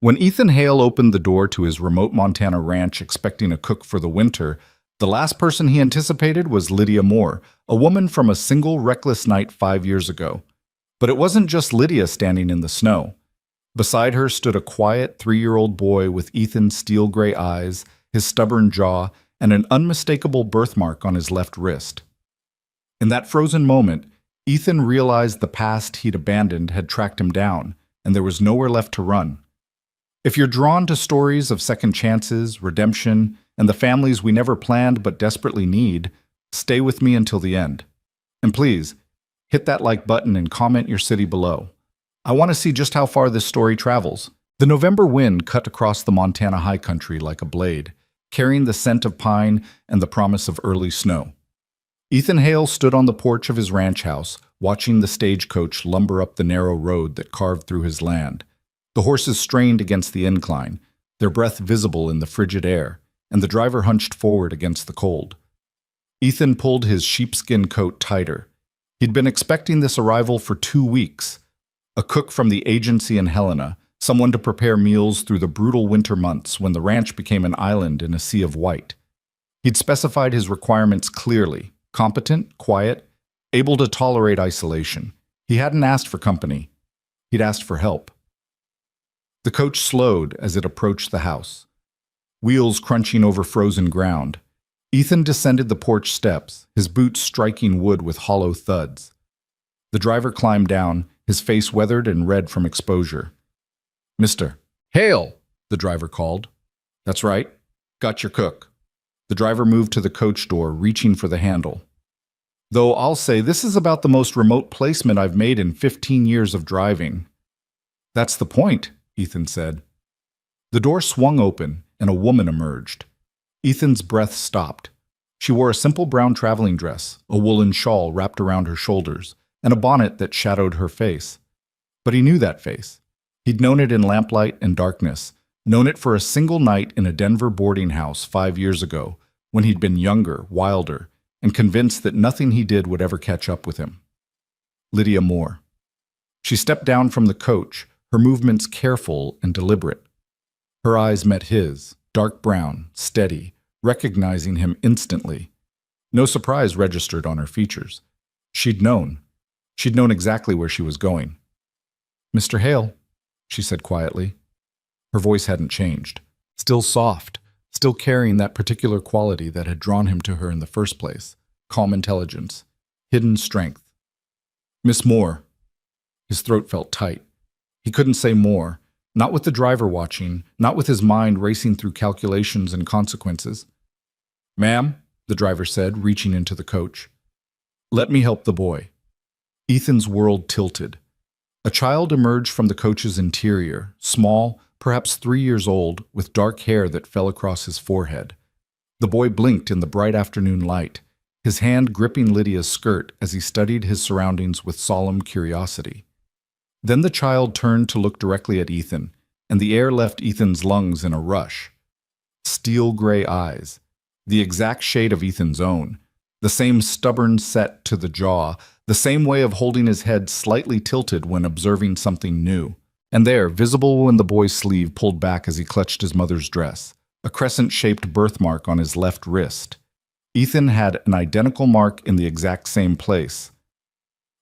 When Ethan Hale opened the door to his remote Montana ranch expecting a cook for the winter, the last person he anticipated was Lydia Moore, a woman from a single reckless night 5 years ago. But it wasn't just Lydia standing in the snow. Beside her stood a quiet 3-year-old boy with Ethan's steel gray eyes, his stubborn jaw, and an unmistakable birthmark on his left wrist. In that frozen moment, Ethan realized the past he'd abandoned had tracked him down, and there was nowhere left to run. If you're drawn to stories of second chances, redemption, and the families we never planned but desperately need, stay with me until the end. And please, hit that like button and comment your city below. I want to see just how far this story travels. The November wind cut across the Montana high country like a blade, carrying the scent of pine and the promise of early snow. Ethan Hale stood on the porch of his ranch house, watching the stagecoach lumber up the narrow road that carved through his land. The horses strained against the incline, their breath visible in the frigid air, and the driver hunched forward against the cold. Ethan pulled his sheepskin coat tighter. He'd been expecting this arrival for 2 weeks. A cook from the agency in Helena, someone to prepare meals through the brutal winter months when the ranch became an island in a sea of white. He'd specified his requirements clearly: competent, quiet, able to tolerate isolation. He hadn't asked for company. He'd asked for help. The coach slowed as it approached the house, wheels crunching over frozen ground. Ethan descended the porch steps, his boots striking wood with hollow thuds. The driver climbed down, his face weathered and red from exposure. "Mr. Hale," the driver called. "That's right. Got your cook." The driver moved to the coach door, reaching for the handle. "Though I'll say this is about the most remote placement I've made in 15 years of driving." "That's the point," Ethan said. The door swung open, and a woman emerged. Ethan's breath stopped. She wore a simple brown traveling dress, a woolen shawl wrapped around her shoulders, and a bonnet that shadowed her face. But he knew that face. He'd known it in lamplight and darkness, known it for a single night in a Denver boarding house 5 years ago, when he'd been younger, wilder, and convinced that nothing he did would ever catch up with him. Lydia Moore. She stepped down from the coach, her movements careful and deliberate. Her eyes met his, dark brown, steady, recognizing him instantly. No surprise registered on her features. She'd known. She'd known exactly where she was going. "Mr. Hale," she said quietly. Her voice hadn't changed. Still soft, still carrying that particular quality that had drawn him to her in the first place: calm intelligence, hidden strength. "Miss Moore." His throat felt tight. He couldn't say more, not with the driver watching, not with his mind racing through calculations and consequences. "Ma'am," the driver said, reaching into the coach. "Let me help the boy." Ethan's world tilted. A child emerged from the coach's interior, small, perhaps 3 years old, with dark hair that fell across his forehead. The boy blinked in the bright afternoon light, his hand gripping Lydia's skirt as he studied his surroundings with solemn curiosity. Then the child turned to look directly at Ethan, and the air left Ethan's lungs in a rush. Steel gray eyes, the exact shade of Ethan's own, the same stubborn set to the jaw, the same way of holding his head slightly tilted when observing something new. And there, visible when the boy's sleeve pulled back as he clutched his mother's dress, a crescent-shaped birthmark on his left wrist. Ethan had an identical mark in the exact same place.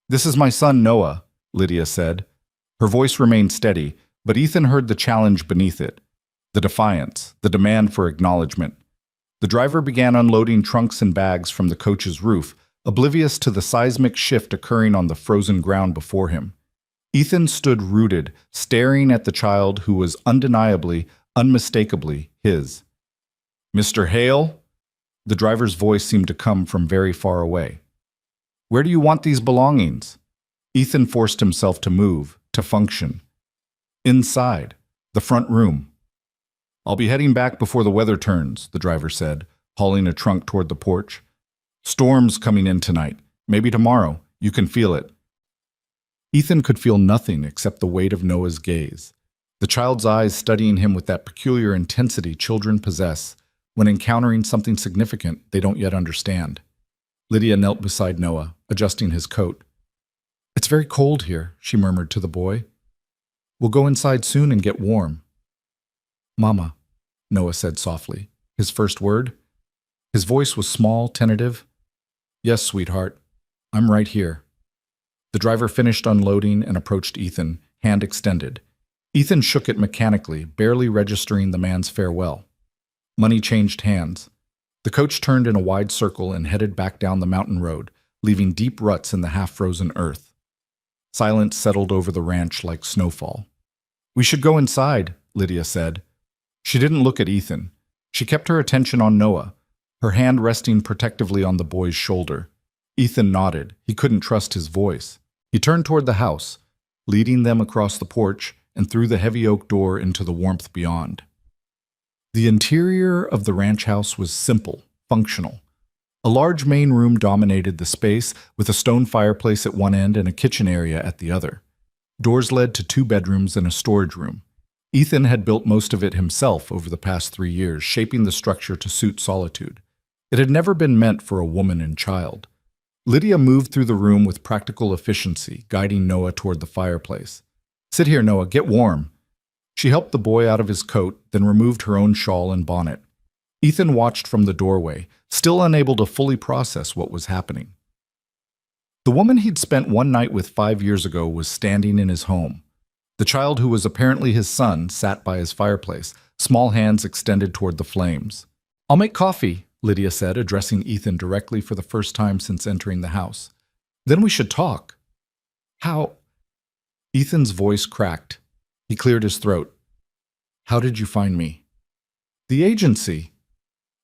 "This is my son, Noah," Lydia said. Her voice remained steady, but Ethan heard the challenge beneath it, the defiance, the demand for acknowledgement. The driver began unloading trunks and bags from the coach's roof, oblivious to the seismic shift occurring on the frozen ground before him. Ethan stood rooted, staring at the child who was undeniably, unmistakably his. "Mr. Hale?" The driver's voice seemed to come from very far away. "Where do you want these belongings?" Ethan forced himself to move, to function. "Inside, the front room." "I'll be heading back before the weather turns," the driver said, hauling a trunk toward the porch. "Storm's coming in tonight, maybe tomorrow. You can feel it." Ethan could feel nothing except the weight of Noah's gaze, the child's eyes studying him with that peculiar intensity children possess when encountering something significant they don't yet understand. Lydia knelt beside Noah, adjusting his coat. "It's very cold here," she murmured to the boy. "We'll go inside soon and get warm." Mama, Noah said softly. His first word. His voice was small, tentative. Yes, sweetheart. I'm right here. The driver finished unloading and approached Ethan, hand extended. Ethan shook it mechanically, barely registering the man's farewell. Money changed hands. The coach turned in a wide circle and headed back down the mountain road, leaving deep ruts in the half-frozen earth. Silence settled over the ranch like snowfall. We should go inside, Lydia said. She didn't look at Ethan. She kept her attention on Noah, her hand resting protectively on the boy's shoulder. Ethan nodded. He couldn't trust his voice. He turned toward the house, leading them across the porch and through the heavy oak door into the warmth beyond. The interior of the ranch house was simple, functional. A large main room dominated the space, with a stone fireplace at one end and a kitchen area at the other. Doors led to 2 bedrooms and a storage room. Ethan had built most of it himself over the past 3 years, shaping the structure to suit solitude. It had never been meant for a woman and child. Lydia moved through the room with practical efficiency, guiding Noah toward the fireplace. Sit here, Noah, get warm. She helped the boy out of his coat, then removed her own shawl and bonnet. Ethan watched from the doorway, still unable to fully process what was happening. The woman he'd spent one night with 5 years ago was standing in his home. The child who was apparently his son sat by his fireplace, small hands extended toward the flames. I'll make coffee, Lydia said, addressing Ethan directly for the first time since entering the house. Then we should talk. How? Ethan's voice cracked. He cleared his throat. How did you find me? The agency.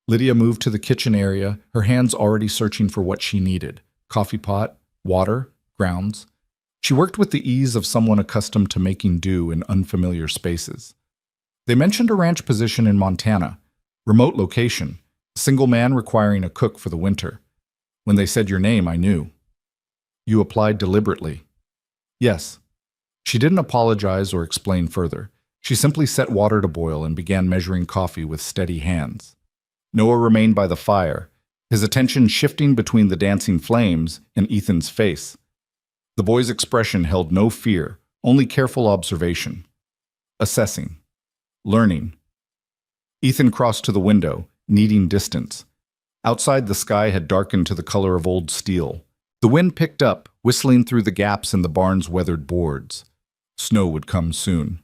Lydia moved to the kitchen area, her hands already searching for what she needed. Coffee pot, water, grounds. She worked with the ease of someone accustomed to making do in unfamiliar spaces. They mentioned a ranch position in Montana, remote location, single man requiring a cook for the winter. When they said your name, I knew. You applied deliberately. Yes. She didn't apologize or explain further. She simply set water to boil and began measuring coffee with steady hands. Noah remained by the fire, his attention shifting between the dancing flames and Ethan's face. The boy's expression held no fear, only careful observation. Assessing. Learning. Ethan crossed to the window, needing distance. Outside, the sky had darkened to the color of old steel. The wind picked up, whistling through the gaps in the barn's weathered boards. Snow would come soon.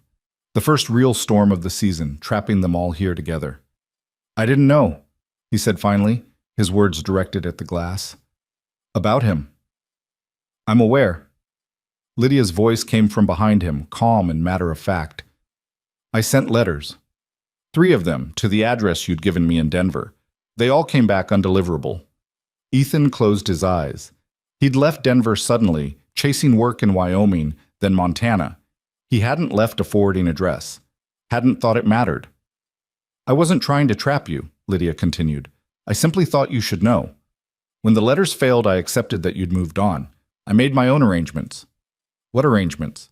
The first real storm of the season, trapping them all here together. I didn't know, he said finally, his words directed at the glass. About him. I'm aware. Lydia's voice came from behind him, calm and matter-of-fact. I sent letters. 3 of them, to the address you'd given me in Denver. They all came back undeliverable. Ethan closed his eyes. He'd left Denver suddenly, chasing work in Wyoming, then Montana. He hadn't left a forwarding address. Hadn't thought it mattered. I wasn't trying to trap you, Lydia continued. I simply thought you should know. When the letters failed, I accepted that you'd moved on. I made my own arrangements. What arrangements?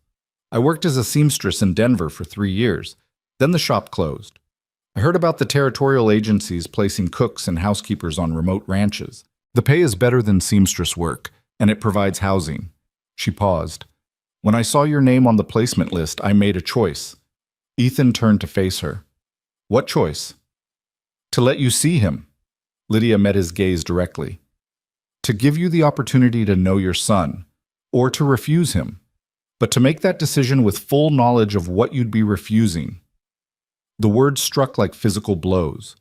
I worked as a seamstress in Denver for 3 years. Then the shop closed. I heard about the territorial agencies placing cooks and housekeepers on remote ranches. The pay is better than seamstress work, and it provides housing. She paused. When I saw your name on the placement list, I made a choice. Ethan turned to face her. What choice? To let you see him. Lydia met his gaze directly. To give you the opportunity to know your son, or to refuse him, but to make that decision with full knowledge of what you'd be refusing. The words struck like physical blows.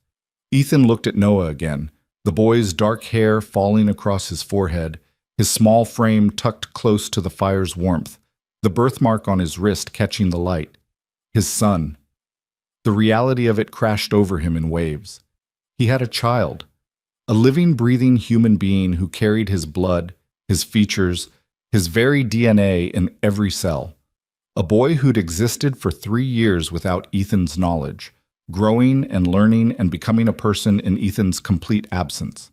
Ethan looked at Noah again, the boy's dark hair falling across his forehead, his small frame tucked close to the fire's warmth, the birthmark on his wrist catching the light. His son. The reality of it crashed over him in waves. He had a child, a living, breathing human being who carried his blood, his features, his very DNA in every cell. A boy who'd existed for 3 years without Ethan's knowledge, growing and learning and becoming a person in Ethan's complete absence.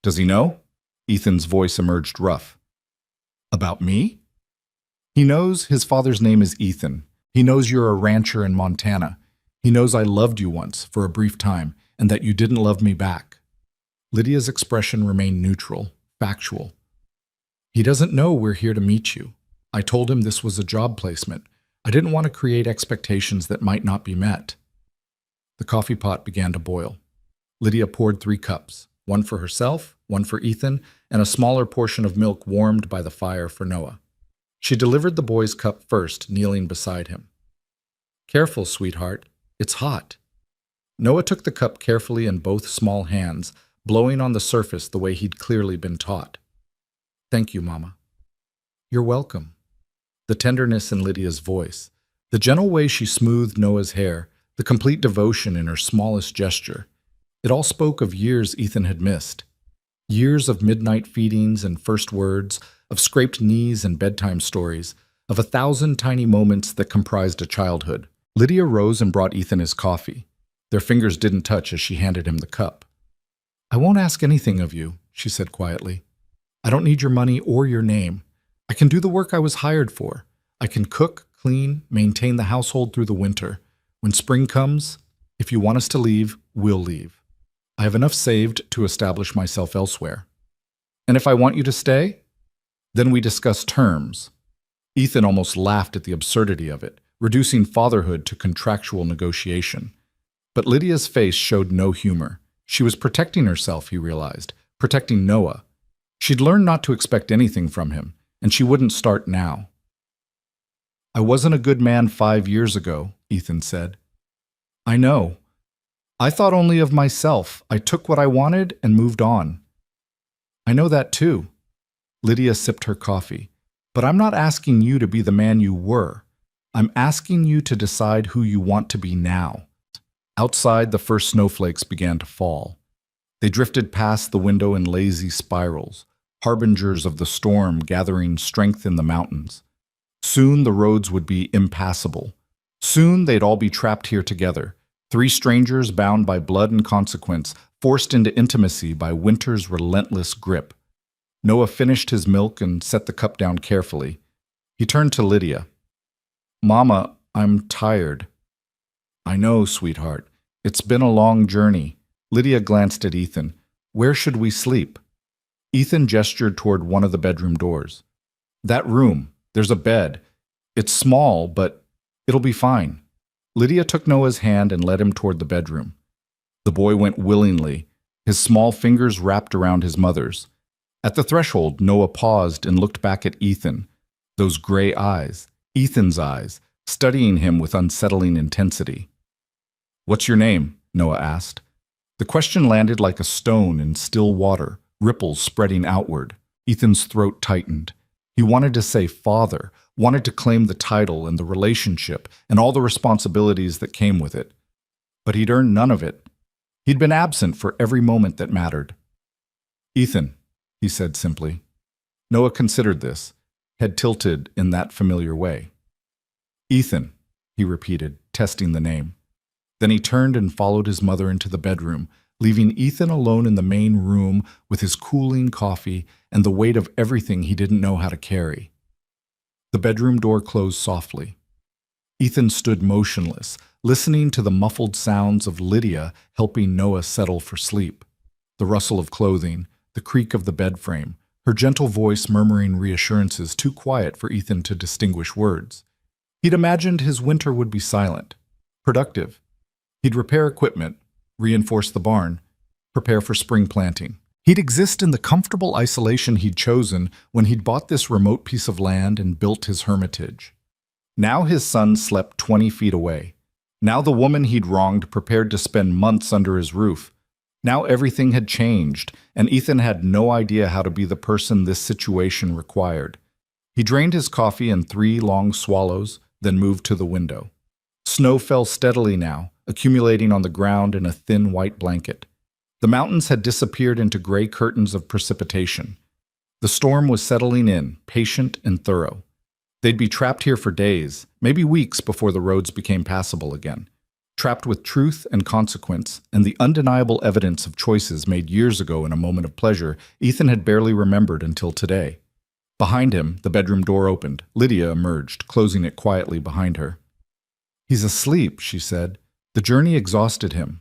Does he know? Ethan's voice emerged rough. About me? He knows his father's name is Ethan. He knows you're a rancher in Montana. He knows I loved you once, for a brief time, and that you didn't love me back. Lydia's expression remained neutral, factual. He doesn't know we're here to meet you. I told him this was a job placement. I didn't want to create expectations that might not be met. The coffee pot began to boil. Lydia poured 3 cups, one for herself, one for Ethan, and a smaller portion of milk warmed by the fire for Noah. She delivered the boy's cup first, kneeling beside him. "Careful, sweetheart. It's hot." Noah took the cup carefully in both small hands, blowing on the surface the way he'd clearly been taught. "Thank you, Mama." "You're welcome." The tenderness in Lydia's voice, the gentle way she smoothed Noah's hair, the complete devotion in her smallest gesture. It all spoke of years Ethan had missed. Years of midnight feedings and first words, of scraped knees and bedtime stories, of 1,000 tiny moments that comprised a childhood. Lydia rose and brought Ethan his coffee. Their fingers didn't touch as she handed him the cup. "I won't ask anything of you," she said quietly. "I don't need your money or your name. I can do the work I was hired for. I can cook, clean, maintain the household through the winter. When spring comes, if you want us to leave, we'll leave. I have enough saved to establish myself elsewhere. And if I want you to stay, then we discuss terms." Ethan almost laughed at the absurdity of it, reducing fatherhood to contractual negotiation. But Lydia's face showed no humor. She was protecting herself, he realized, protecting Noah. She'd learned not to expect anything from him, and she wouldn't start now. "I wasn't a good man 5 years ago," Ethan said. "I know. I thought only of myself. I took what I wanted and moved on." "I know that too." Lydia sipped her coffee. "But I'm not asking you to be the man you were. I'm asking you to decide who you want to be now." Outside, the first snowflakes began to fall. They drifted past the window in lazy spirals, harbingers of the storm gathering strength in the mountains. Soon the roads would be impassable. Soon they'd all be trapped here together, 3 strangers bound by blood and consequence, forced into intimacy by winter's relentless grip. Noah finished his milk and set the cup down carefully. He turned to Lydia. "Mama, I'm tired." "I know, sweetheart. It's been a long journey." Lydia glanced at Ethan. "Where should we sleep?" Ethan gestured toward one of the bedroom doors. "That room. There's a bed. It's small, but it'll be fine." Lydia took Noah's hand and led him toward the bedroom. The boy went willingly, his small fingers wrapped around his mother's. At the threshold, Noah paused and looked back at Ethan. Those gray eyes, Ethan's eyes, studying him with unsettling intensity. "What's your name?" Noah asked. The question landed like a stone in still water, ripples spreading outward. Ethan's throat tightened. He wanted to say father, wanted to claim the title and the relationship and all the responsibilities that came with it. But he'd earned none of it. He'd been absent for every moment that mattered. "Ethan," he said simply. Noah considered this, head tilted in that familiar way. "Ethan," he repeated, testing the name. Then he turned and followed his mother into the bedroom, leaving Ethan alone in the main room with his cooling coffee and the weight of everything he didn't know how to carry. The bedroom door closed softly. Ethan stood motionless, listening to the muffled sounds of Lydia helping Noah settle for sleep. The rustle of clothing, the creak of the bed frame, her gentle voice murmuring reassurances too quiet for Ethan to distinguish words. He'd imagined his winter would be silent, productive. He'd repair equipment, reinforce the barn, prepare for spring planting. He'd exist in the comfortable isolation he'd chosen when he'd bought this remote piece of land and built his hermitage. Now his son slept 20 feet away. Now the woman he'd wronged prepared to spend months under his roof. Now everything had changed, and Ethan had no idea how to be the person this situation required. He drained his coffee in 3 long swallows, then moved to the window. Snow fell steadily now, accumulating on the ground in a thin white blanket. The mountains had disappeared into gray curtains of precipitation. The storm was settling in, patient and thorough. They'd be trapped here for days, maybe weeks before the roads became passable again. Trapped with truth and consequence and the undeniable evidence of choices made years ago in a moment of pleasure Ethan had barely remembered until today. Behind him, the bedroom door opened. Lydia emerged, closing it quietly behind her. "He's asleep," she said. "The journey exhausted him."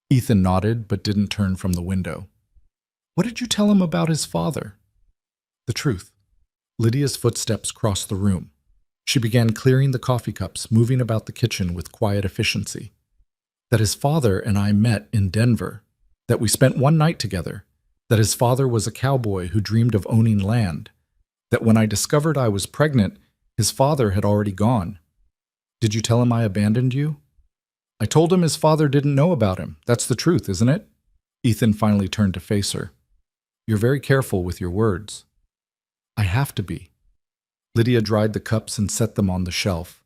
Ethan nodded but didn't turn from the window. "What did you tell him about his father?" "The truth." Lydia's footsteps crossed the room. She began clearing the coffee cups, moving about the kitchen with quiet efficiency. that his father and I met in Denver, that we spent one night together, that his father was a cowboy who dreamed of owning land, that when I discovered I was pregnant, his father had already gone. Did you tell him I abandoned you? I told him his father didn't know about him. That's the truth, isn't it? Ethan finally turned to face her. You're very careful with your words. I have to be. Lydia dried the cups and set them on the shelf.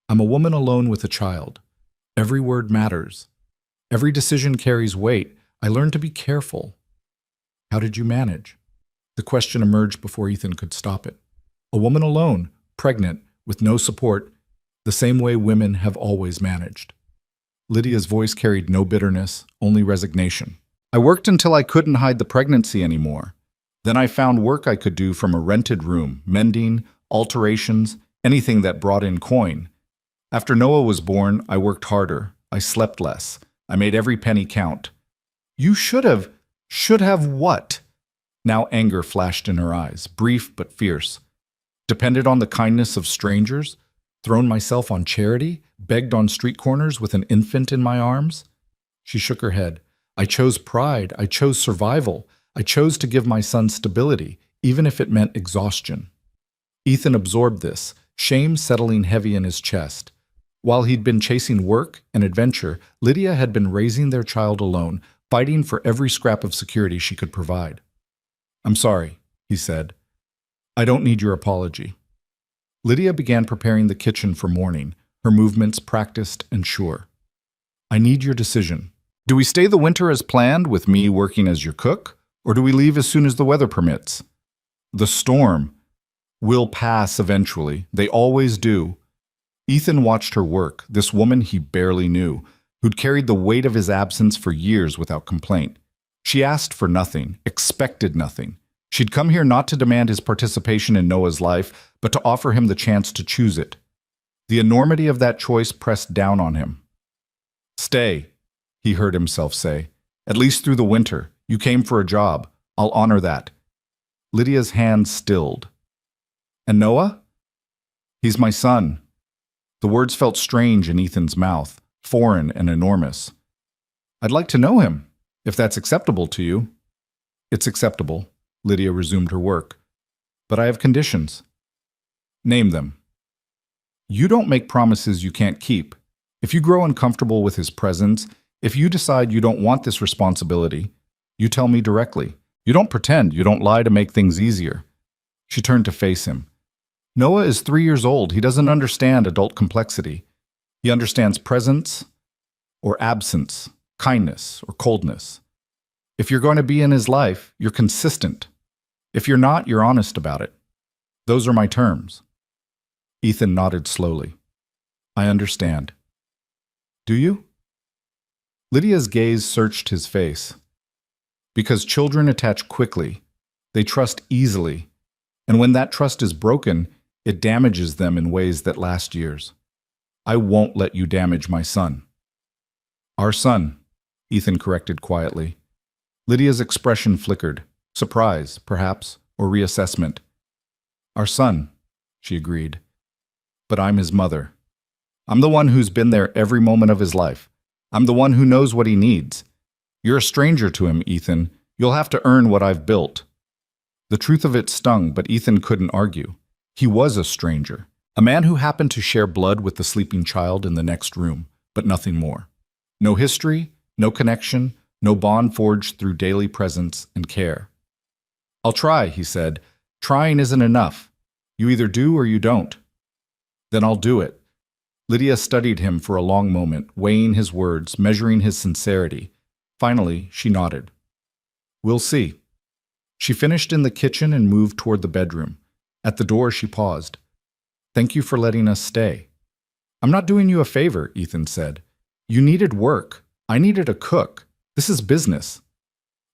I'm a woman alone with a child. Every word matters. Every decision carries weight. I learned to be careful. How did you manage? The question emerged before Ethan could stop it. A woman alone, pregnant, with no support, the same way women have always managed. Lydia's voice carried no bitterness, only resignation. I worked until I couldn't hide the pregnancy anymore. Then I found work I could do from a rented room, mending, alterations, anything that brought in coin. After Noah was born, I worked harder. I slept less. I made every penny count. You should have what? Now anger flashed in her eyes, brief but fierce. Depended on the kindness of strangers? Thrown myself on charity? Begged on street corners with an infant in my arms? She shook her head. I chose pride. I chose survival. I chose to give my son stability, even if it meant exhaustion. Ethan absorbed this, shame settling heavy in his chest. While he'd been chasing work and adventure, Lydia had been raising their child alone, fighting for every scrap of security she could provide. I'm sorry, he said. I don't need your apology. Lydia began preparing the kitchen for morning, her movements practiced and sure. I need your decision. Do we stay the winter as planned, with me working as your cook, or do we leave as soon as the weather permits? The storm will pass eventually. They always do. Ethan watched her work, this woman he barely knew, who'd carried the weight of his absence for years without complaint. She asked for nothing, expected nothing. She'd come here not to demand his participation in Noah's life, but to offer him the chance to choose it. The enormity of that choice pressed down on him. Stay, he heard himself say. At least through the winter. You came for a job. I'll honor that. Lydia's hand stilled. And Noah? He's my son. The words felt strange in Ethan's mouth, foreign and enormous. I'd like to know him, if that's acceptable to you. It's acceptable, Lydia resumed her work. But I have conditions. Name them. You don't make promises you can't keep. If you grow uncomfortable with his presence, if you decide you don't want this responsibility, you tell me directly. You don't pretend, you don't lie to make things easier. She turned to face him. Noah is 3 years old. He doesn't understand adult complexity. He understands presence or absence, kindness or coldness. If you're going to be in his life, you're consistent. If you're not, you're honest about it. Those are my terms. Ethan nodded slowly. I understand. Do you? Lydia's gaze searched his face. Because children attach quickly, they trust easily, and when that trust is broken, it damages them in ways that last years. I won't let you damage my son. Our son, Ethan corrected quietly. Lydia's expression flickered. Surprise, perhaps, or reassessment. Our son, she agreed. But I'm his mother. I'm the one who's been there every moment of his life. I'm the one who knows what he needs. You're a stranger to him, Ethan. You'll have to earn what I've built. The truth of it stung, but Ethan couldn't argue. He was a stranger, a man who happened to share blood with the sleeping child in the next room, but nothing more. No history, no connection, no bond forged through daily presence and care. I'll try, he said. Trying isn't enough. You either do or you don't. Then I'll do it. Lydia studied him for a long moment, weighing his words, measuring his sincerity. Finally, she nodded. We'll see. She finished in the kitchen and moved toward the bedroom. At the door, she paused. Thank you for letting us stay. I'm not doing you a favor, Ethan said. You needed work. I needed a cook. This is business.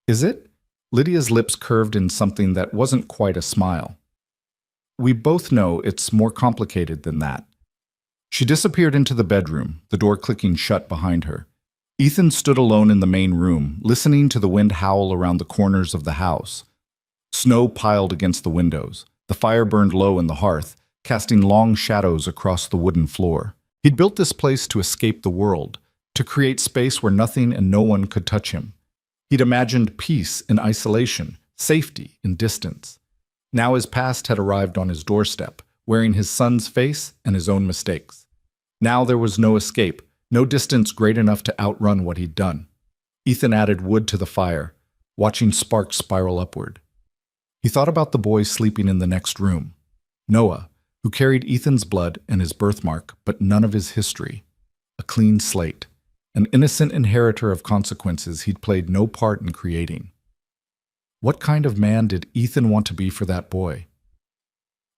Is it? Lydia's lips curved in something that wasn't quite a smile. We both know it's more complicated than that. She disappeared into the bedroom, the door clicking shut behind her. Ethan stood alone in the main room, listening to the wind howl around the corners of the house. Snow piled against the windows. The fire burned low in the hearth, casting long shadows across the wooden floor. He'd built this place to escape the world, to create space where nothing and no one could touch him. He'd imagined peace in isolation, safety in distance. Now his past had arrived on his doorstep, wearing his son's face and his own mistakes. Now there was no escape, no distance great enough to outrun what he'd done. Ethan added wood to the fire, watching sparks spiral upward. He thought about the boy sleeping in the next room, Noah, who carried Ethan's blood and his birthmark, but none of his history. A clean slate, an innocent inheritor of consequences he'd played no part in creating. What kind of man did Ethan want to be for that boy?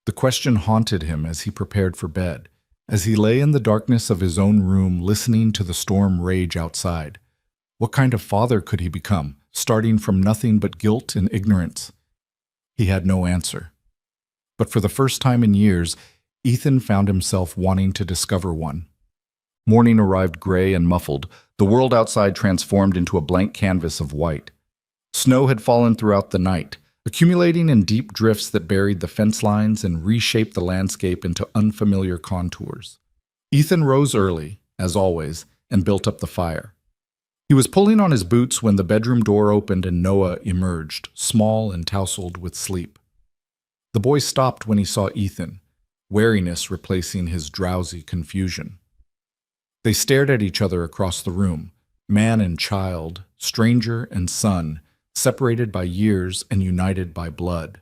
The question haunted him as he prepared for bed, as he lay in the darkness of his own room listening to the storm rage outside. What kind of father could he become, starting from nothing but guilt and ignorance? He had no answer. But for the first time in years, Ethan found himself wanting to discover one. Morning arrived gray and muffled, the world outside transformed into a blank canvas of white. Snow had fallen throughout the night, accumulating in deep drifts that buried the fence lines and reshaped the landscape into unfamiliar contours. Ethan rose early, as always, and built up the fire. He was pulling on his boots when the bedroom door opened and Noah emerged, small and tousled with sleep. The boy stopped when he saw Ethan, wariness replacing his drowsy confusion. They stared at each other across the room, man and child, stranger and son, separated by years and united by blood.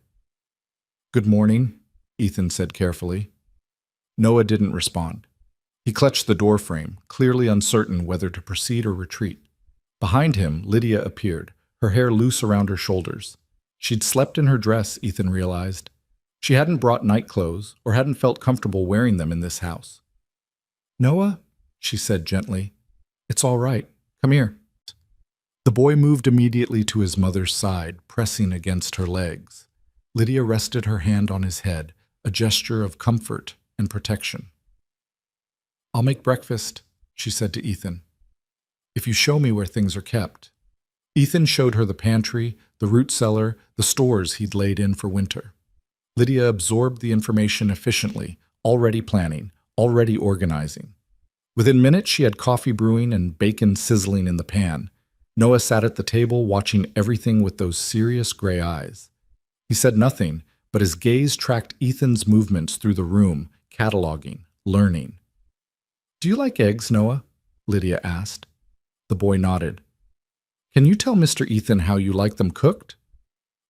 "Good morning," Ethan said carefully. Noah didn't respond. He clutched the doorframe, clearly uncertain whether to proceed or retreat. Behind him, Lydia appeared, her hair loose around her shoulders. She'd slept in her dress, Ethan realized. She hadn't brought night clothes or hadn't felt comfortable wearing them in this house. "Noah," she said gently, "it's all right. Come here." The boy moved immediately to his mother's side, pressing against her legs. Lydia rested her hand on his head, a gesture of comfort and protection. "I'll make breakfast," she said to Ethan, "if you show me where things are kept." Ethan showed her the pantry, the root cellar, the stores he'd laid in for winter. Lydia absorbed the information efficiently, already planning, already organizing. Within minutes, she had coffee brewing and bacon sizzling in the pan. Noah sat at the table, watching everything with those serious gray eyes. He said nothing, but his gaze tracked Ethan's movements through the room, cataloging, learning. "Do you like eggs, Noah?" Lydia asked. The boy nodded. "Can you tell Mr. Ethan how you like them cooked?"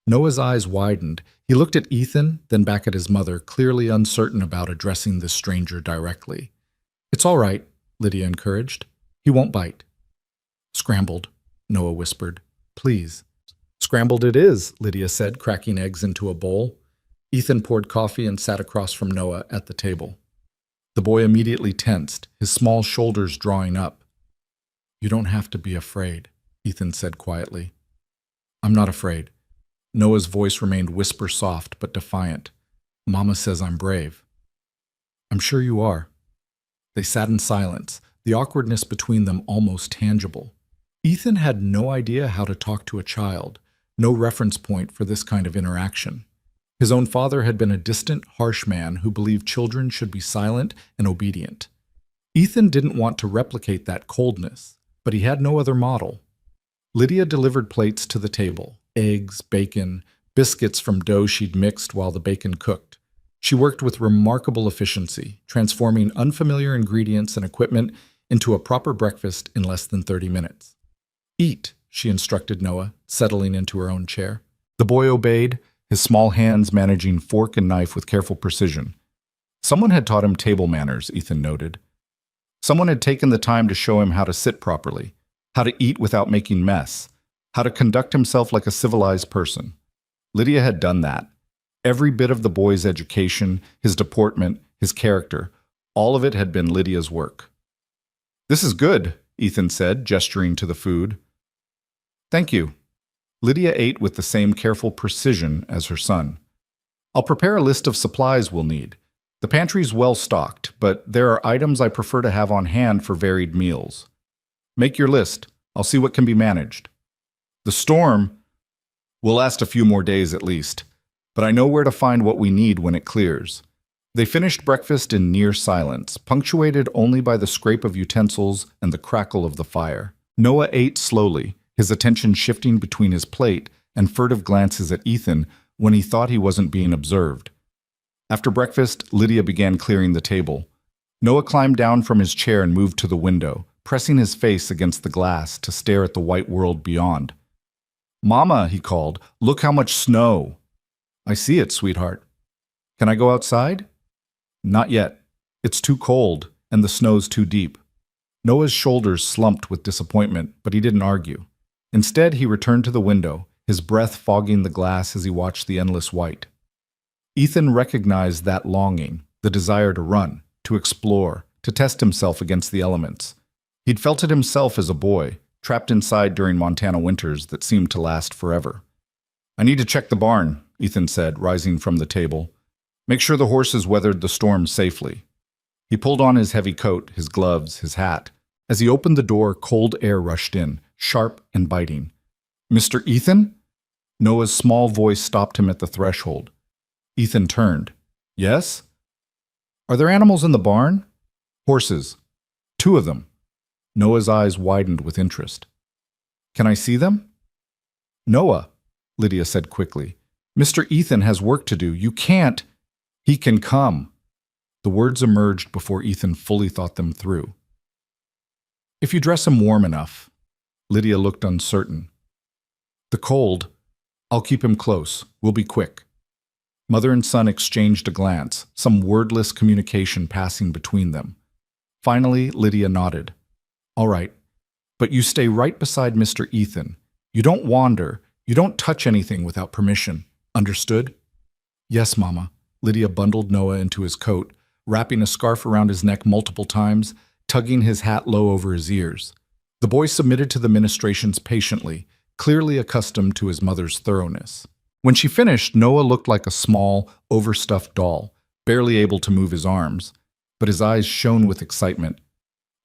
Noah's eyes widened. He looked at Ethan, then back at his mother, clearly uncertain about addressing this stranger directly. "It's all right," Lydia encouraged. "He won't bite." "Scrambled," Noah whispered. "Please." "Scrambled it is," Lydia said, cracking eggs into a bowl. Ethan poured coffee and sat across from Noah at the table. The boy immediately tensed, his small shoulders drawing up. "You don't have to be afraid," Ethan said quietly. "I'm not afraid." Noah's voice remained whisper soft but defiant. "Mama says I'm brave." "I'm sure you are." They sat in silence, the awkwardness between them almost tangible. Ethan had no idea how to talk to a child, no reference point for this kind of interaction. His own father had been a distant, harsh man who believed children should be silent and obedient. Ethan didn't want to replicate that coldness, but he had no other model. Lydia delivered plates to the table, eggs, bacon, biscuits from dough she'd mixed while the bacon cooked. She worked with remarkable efficiency, transforming unfamiliar ingredients and equipment into a proper breakfast in less than 30 minutes. "Eat," she instructed Noah, settling into her own chair. The boy obeyed, his small hands managing fork and knife with careful precision. Someone had taught him table manners, Ethan noted. Someone had taken the time to show him how to sit properly, how to eat without making mess, how to conduct himself like a civilized person. Lydia had done that. Every bit of the boy's education, his deportment, his character, all of it had been Lydia's work. "This is good," Ethan said, gesturing to the food. "Thank you." Lydia ate with the same careful precision as her son. "I'll prepare a list of supplies we'll need. The pantry's well stocked, but there are items I prefer to have on hand for varied meals. Make your list. I'll see what can be managed. The storm will last a few more days at least, but I know where to find what we need when it clears. They finished breakfast in near silence, punctuated only by the scrape of utensils and the crackle of the fire. Noah ate slowly, his attention shifting between his plate and furtive glances at Ethan when he thought he wasn't being observed. After breakfast, Lydia began clearing the table. Noah climbed down from his chair and moved to the window, pressing his face against the glass to stare at the white world beyond. "Mama," he called, "look how much snow." "I see it, sweetheart." "Can I go outside?" "Not yet. It's too cold, and the snow's too deep." Noah's shoulders slumped with disappointment, but he didn't argue. Instead, he returned to the window, his breath fogging the glass as he watched the endless white. Ethan recognized that longing, the desire to run, to explore, to test himself against the elements. He'd felt it himself as a boy, trapped inside during Montana winters that seemed to last forever. "I need to check the barn," Ethan said, rising from the table. "Make sure the horses weathered the storm safely." He pulled on his heavy coat, his gloves, his hat. As he opened the door, cold air rushed in, sharp and biting. "Mr. Ethan?" Noah's small voice stopped him at the threshold. Ethan turned. "Yes?" "Are there animals in the barn?" "Horses. 2 of them." Noah's eyes widened with interest. "Can I see them?" "Noah," Lydia said quickly, "Mr. Ethan has work to do. You can't—" "He can come." The words emerged before Ethan fully thought them through. "If you dress him warm enough." Lydia looked uncertain. "The cold. I'll keep him close. We'll be quick." Mother and son exchanged a glance, some wordless communication passing between them. Finally, Lydia nodded. "All right, but you stay right beside Mr. Ethan. You don't wander. You don't touch anything without permission. Understood?" "Yes, Mama." Lydia bundled Noah into his coat, wrapping a scarf around his neck multiple times, tugging his hat low over his ears. The boy submitted to the ministrations patiently, clearly accustomed to his mother's thoroughness. When she finished, Noah looked like a small, overstuffed doll, barely able to move his arms, but his eyes shone with excitement.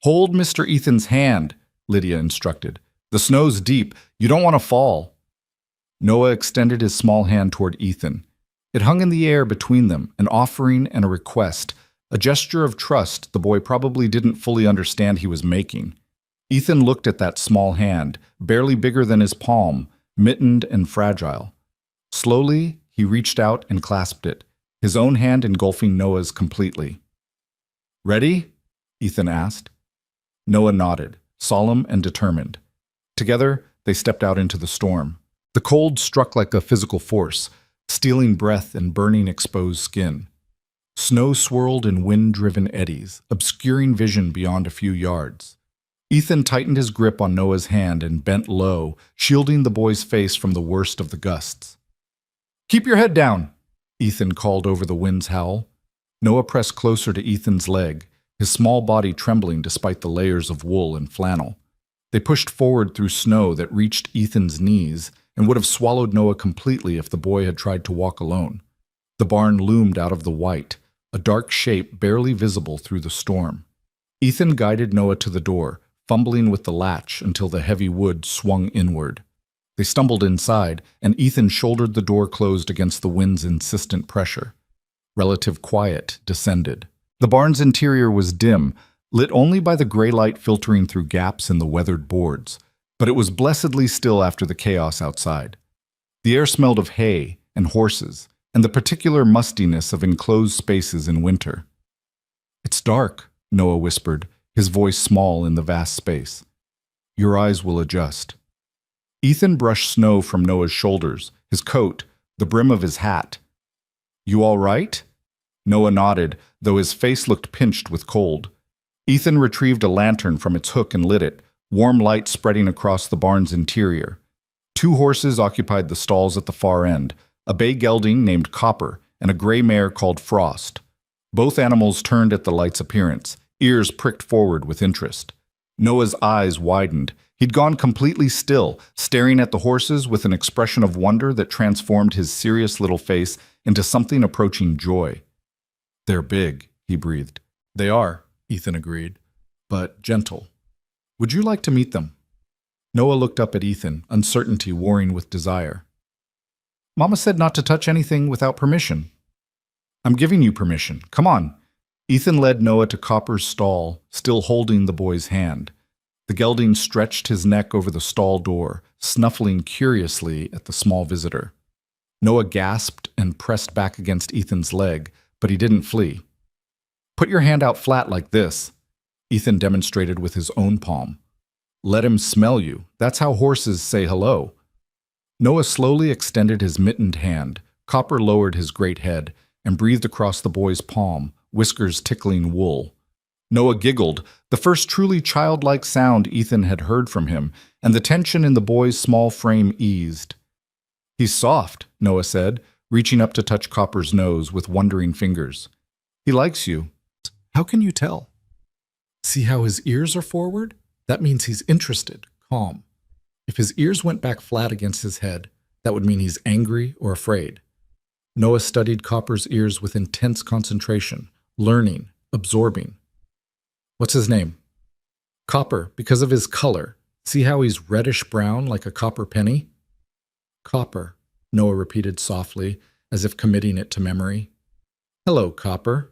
"Hold Mr. Ethan's hand," Lydia instructed. "The snow's deep. You don't want to fall." Noah extended his small hand toward Ethan. It hung in the air between them, an offering and a request, a gesture of trust the boy probably didn't fully understand he was making. Ethan looked at that small hand, barely bigger than his palm, mittened and fragile. Slowly, he reached out and clasped it, his own hand engulfing Noah's completely. "Ready?" Ethan asked. Noah nodded, solemn and determined. Together, they stepped out into the storm. The cold struck like a physical force, stealing breath and burning exposed skin. Snow swirled in wind-driven eddies, obscuring vision beyond a few yards. Ethan tightened his grip on Noah's hand and bent low, shielding the boy's face from the worst of the gusts. "Keep your head down," Ethan called over the wind's howl. Noah pressed closer to Ethan's leg, his small body trembling despite the layers of wool and flannel. They pushed forward through snow that reached Ethan's knees and would have swallowed Noah completely if the boy had tried to walk alone. The barn loomed out of the white, a dark shape barely visible through the storm. Ethan guided Noah to the door, fumbling with the latch until the heavy wood swung inward. They stumbled inside, and Ethan shouldered the door closed against the wind's insistent pressure. Relative quiet descended. The barn's interior was dim, lit only by the gray light filtering through gaps in the weathered boards, but it was blessedly still after the chaos outside. The air smelled of hay and horses, and the particular mustiness of enclosed spaces in winter. "It's dark," Noah whispered, his voice small in the vast space. "Your eyes will adjust." Ethan brushed snow from Noah's shoulders, his coat, the brim of his hat. "You all right?" Noah nodded, though his face looked pinched with cold. Ethan retrieved a lantern from its hook and lit it, warm light spreading across the barn's interior. 2 horses occupied the stalls at the far end, a bay gelding named Copper and a gray mare called Frost. Both animals turned at the light's appearance, ears pricked forward with interest. Noah's eyes widened. He'd gone completely still, staring at the horses with an expression of wonder that transformed his serious little face into something approaching joy. "They're big," he breathed. "They are," Ethan agreed, "but gentle. Would you like to meet them?" Noah looked up at Ethan, uncertainty warring with desire. "Mama said not to touch anything without permission." I'm giving you permission. Come on. Ethan led Noah to Copper's stall, still holding the boy's hand. The gelding stretched his neck over the stall door, snuffling curiously at the small visitor. Noah gasped and pressed back against Ethan's leg, but he didn't flee. Put your hand out flat like this, Ethan demonstrated with his own palm. Let him smell you. That's how horses say hello. Noah slowly extended his mittened hand. Copper lowered his great head and breathed across the boy's palm, whiskers tickling wool. Noah giggled, the first truly childlike sound Ethan had heard from him, and the tension in the boy's small frame eased. He's soft, Noah said, reaching up to touch Copper's nose with wondering fingers. He likes you. How can you tell? See how his ears are forward? That means he's interested, calm. If his ears went back flat against his head, that would mean he's angry or afraid. Noah studied Copper's ears with intense concentration, learning, absorbing. What's his name? Copper, because of his color. See how he's reddish-brown like a copper penny? Copper, Noah repeated softly, as if committing it to memory. Hello, Copper.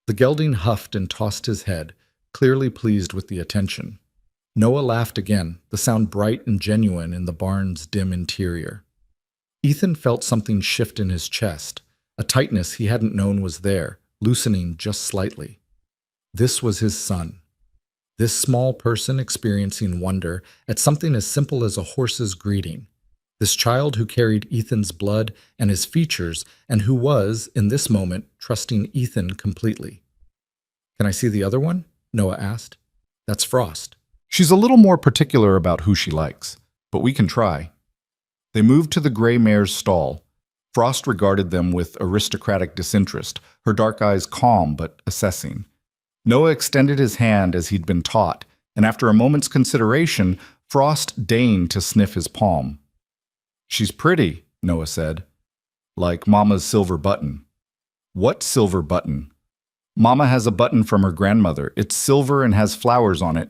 The gelding huffed and tossed his head, clearly pleased with the attention. Noah laughed again, the sound bright and genuine in the barn's dim interior. Ethan felt something shift in his chest, a tightness he hadn't known was there, loosening just slightly. This was his son. This small person experiencing wonder at something as simple as a horse's greeting. This child who carried Ethan's blood and his features, and who was, in this moment, trusting Ethan completely. Can I see the other one? Noah asked. That's Frost. She's a little more particular about who she likes, but we can try. They moved to the gray mare's stall. Frost regarded them with aristocratic disinterest, her dark eyes calm but assessing. Noah extended his hand as he'd been taught, and after a moment's consideration, Frost deigned to sniff his palm. She's pretty, Noah said. Like Mama's silver button. What silver button? Mama has a button from her grandmother. It's silver and has flowers on it.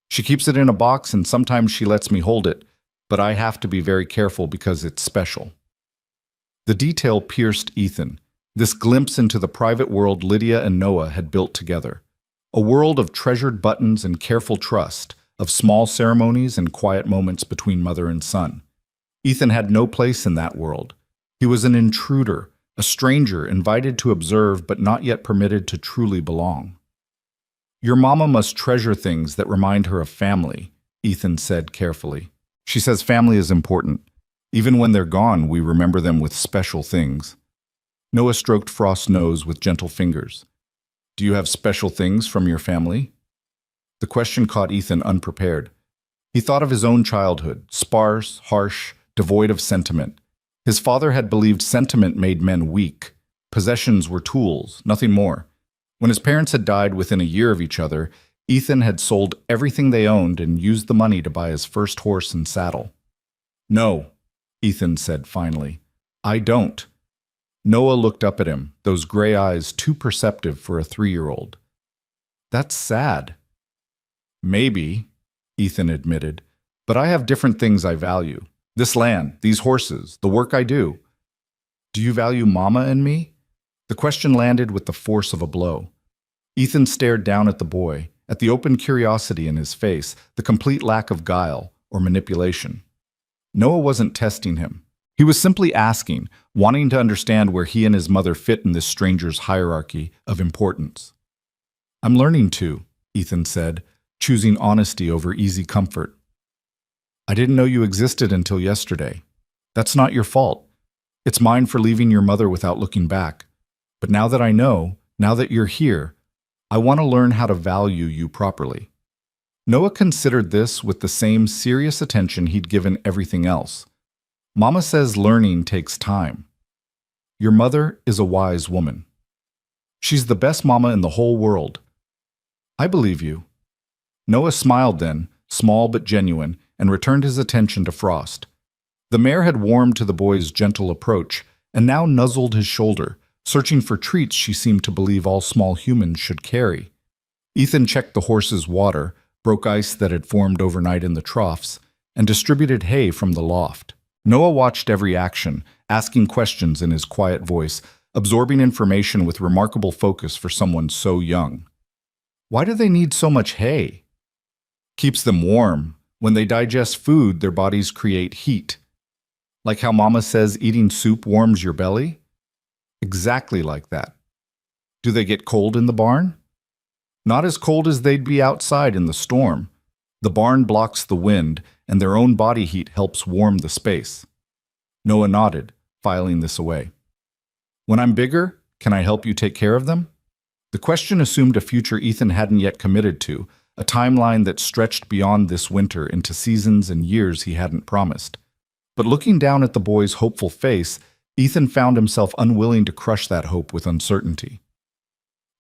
She keeps it in a box and sometimes she lets me hold it, but I have to be very careful because it's special. The detail pierced Ethan, this glimpse into the private world Lydia and Noah had built together. A world of treasured buttons and careful trust, of small ceremonies and quiet moments between mother and son. Ethan had no place in that world. He was an intruder, a stranger invited to observe but not yet permitted to truly belong. Your mama must treasure things that remind her of family, Ethan said carefully. She says family is important. Even when they're gone, we remember them with special things. Noah stroked Frost's nose with gentle fingers. Do you have special things from your family? The question caught Ethan unprepared. He thought of his own childhood, sparse, harsh, devoid of sentiment. His father had believed sentiment made men weak. Possessions were tools, nothing more. When his parents had died within a year of each other, Ethan had sold everything they owned and used the money to buy his first horse and saddle. No, Ethan said finally. I don't. Noah looked up at him, those gray eyes too perceptive for a 3-year-old. That's sad. Maybe, Ethan admitted, but I have different things I value. This land, these horses, the work I do. Do you value Mama and me? The question landed with the force of a blow. Ethan stared down at the boy, at the open curiosity in his face, the complete lack of guile or manipulation. Noah wasn't testing him. He was simply asking, wanting to understand where he and his mother fit in this stranger's hierarchy of importance. I'm learning to, Ethan said, choosing honesty over easy comfort. I didn't know you existed until yesterday. That's not your fault. It's mine for leaving your mother without looking back. But now that I know, now that you're here, I want to learn how to value you properly. Noah considered this with the same serious attention he'd given everything else. Mama says learning takes time. Your mother is a wise woman. She's the best mama in the whole world. I believe you. Noah smiled then, small but genuine, and returned his attention to Frost. The mare had warmed to the boy's gentle approach, and now nuzzled his shoulder, searching for treats she seemed to believe all small humans should carry. Ethan checked the horse's water, broke ice that had formed overnight in the troughs, and distributed hay from the loft. Noah watched every action, asking questions in his quiet voice, absorbing information with remarkable focus for someone so young. Why do they need so much hay? Keeps them warm. When they digest food, their bodies create heat. Like how Mama says eating soup warms your belly? Exactly like that. Do they get cold in the barn? Not as cold as they'd be outside in the storm. The barn blocks the wind, and their own body heat helps warm the space. Noah nodded, filing this away. When I'm bigger, can I help you take care of them? The question assumed a future Ethan hadn't yet committed to, a timeline that stretched beyond this winter into seasons and years he hadn't promised. But looking down at the boy's hopeful face, Ethan found himself unwilling to crush that hope with uncertainty.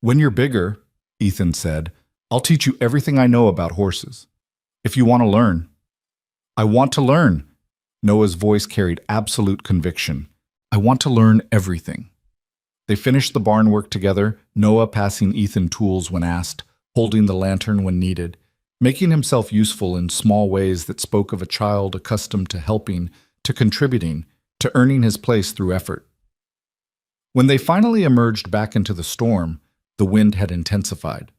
When you're bigger, Ethan said, I'll teach you everything I know about horses. If you want to learn. I want to learn. Noah's voice carried absolute conviction. I want to learn everything. They finished the barn work together, Noah passing Ethan tools when asked, holding the lantern when needed, making himself useful in small ways that spoke of a child accustomed to helping, to contributing, to earning his place through effort. When they finally emerged back into the storm, the wind had intensified.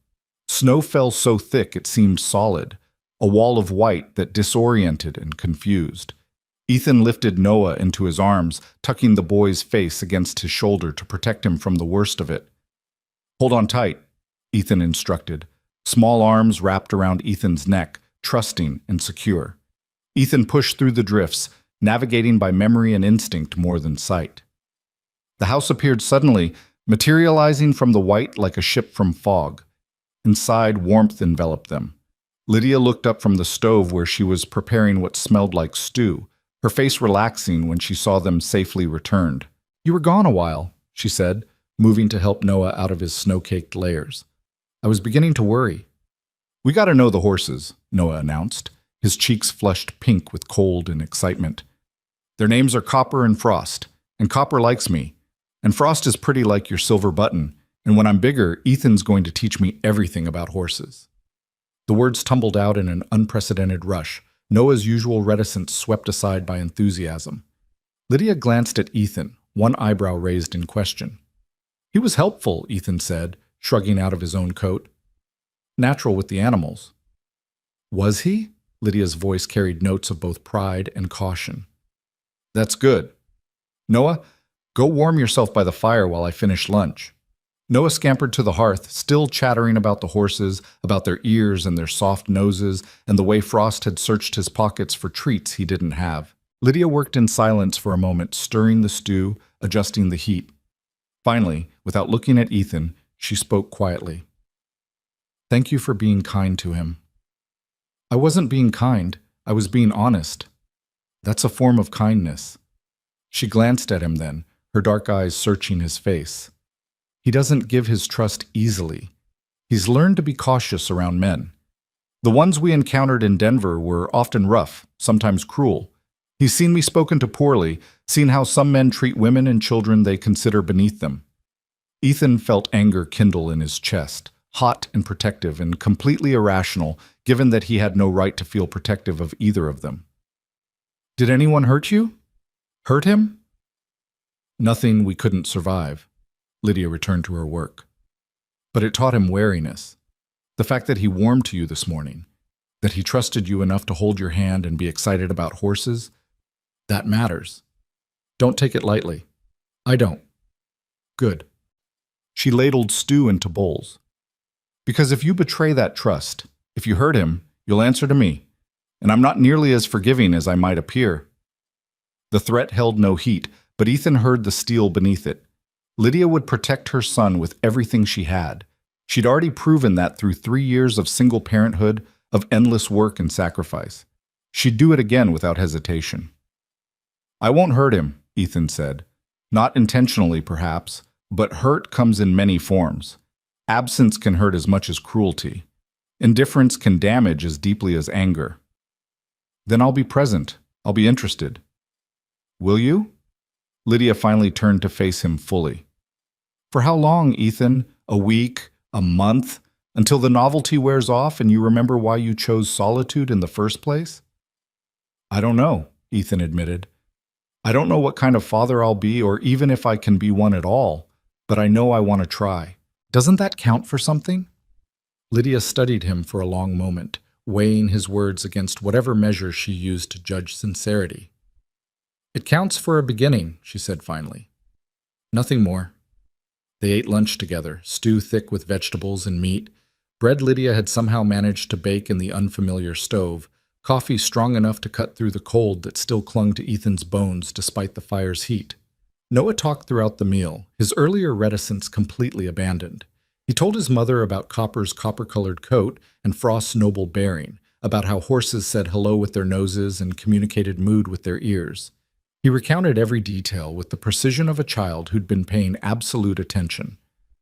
Snow fell so thick it seemed solid, a wall of white that disoriented and confused. Ethan lifted Noah into his arms, tucking the boy's face against his shoulder to protect him from the worst of it. Hold on tight, Ethan instructed, small arms wrapped around Ethan's neck, trusting and secure. Ethan pushed through the drifts, navigating by memory and instinct more than sight. The house appeared suddenly, materializing from the white like a ship from fog. Inside, warmth enveloped them. Lydia looked up from the stove where she was preparing what smelled like stew, her face relaxing when she saw them safely returned. You were gone a while, she said, moving to help Noah out of his snow-caked layers. I was beginning to worry. We got to know the horses, Noah announced, his cheeks flushed pink with cold and excitement. Their names are Copper and Frost, and Copper likes me, and Frost is pretty like your silver button, and when I'm bigger, Ethan's going to teach me everything about horses. The words tumbled out in an unprecedented rush, Noah's usual reticence swept aside by enthusiasm. Lydia glanced at Ethan, one eyebrow raised in question. He was helpful, Ethan said, shrugging out of his own coat. Natural with the animals. Was he? Lydia's voice carried notes of both pride and caution. That's good. Noah, go warm yourself by the fire while I finish lunch. Noah scampered to the hearth, still chattering about the horses, about their ears and their soft noses, and the way Frost had searched his pockets for treats he didn't have. Lydia worked in silence for a moment, stirring the stew, adjusting the heat. Finally, without looking at Ethan, she spoke quietly. Thank you for being kind to him. I wasn't being kind, I was being honest. That's a form of kindness. She glanced at him then, her dark eyes searching his face. He doesn't give his trust easily. He's learned to be cautious around men. The ones we encountered in Denver were often rough, sometimes cruel. He's seen me spoken to poorly, seen how some men treat women and children they consider beneath them. Ethan felt anger kindle in his chest, hot and protective and completely irrational, given that he had no right to feel protective of either of them. Did anyone hurt you? Hurt him? Nothing we couldn't survive. Lydia returned to her work. But it taught him wariness. The fact that he warmed to you this morning, that he trusted you enough to hold your hand and be excited about horses, that matters. Don't take it lightly. I don't. Good. She ladled stew into bowls. Because if you betray that trust, if you hurt him, you'll answer to me, and I'm not nearly as forgiving as I might appear. The threat held no heat, but Ethan heard the steel beneath it. Lydia would protect her son with everything she had. She'd already proven that through 3 years of single parenthood, of endless work and sacrifice. She'd do it again without hesitation. I won't hurt him, Ethan said. Not intentionally, perhaps, but hurt comes in many forms. Absence can hurt as much as cruelty. Indifference can damage as deeply as anger. Then I'll be present. I'll be interested. Will you? Lydia finally turned to face him fully. For how long, Ethan? A week? A month? Until the novelty wears off and you remember why you chose solitude in the first place? I don't know, Ethan admitted. I don't know what kind of father I'll be or even if I can be one at all, but I know I want to try. Doesn't that count for something? Lydia studied him for a long moment, weighing his words against whatever measure she used to judge sincerity. It counts for a beginning, she said finally. Nothing more. They ate lunch together, stew thick with vegetables and meat, bread Lydia had somehow managed to bake in the unfamiliar stove, coffee strong enough to cut through the cold that still clung to Ethan's bones despite the fire's heat. Noah talked throughout the meal, his earlier reticence completely abandoned. He told his mother about Copper's copper-colored coat and Frost's noble bearing, about how horses said hello with their noses and communicated mood with their ears. He recounted every detail with the precision of a child who'd been paying absolute attention.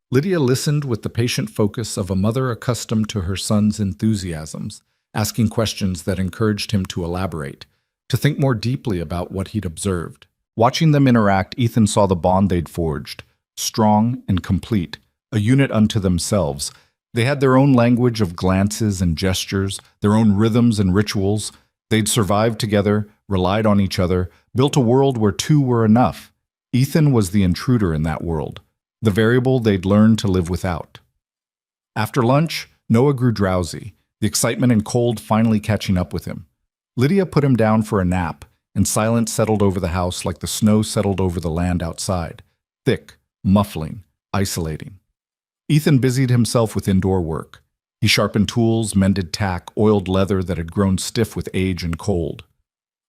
Lydia listened with the patient focus of a mother accustomed to her son's enthusiasms, asking questions that encouraged him to elaborate, to think more deeply about what he'd observed. Watching them interact, Ethan saw the bond they'd forged, strong and complete, a unit unto themselves. They had their own language of glances and gestures, their own rhythms and rituals. They'd survived together, relied on each other, built a world where two were enough. Ethan was the intruder in that world, the variable they'd learned to live without. After lunch, Noah grew drowsy, the excitement and cold finally catching up with him. Lydia put him down for a nap, and silence settled over the house like the snow settled over the land outside, thick, muffling, isolating. Ethan busied himself with indoor work. He sharpened tools, mended tack, oiled leather that had grown stiff with age and cold.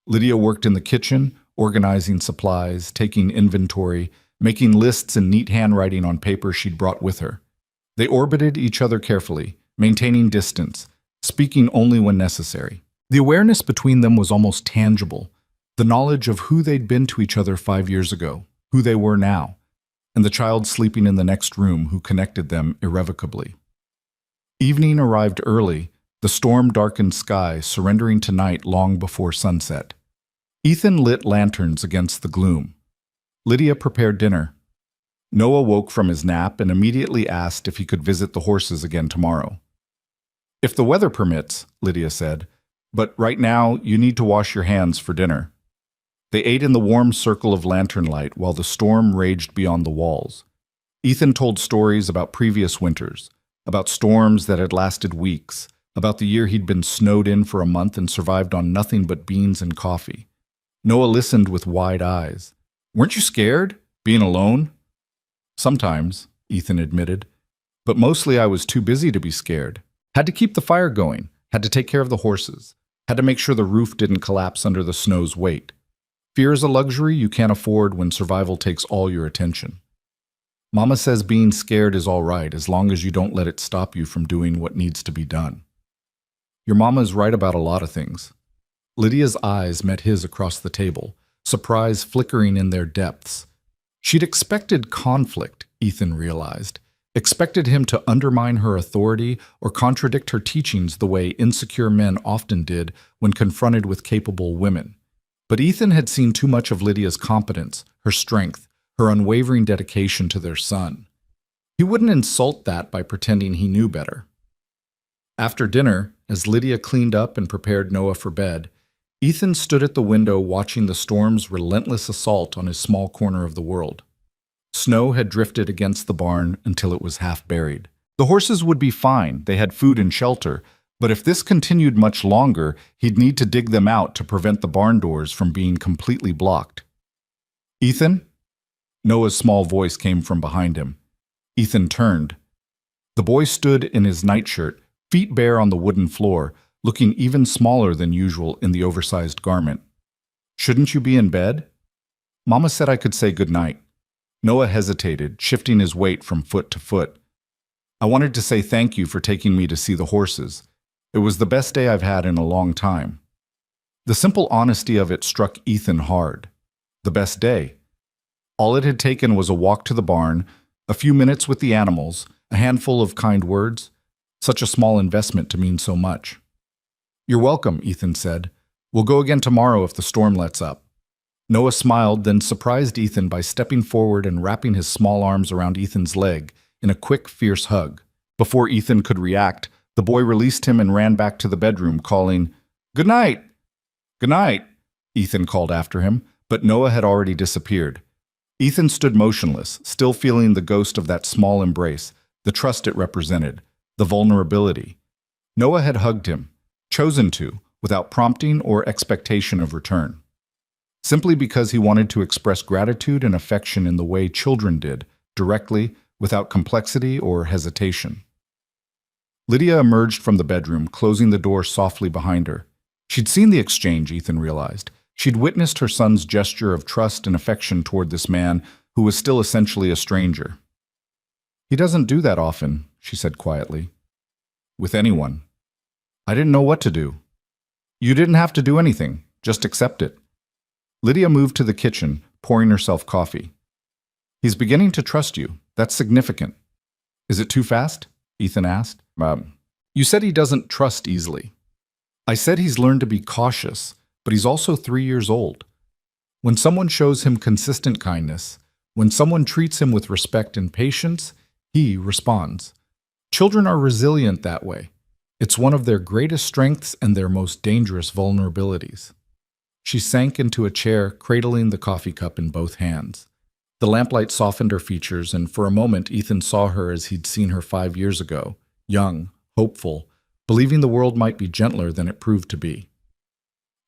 Lydia worked in the kitchen, organizing supplies, taking inventory, making lists in neat handwriting on paper she'd brought with her. They orbited each other carefully, maintaining distance, speaking only when necessary. The awareness between them was almost tangible, the knowledge of who they'd been to each other 5 years ago, who they were now, and the child sleeping in the next room who connected them irrevocably. Evening arrived early, the storm-darkened sky surrendering to night long before sunset. Ethan lit lanterns against the gloom. Lydia prepared dinner. Noah woke from his nap and immediately asked if he could visit the horses again tomorrow. "If the weather permits," Lydia said, "but right now you need to wash your hands for dinner." They ate in the warm circle of lantern light while the storm raged beyond the walls. Ethan told stories about previous winters, about storms that had lasted weeks, about the year he'd been snowed in for a month and survived on nothing but beans and coffee. Noah listened with wide eyes. "Weren't you scared, being alone?" "Sometimes," Ethan admitted, "but mostly I was too busy to be scared. Had to keep the fire going, had to take care of the horses, had to make sure the roof didn't collapse under the snow's weight. Fear is a luxury you can't afford when survival takes all your attention. Mama says being scared is all right as long as you don't let it stop you from doing what needs to be done." "Your mama is right about a lot of things." Lydia's eyes met his across the table, surprise flickering in their depths. She'd expected conflict, Ethan realized, expected him to undermine her authority or contradict her teachings the way insecure men often did when confronted with capable women. But Ethan had seen too much of Lydia's competence, her strength, her unwavering dedication to their son. He wouldn't insult that by pretending he knew better. After dinner, as Lydia cleaned up and prepared Noah for bed, Ethan stood at the window watching the storm's relentless assault on his small corner of the world. Snow had drifted against the barn until it was half buried. The horses would be fine, they had food and shelter, but if this continued much longer, he'd need to dig them out to prevent the barn doors from being completely blocked. "Ethan?" Noah's small voice came from behind him. Ethan turned. The boy stood in his nightshirt, feet bare on the wooden floor, looking even smaller than usual in the oversized garment. "Shouldn't you be in bed?" "Mama said I could say goodnight." Noah hesitated, shifting his weight from foot to foot. "I wanted to say thank you for taking me to see the horses. It was the best day I've had in a long time." The simple honesty of it struck Ethan hard. The best day. All it had taken was a walk to the barn, a few minutes with the animals, a handful of kind words. Such a small investment to mean so much. "You're welcome," Ethan said. "We'll go again tomorrow if the storm lets up." Noah smiled, then surprised Ethan by stepping forward and wrapping his small arms around Ethan's leg in a quick, fierce hug. Before Ethan could react, the boy released him and ran back to the bedroom, calling, "Good night!" "Good night," Ethan called after him, But Noah had already disappeared. Ethan stood motionless, still feeling the ghost of that small embrace, the trust it represented, the vulnerability. Noah had hugged him, chosen to, without prompting or expectation of return. Simply because he wanted to express gratitude and affection in the way children did, directly, without complexity or hesitation. Lydia emerged from the bedroom, closing the door softly behind her. She'd seen the exchange, Ethan realized. She'd witnessed her son's gesture of trust and affection toward this man who was still essentially a stranger. "He doesn't do that often," she said quietly. "With anyone." "I didn't know what to do." "You didn't have to do anything. Just accept it." Lydia moved to the kitchen, pouring herself coffee. "He's beginning to trust you. That's significant." "Is it too fast?" Ethan asked. You said he doesn't trust easily." "I said he's learned to be cautious, but he's also 3 years old. When someone shows him consistent kindness, when someone treats him with respect and patience, he responds. Children are resilient that way. It's one of their greatest strengths and their most dangerous vulnerabilities." She sank into a chair, cradling the coffee cup in both hands. The lamplight softened her features, and for a moment Ethan saw her as he'd seen her 5 years ago, young, hopeful, believing the world might be gentler than it proved to be.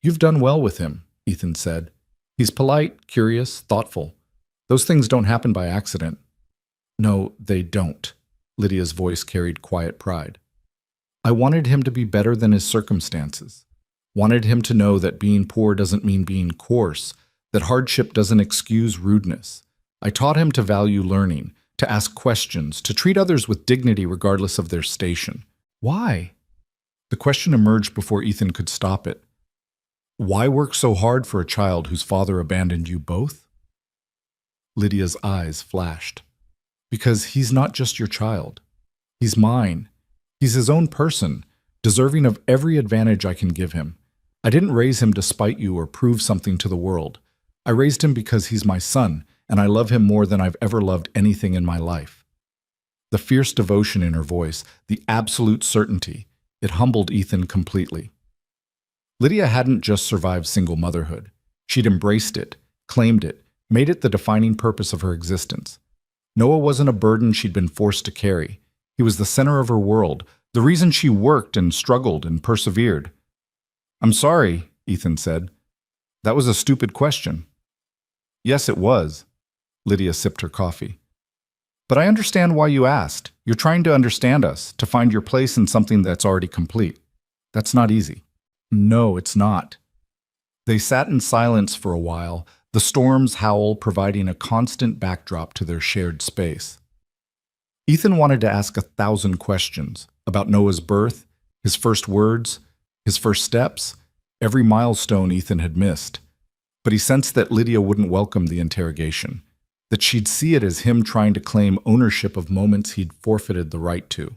"You've done well with him," Ethan said. "He's polite, curious, thoughtful. Those things don't happen by accident." "No, they don't." Lydia's voice carried quiet pride. "I wanted him to be better than his circumstances. Wanted him to know that being poor doesn't mean being coarse, that hardship doesn't excuse rudeness. I taught him to value learning, to ask questions, to treat others with dignity regardless of their station." "Why?" The question emerged before Ethan could stop it. "Why work so hard for a child whose father abandoned you both?" Lydia's eyes flashed. "Because he's not just your child. He's mine. He's his own person, deserving of every advantage I can give him. I didn't raise him to spite you or prove something to the world. I raised him because he's my son, and I love him more than I've ever loved anything in my life." The fierce devotion in her voice, the absolute certainty, it humbled Ethan completely. Lydia hadn't just survived single motherhood. She'd embraced it, claimed it, made it the defining purpose of her existence. Noah wasn't a burden she'd been forced to carry. He was the center of her world, the reason she worked and struggled and persevered. "I'm sorry," Ethan said. "That was a stupid question." "Yes, it was." Lydia sipped her coffee. "But I understand why you asked. You're trying to understand us, to find your place in something that's already complete. That's not easy." "No, it's not." They sat in silence for a while, the storm's howl providing a constant backdrop to their shared space. Ethan wanted to ask 1,000 questions about Noah's birth, his first words, his first steps, every milestone Ethan had missed. But he sensed that Lydia wouldn't welcome the interrogation, that she'd see it as him trying to claim ownership of moments he'd forfeited the right to.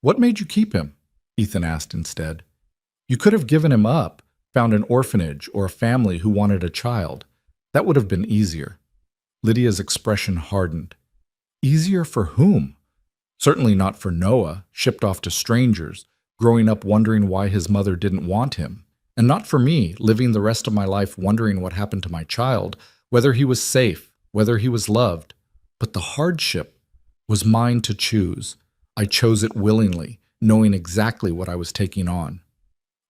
"What made you keep him?" Ethan asked instead. "You could have given him up, found an orphanage or a family who wanted a child. That would have been easier." Lydia's expression hardened. Easier for whom? Certainly not for Noah, shipped off to strangers, growing up wondering why his mother didn't want him. And not for me, living the rest of my life wondering what happened to my child, whether he was safe, whether he was loved. But the hardship was mine to choose. I chose it willingly, knowing exactly what I was taking on.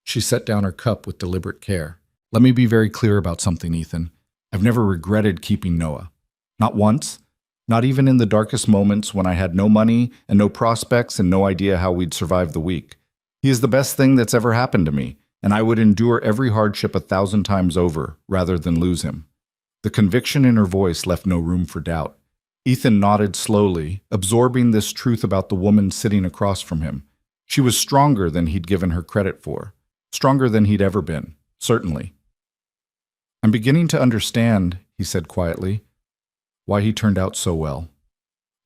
She set down her cup with deliberate care. "Let me be very clear about something, Ethan. I've never regretted keeping Noah. Not once. Not even in the darkest moments when I had no money and no prospects and no idea how we'd survive the week. He is the best thing that's ever happened to me, and I would endure every hardship 1,000 times over rather than lose him." The conviction in her voice left no room for doubt. Ethan nodded slowly, absorbing this truth about the woman sitting across from him. She was stronger than he'd given her credit for. Stronger than he'd ever been, certainly. "I'm beginning to understand," he said quietly, "why he turned out so well."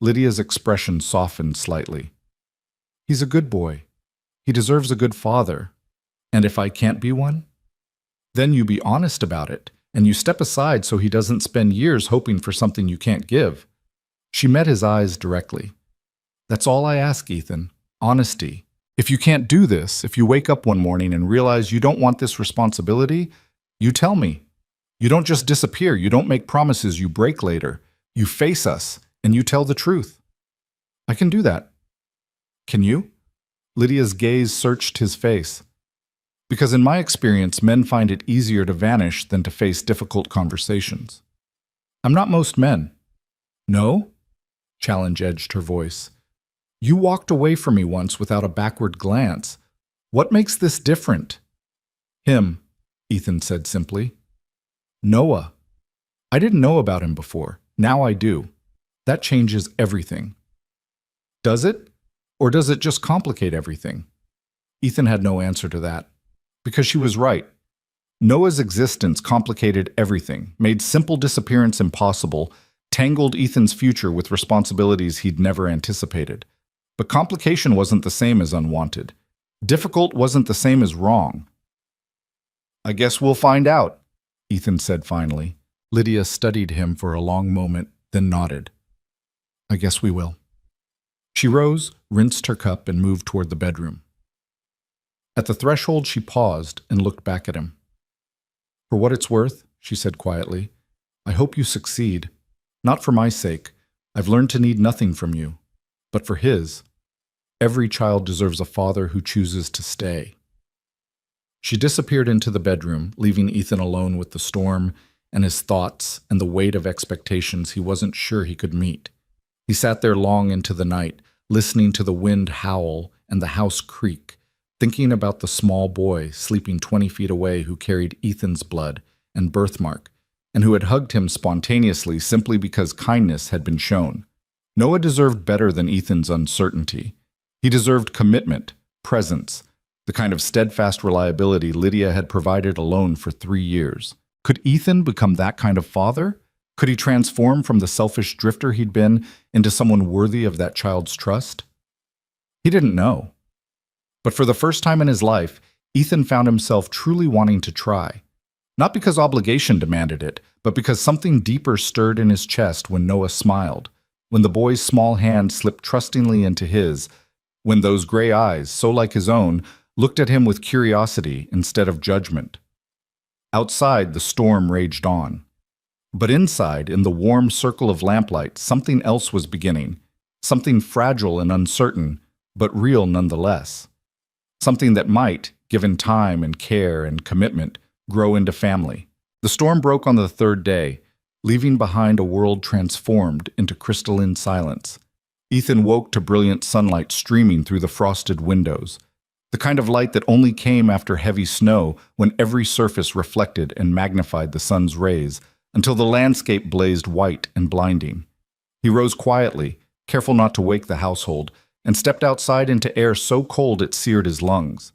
Lydia's expression softened slightly. "He's a good boy. He deserves a good father. And if I can't be one? Then you be honest about it, and you step aside so he doesn't spend years hoping for something you can't give." She met his eyes directly. "That's all I ask, Ethan. Honesty. If you can't do this, if you wake up one morning and realize you don't want this responsibility, you tell me. You don't just disappear. You don't make promises you break later. You face us, and you tell the truth. I can do that. Can you? Lydia's gaze searched his face. Because in my experience, men find it easier to vanish than to face difficult conversations. I'm not most men. No? Challenge edged her voice. You walked away from me once without a backward glance. What makes this different? Him, Ethan said simply. Noah. I didn't know about him before. Now I do. That changes everything. Does it? Or does it just complicate everything? Ethan had no answer to that. Because she was right. Noah's existence complicated everything, made simple disappearance impossible, tangled Ethan's future with responsibilities he'd never anticipated. But complication wasn't the same as unwanted. Difficult wasn't the same as wrong. I guess we'll find out, Ethan said finally. Lydia studied him for a long moment, then nodded. I guess we will. She rose, rinsed her cup, and moved toward the bedroom. At the threshold, she paused and looked back at him. For what it's worth, she said quietly, I hope you succeed. Not for my sake. I've learned to need nothing from you. But for his. Every child deserves a father who chooses to stay. She disappeared into the bedroom, leaving Ethan alone with the storm and his thoughts and the weight of expectations he wasn't sure he could meet. He sat there long into the night, listening to the wind howl and the house creak, thinking about the small boy sleeping 20 feet away who carried Ethan's blood and birthmark, and who had hugged him spontaneously simply because kindness had been shown. Noah deserved better than Ethan's uncertainty. He deserved commitment, presence, the kind of steadfast reliability Lydia had provided alone for 3 years. Could Ethan become that kind of father? Could he transform from the selfish drifter he'd been into someone worthy of that child's trust? He didn't know. But for the first time in his life, Ethan found himself truly wanting to try. Not because obligation demanded it, but because something deeper stirred in his chest when Noah smiled, when the boy's small hand slipped trustingly into his, when those gray eyes, so like his own, looked at him with curiosity instead of judgment. Outside, the storm raged on. But inside, in the warm circle of lamplight, something else was beginning, something fragile and uncertain, but real nonetheless. Something that might, given time and care and commitment, grow into family. The storm broke on the third day, leaving behind a world transformed into crystalline silence. Ethan woke to brilliant sunlight streaming through the frosted windows, the kind of light that only came after heavy snow when every surface reflected and magnified the sun's rays, until the landscape blazed white and blinding. He rose quietly, careful not to wake the household, and stepped outside into air so cold it seared his lungs.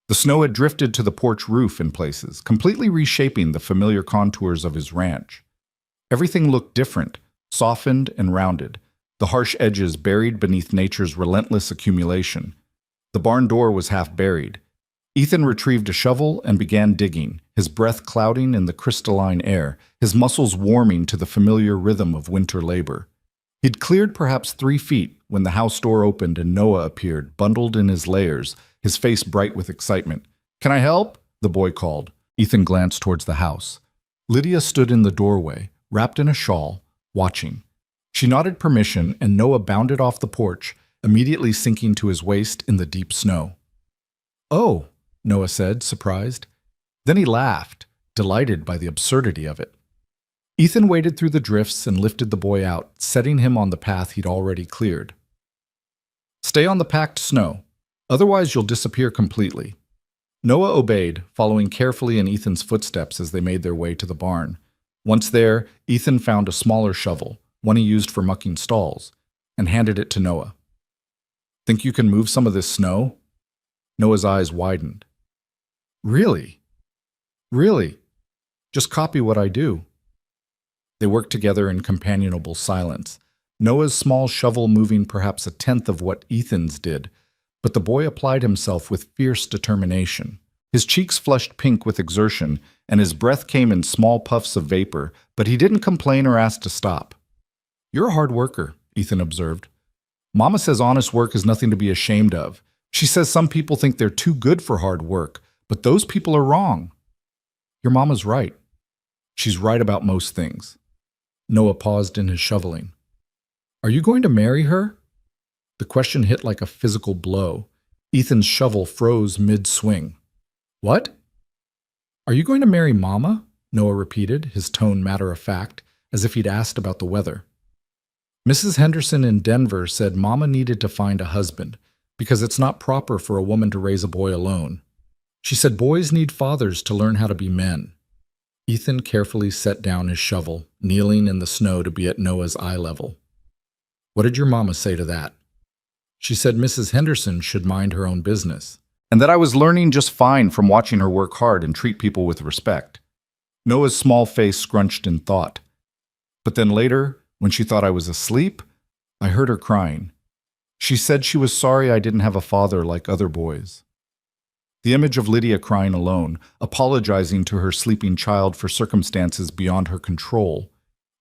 The snow had drifted to the porch roof in places, completely reshaping the familiar contours of his ranch. Everything looked different, softened and rounded, the harsh edges buried beneath nature's relentless accumulation. The barn door was half buried. Ethan retrieved a shovel and began digging, his breath clouding in the crystalline air, his muscles warming to the familiar rhythm of winter labor. He'd cleared perhaps 3 feet when the house door opened and Noah appeared, bundled in his layers, his face bright with excitement. "Can I help?" the boy called. Ethan glanced towards the house. Lydia stood in the doorway, wrapped in a shawl, watching. She nodded permission, and Noah bounded off the porch, immediately sinking to his waist in the deep snow. "Oh," Noah said, surprised. Then he laughed, delighted by the absurdity of it. Ethan waded through the drifts and lifted the boy out, setting him on the path he'd already cleared. "Stay on the packed snow. Otherwise you'll disappear completely." Noah obeyed, following carefully in Ethan's footsteps as they made their way to the barn. Once there, Ethan found a smaller shovel, one he used for mucking stalls, and handed it to Noah. "Think you can move some of this snow?" Noah's eyes widened. "Really? Really? Just copy what I do." They worked together in companionable silence, Noah's small shovel moving perhaps a tenth of what Ethan's did, but the boy applied himself with fierce determination. His cheeks flushed pink with exertion, and his breath came in small puffs of vapor, but he didn't complain or ask to stop. "You're a hard worker," Ethan observed. "Mama says honest work is nothing to be ashamed of. She says some people think they're too good for hard work, but those people are wrong." "Your mama's right." She's right about most things. Noah paused in his shoveling. Are you going to marry her? The question hit like a physical blow. Ethan's shovel froze mid-swing. What? Are you going to marry Mama? Noah repeated, his tone matter-of-fact, as if he'd asked about the weather. Mrs. Henderson in Denver said Mama needed to find a husband because it's not proper for a woman to raise a boy alone. She said boys need fathers to learn how to be men. Ethan carefully set down his shovel, kneeling in the snow to be at Noah's eye level. What did your mama say to that? She said Mrs. Henderson should mind her own business, and that I was learning just fine from watching her work hard and treat people with respect. Noah's small face scrunched in thought. But then later, when she thought I was asleep, I heard her crying. She said she was sorry I didn't have a father like other boys. The image of Lydia crying alone, apologizing to her sleeping child for circumstances beyond her control,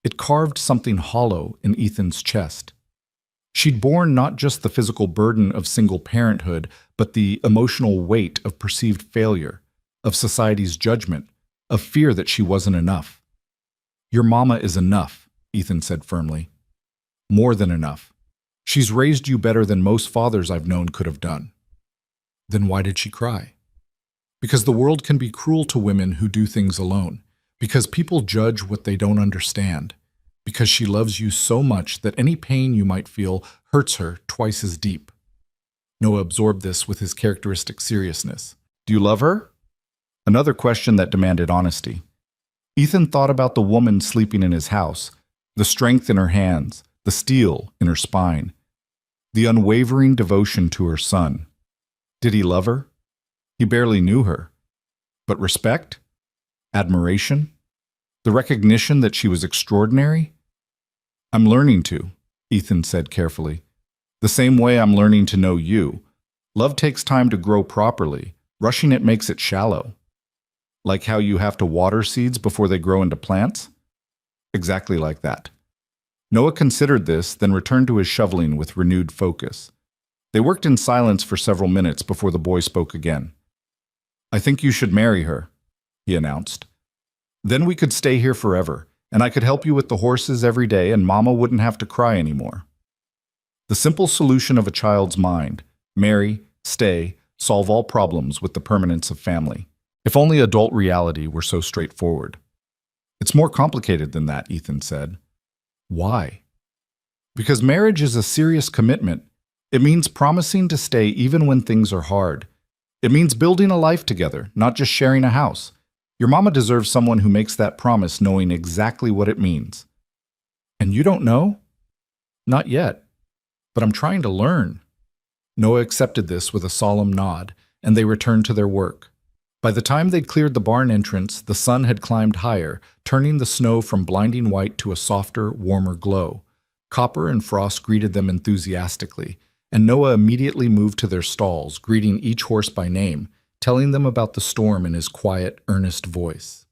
it carved something hollow in Ethan's chest. She'd borne not just the physical burden of single parenthood, but the emotional weight of perceived failure, of society's judgment, of fear that she wasn't enough. Your mama is enough, Ethan said firmly. More than enough. She's raised you better than most fathers I've known could have done. Then why did she cry? Because the world can be cruel to women who do things alone. Because people judge what they don't understand. Because she loves you so much that any pain you might feel hurts her twice as deep. Noah absorbed this with his characteristic seriousness. Do you love her? Another question that demanded honesty. Ethan thought about the woman sleeping in his house, the strength in her hands, the steel in her spine, the unwavering devotion to her son. Did he love her? He barely knew her. But respect? Admiration? The recognition that she was extraordinary? I'm learning to, Ethan said carefully. The same way I'm learning to know you. Love takes time to grow properly. Rushing it makes it shallow. Like how you have to water seeds before they grow into plants? Exactly like that. Noah considered this, then returned to his shoveling with renewed focus. They worked in silence for several minutes before the boy spoke again. I think you should marry her, he announced. Then we could stay here forever, and I could help you with the horses every day, and Mama wouldn't have to cry anymore. The simple solution of a child's mind: marry, stay, solve all problems with the permanence of family. If only adult reality were so straightforward. It's more complicated than that, Ethan said. Why? Because marriage is a serious commitment. It means promising to stay even when things are hard. It means building a life together, not just sharing a house. Your mama deserves someone who makes that promise knowing exactly what it means. And you don't know? Not yet. But I'm trying to learn. Noah accepted this with a solemn nod, and they returned to their work. By the time they'd cleared the barn entrance, the sun had climbed higher, turning the snow from blinding white to a softer, warmer glow. Copper and Frost greeted them enthusiastically, and Noah immediately moved to their stalls, greeting each horse by name, telling them about the storm in his quiet, earnest voice.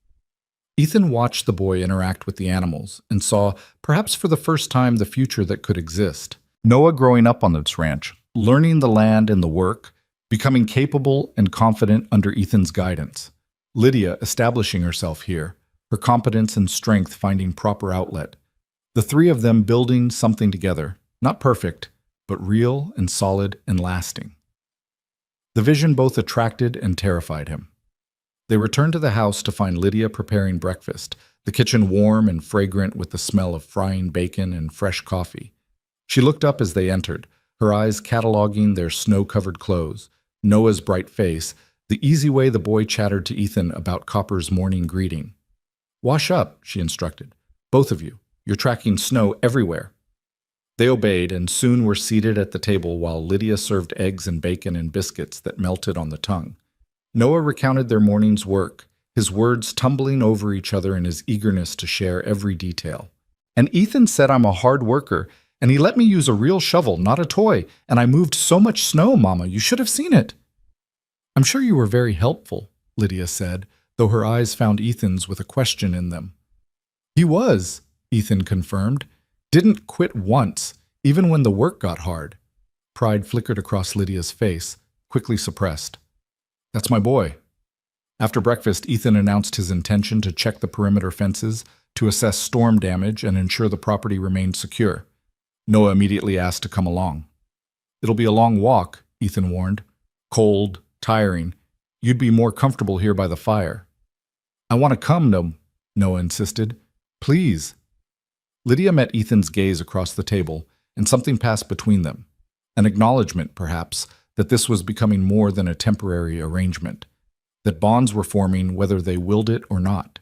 Ethan watched the boy interact with the animals and saw, perhaps for the first time, the future that could exist. Noah growing up on this ranch, learning the land and the work, becoming capable and confident under Ethan's guidance. Lydia establishing herself here, her competence and strength finding proper outlet. The three of them building something together, not perfect, but real and solid and lasting. The vision both attracted and terrified him. They returned to the house to find Lydia preparing breakfast, the kitchen warm and fragrant with the smell of frying bacon and fresh coffee. She looked up as they entered, her eyes cataloging their snow-covered clothes, Noah's bright face, the easy way the boy chattered to Ethan about Copper's morning greeting. Wash up, she instructed. Both of you. You're tracking snow everywhere. They obeyed and soon were seated at the table while Lydia served eggs and bacon and biscuits that melted on the tongue. Noah recounted their morning's work, his words tumbling over each other in his eagerness to share every detail. And Ethan said I'm a hard worker, and he let me use a real shovel, not a toy, and I moved so much snow, Mama, you should have seen it. I'm sure you were very helpful, Lydia said, though her eyes found Ethan's with a question in them. He was, Ethan confirmed. Didn't quit once, even when the work got hard. Pride flickered across Lydia's face, quickly suppressed. That's my boy. After breakfast, Ethan announced his intention to check the perimeter fences to assess storm damage and ensure the property remained secure. Noah immediately asked to come along. "It'll be a long walk," Ethan warned. "Cold, tiring. You'd be more comfortable here by the fire." "I want to come," Noah insisted. "Please." Lydia met Ethan's gaze across the table, and something passed between them. An acknowledgement, perhaps, that this was becoming more than a temporary arrangement, that bonds were forming whether they willed it or not.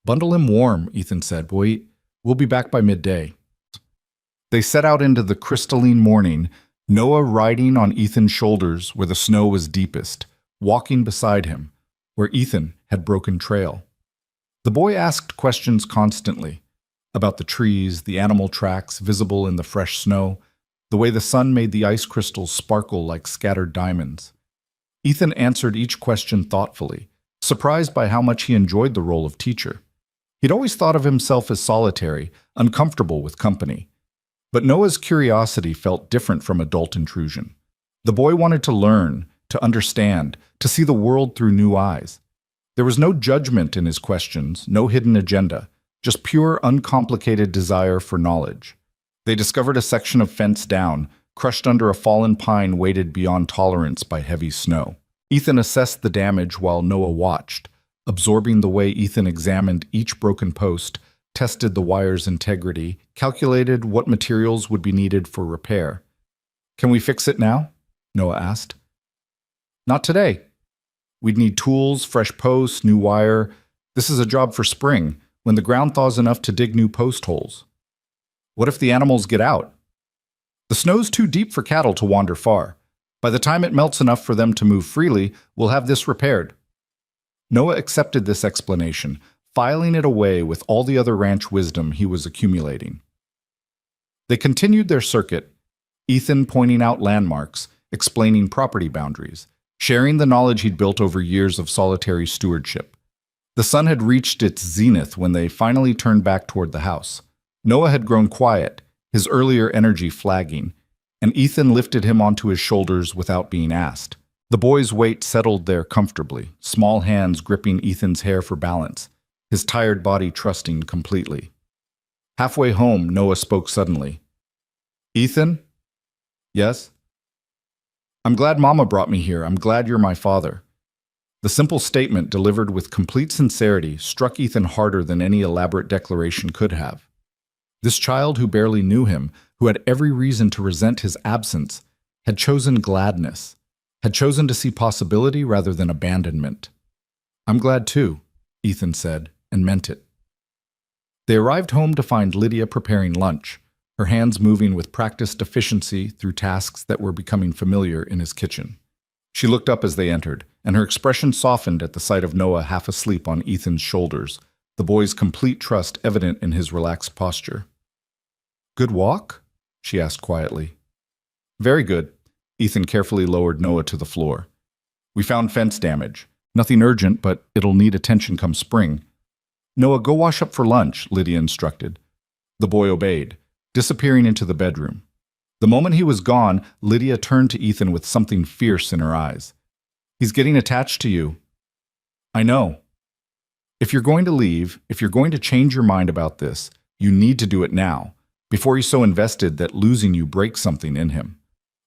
"Bundle him warm," Ethan said. We'll be back by midday." They set out into the crystalline morning, Noah riding on Ethan's shoulders where the snow was deepest, walking beside him, where Ethan had broken trail. The boy asked questions constantly, about the trees, the animal tracks visible in the fresh snow, the way the sun made the ice crystals sparkle like scattered diamonds. Ethan answered each question thoughtfully, surprised by how much he enjoyed the role of teacher. He'd always thought of himself as solitary, uncomfortable with company. But Noah's curiosity felt different from adult intrusion. The boy wanted to learn, to understand, to see the world through new eyes. There was no judgment in his questions, no hidden agenda, just pure, uncomplicated desire for knowledge. They discovered a section of fence down, crushed under a fallen pine weighted beyond tolerance by heavy snow. Ethan assessed the damage while Noah watched, absorbing the way Ethan examined each broken post, tested the wire's integrity, calculated what materials would be needed for repair. "Can we fix it now?" Noah asked. "Not today. We'd need tools, fresh posts, new wire. This is a job for spring, when the ground thaws enough to dig new post holes." "What if the animals get out?" "The snow's too deep for cattle to wander far. By the time it melts enough for them to move freely, we'll have this repaired." Noah accepted this explanation, filing it away with all the other ranch wisdom he was accumulating. They continued their circuit, Ethan pointing out landmarks, explaining property boundaries, sharing the knowledge he'd built over years of solitary stewardship. The sun had reached its zenith when they finally turned back toward the house. Noah had grown quiet, his earlier energy flagging, and Ethan lifted him onto his shoulders without being asked. The boy's weight settled there comfortably, small hands gripping Ethan's hair for balance, his tired body trusting completely. Halfway home, Noah spoke suddenly. "Ethan?" "Yes?" "I'm glad Mama brought me here. I'm glad you're my father." The simple statement, delivered with complete sincerity, struck Ethan harder than any elaborate declaration could have. This child who barely knew him, who had every reason to resent his absence, had chosen gladness, had chosen to see possibility rather than abandonment. "I'm glad too," Ethan said, and meant it. They arrived home to find Lydia preparing lunch, her hands moving with practiced efficiency through tasks that were becoming familiar in his kitchen. She looked up as they entered, and her expression softened at the sight of Noah half asleep on Ethan's shoulders, the boy's complete trust evident in his relaxed posture. "Good walk?" she asked quietly. "Very good." Ethan carefully lowered Noah to the floor. "We found fence damage. Nothing urgent, but it'll need attention come spring." "Noah, go wash up for lunch," Lydia instructed. The boy obeyed, disappearing into the bedroom. The moment he was gone, Lydia turned to Ethan with something fierce in her eyes. "He's getting attached to you." "I know. If you're going to leave, if you're going to change your mind about this, you need to do it now, before he's so invested that losing you breaks something in him."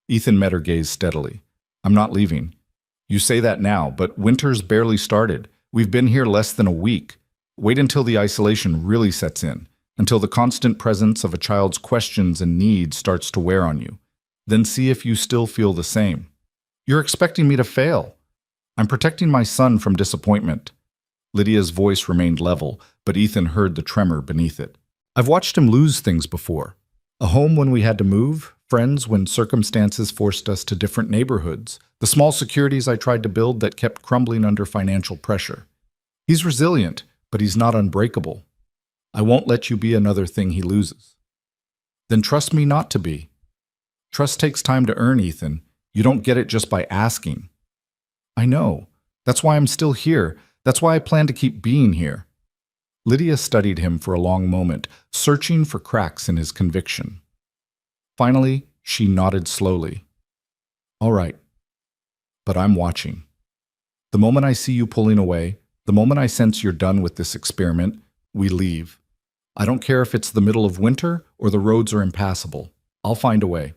Ethan met her gaze steadily. "I'm not leaving. You say that now, but winter's barely started. We've been here less than a week. Wait until the isolation really sets in, until the constant presence of a child's questions and needs starts to wear on you. Then see if you still feel the same. You're expecting me to fail. I'm protecting my son from disappointment." Lydia's voice remained level, but Ethan heard the tremor beneath it. "I've watched him lose things before. A home when we had to move, friends when circumstances forced us to different neighborhoods, the small securities I tried to build that kept crumbling under financial pressure. He's resilient, but he's not unbreakable. I won't let you be another thing he loses." "Then trust me not to be." "Trust takes time to earn, Ethan. You don't get it just by asking." "I know. That's why I'm still here. That's why I plan to keep being here." Lydia studied him for a long moment, searching for cracks in his conviction. Finally, she nodded slowly. "All right. But I'm watching." The moment I see you pulling away, the moment I sense you're done with this experiment, we leave. I don't care if it's the middle of winter or the roads are impassable. I'll find a way."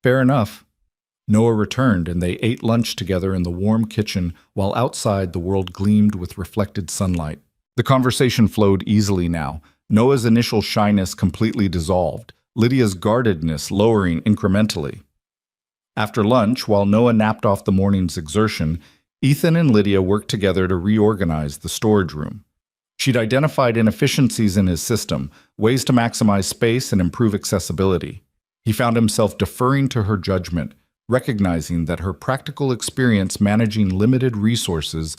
"Fair enough." Noah returned, and they ate lunch together in the warm kitchen while outside the world gleamed with reflected sunlight. The conversation flowed easily now. Noah's initial shyness completely dissolved, Lydia's guardedness lowering incrementally. After lunch, while Noah napped off the morning's exertion, Ethan and Lydia worked together to reorganize the storage room. She'd identified inefficiencies in his system, ways to maximize space and improve accessibility. He found himself deferring to her judgment, recognizing that her practical experience managing limited resources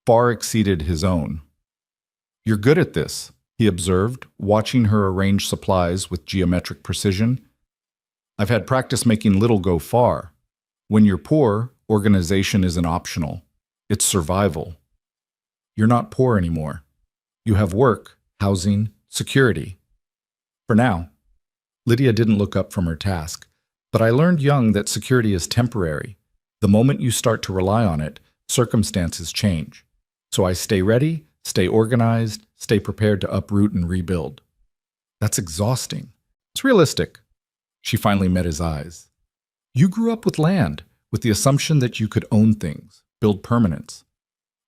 far exceeded his own. "You're good at this," he observed, watching her arrange supplies with geometric precision. "I've had practice making little go far. When you're poor, organization isn't optional. It's survival. You're not poor anymore. You have work, housing, security. For now." Lydia didn't look up from her task, but I learned young that security is temporary. The moment you start to rely on it, circumstances change. So I stay ready, stay organized, stay prepared to uproot and rebuild. "That's exhausting." "It's realistic." She finally met his eyes. "You grew up with land, with the assumption that you could own things, build permanence.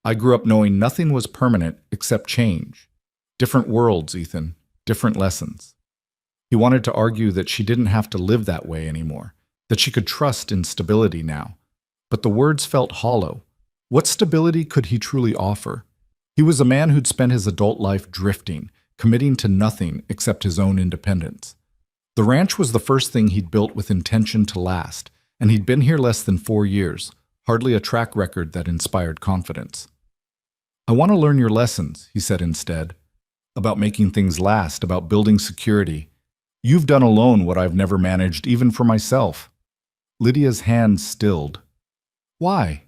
I grew up knowing nothing was permanent except change. Different worlds, Ethan, different lessons." He wanted to argue that she didn't have to live that way anymore, that she could trust in stability now. But the words felt hollow. What stability could he truly offer? He was a man who'd spent his adult life drifting, committing to nothing except his own independence. The ranch was the first thing he'd built with intention to last, and he'd been here less than 4 years, hardly a track record that inspired confidence. "I want to learn your lessons," he said instead, "about making things last, about building security. You've done alone what I've never managed even for myself." Lydia's hand stilled. "Why?"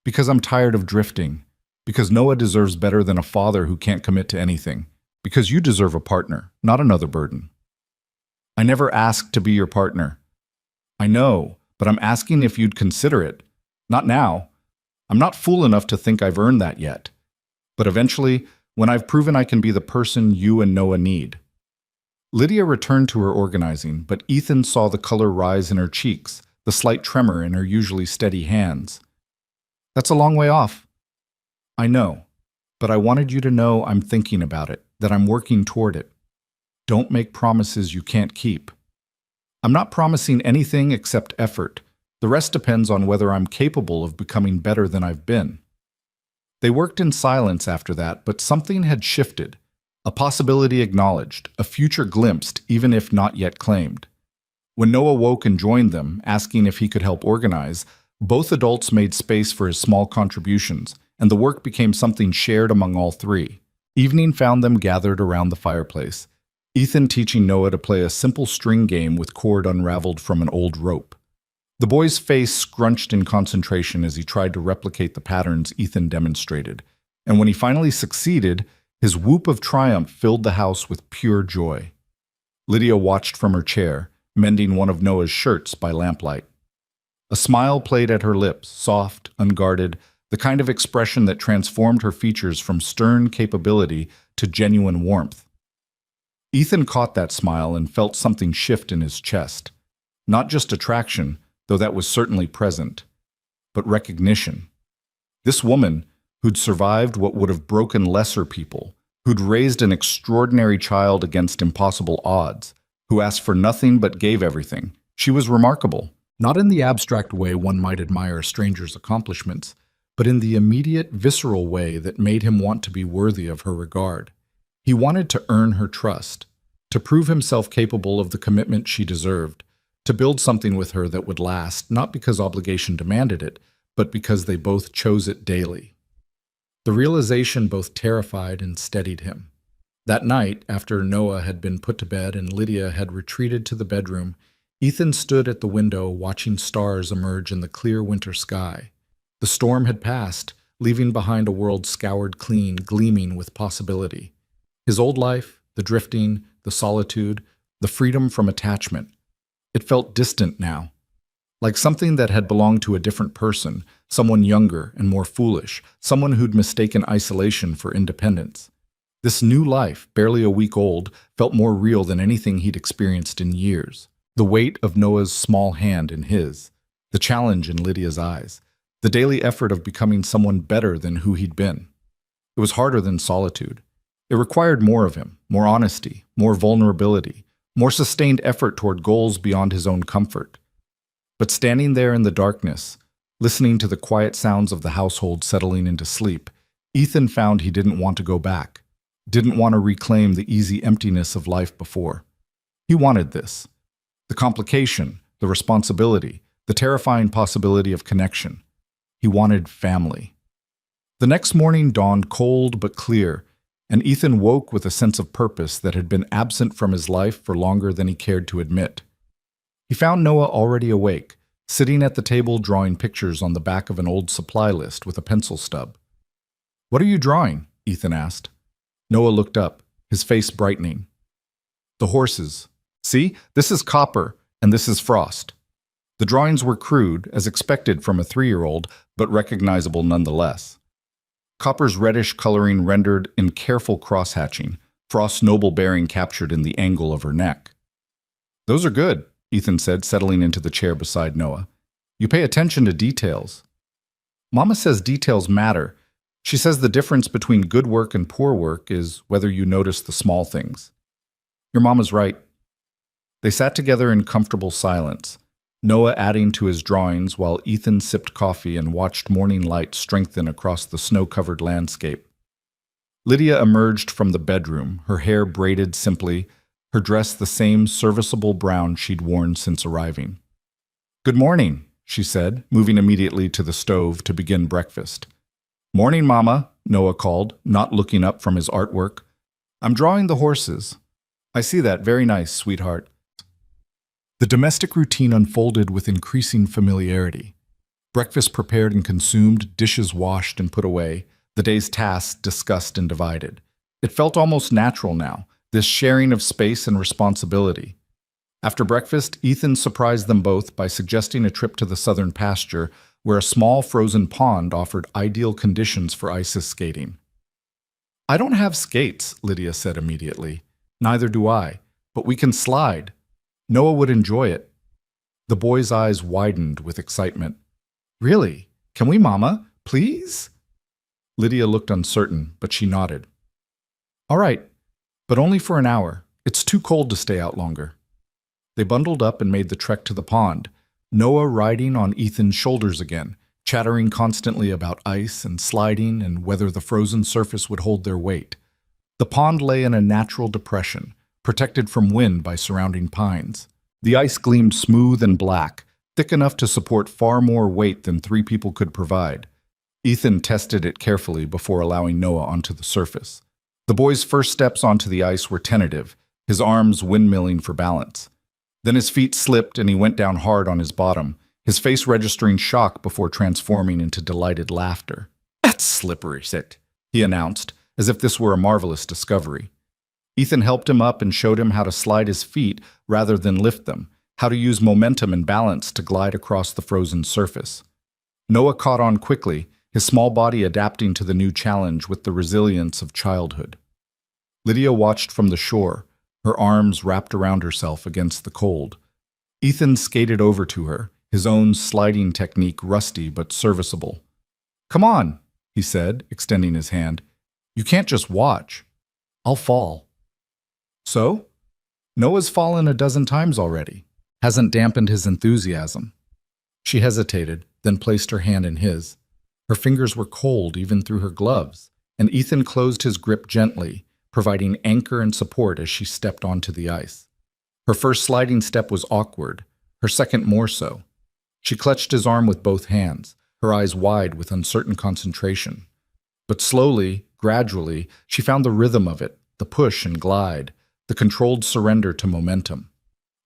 "Because I'm tired of drifting. Because Noah deserves better than a father who can't commit to anything. Because you deserve a partner, not another burden." "I never asked to be your partner." "I know, but I'm asking if you'd consider it. Not now. I'm not fool enough to think I've earned that yet. But eventually, when I've proven I can be the person you and Noah need." Lydia returned to her organizing, but Ethan saw the color rise in her cheeks, the slight tremor in her usually steady hands. "That's a long way off." "I know, but I wanted you to know I'm thinking about it, that I'm working toward it. Don't make promises you can't keep." "I'm not promising anything except effort. The rest depends on whether I'm capable of becoming better than I've been." They worked in silence after that, but something had shifted. A possibility acknowledged, a future glimpsed, even if not yet claimed. When Noah woke and joined them, asking if he could help organize, both adults made space for his small contributions, and the work became something shared among all three. Evening found them gathered around the fireplace, Ethan teaching Noah to play a simple string game with cord unraveled from an old rope. The boy's face scrunched in concentration as he tried to replicate the patterns Ethan demonstrated, and when he finally succeeded, his whoop of triumph filled the house with pure joy. Lydia watched from her chair, mending one of Noah's shirts by lamplight. A smile played at her lips, soft, unguarded, the kind of expression that transformed her features from stern capability to genuine warmth. Ethan caught that smile and felt something shift in his chest. Not just attraction, though that was certainly present, but recognition. This woman, who'd survived what would have broken lesser people, who'd raised an extraordinary child against impossible odds, who asked for nothing but gave everything. She was remarkable, not in the abstract way one might admire a stranger's accomplishments, but in the immediate, visceral way that made him want to be worthy of her regard. He wanted to earn her trust, to prove himself capable of the commitment she deserved, to build something with her that would last, not because obligation demanded it, but because they both chose it daily. The realization both terrified and steadied him. That night, after Noah had been put to bed and Lydia had retreated to the bedroom, Ethan stood at the window watching stars emerge in the clear winter sky. The storm had passed, leaving behind a world scoured clean, gleaming with possibility. His old life, the drifting, the solitude, the freedom from attachment. It felt distant now. like something that had belonged to a different person, someone younger and more foolish, someone who'd mistaken isolation for independence. This new life, barely a week old, felt more real than anything he'd experienced in years. The weight of Noah's small hand in his, the challenge in Lydia's eyes, the daily effort of becoming someone better than who he'd been. It was harder than solitude. It required more of him, more honesty, more vulnerability, more sustained effort toward goals beyond his own comfort. But standing there in the darkness, listening to the quiet sounds of the household settling into sleep, Ethan found he didn't want to go back, didn't want to reclaim the easy emptiness of life before. He wanted this. The complication, the responsibility, the terrifying possibility of connection. He wanted family. The next morning dawned cold but clear, and Ethan woke with a sense of purpose that had been absent from his life for longer than he cared to admit. He found Noah already awake, sitting at the table drawing pictures on the back of an old supply list with a pencil stub. "What are you drawing?" Ethan asked. Noah looked up, his face brightening. "The horses. See, this is Copper, and this is Frost." The drawings were crude, as expected from a 3-year-old, but recognizable nonetheless. Copper's reddish coloring rendered in careful cross-hatching, Frost's noble bearing captured in the angle of her neck. "Those are good," Ethan said, settling into the chair beside Noah. "You pay attention to details." "Mama says details matter. She says the difference between good work and poor work is whether you notice the small things." "Your mama's right." They sat together in comfortable silence, Noah adding to his drawings while Ethan sipped coffee and watched morning light strengthen across the snow-covered landscape. Lydia emerged from the bedroom, her hair braided simply, her dress the same serviceable brown she'd worn since arriving. "Good morning," she said, moving immediately to the stove to begin breakfast. "Morning, Mama," Noah called, not looking up from his artwork. "I'm drawing the horses." "I see that. Very nice, sweetheart." The domestic routine unfolded with increasing familiarity. Breakfast prepared and consumed, dishes washed and put away, the day's tasks discussed and divided. It felt almost natural now, this sharing of space and responsibility. After breakfast, Ethan surprised them both by suggesting a trip to the southern pasture, where a small frozen pond offered ideal conditions for ice skating. "I don't have skates," Lydia said immediately. "Neither do I, but we can slide. Noah would enjoy it." The boy's eyes widened with excitement. "Really? Can we, Mama? Please?" Lydia looked uncertain, but she nodded. "All right, but only for an hour. It's too cold to stay out longer." They bundled up and made the trek to the pond, Noah riding on Ethan's shoulders again, chattering constantly about ice and sliding and whether the frozen surface would hold their weight. The pond lay in a natural depression, protected from wind by surrounding pines. The ice gleamed smooth and black, thick enough to support far more weight than 3 people could provide. Ethan tested it carefully before allowing Noah onto the surface. The boy's first steps onto the ice were tentative, his arms windmilling for balance. Then his feet slipped and he went down hard on his bottom, his face registering shock before transforming into delighted laughter. "That's slippery, sit," he announced, as if this were a marvelous discovery. Ethan helped him up and showed him how to slide his feet rather than lift them, how to use momentum and balance to glide across the frozen surface. Noah caught on quickly, his small body adapting to the new challenge with the resilience of childhood. Lydia watched from the shore, her arms wrapped around herself against the cold. Ethan skated over to her, his own sliding technique rusty but serviceable. "Come on," he said, extending his hand. "You can't just watch. I'll fall." "So?" Noah's fallen a dozen times already. Hasn't dampened his enthusiasm. She hesitated, then placed her hand in his. Her fingers were cold even through her gloves, and Ethan closed his grip gently, providing anchor and support as she stepped onto the ice. Her first sliding step was awkward, her second more so. She clutched his arm with both hands, her eyes wide with uncertain concentration. But slowly, gradually, she found the rhythm of it, the push and glide, the controlled surrender to momentum.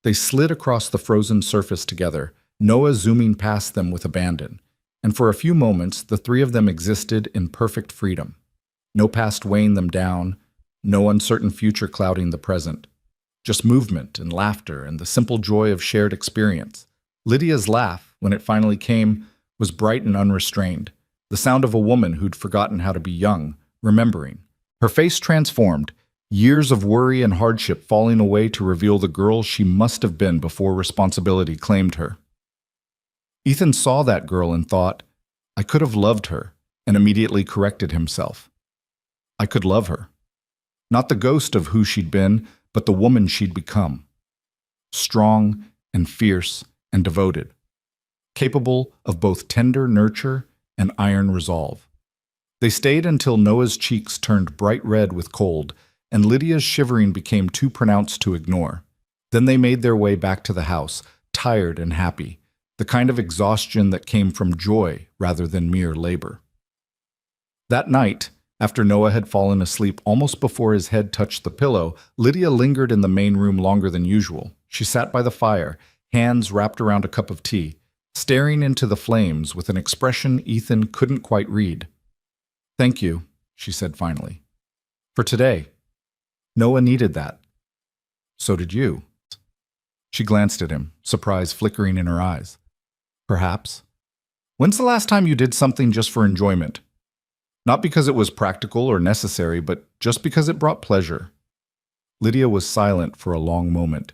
They slid across the frozen surface together, Noah zooming past them with abandon, and for a few moments the 3 of them existed in perfect freedom. No past weighing them down, no uncertain future clouding the present. Just movement and laughter and the simple joy of shared experience. Lydia's laugh, when it finally came, was bright and unrestrained, the sound of a woman who'd forgotten how to be young, remembering. Her face transformed, years of worry and hardship falling away to reveal the girl she must have been before responsibility claimed her. Ethan saw that girl and thought, I could have loved her, and immediately corrected himself. I could love her. Not the ghost of who she'd been, but the woman she'd become. Strong and fierce and devoted. Capable of both tender nurture and iron resolve. They stayed until Noah's cheeks turned bright red with cold, and Lydia's shivering became too pronounced to ignore. Then they made their way back to the house, tired and happy, the kind of exhaustion that came from joy rather than mere labor. That night, after Noah had fallen asleep almost before his head touched the pillow, Lydia lingered in the main room longer than usual. She sat by the fire, hands wrapped around a cup of tea, staring into the flames with an expression Ethan couldn't quite read. Thank you, she said finally. For today. Noah needed that. So did you. She glanced at him, surprise flickering in her eyes. Perhaps. When's the last time you did something just for enjoyment? Not because it was practical or necessary, but just because it brought pleasure. Lydia was silent for a long moment.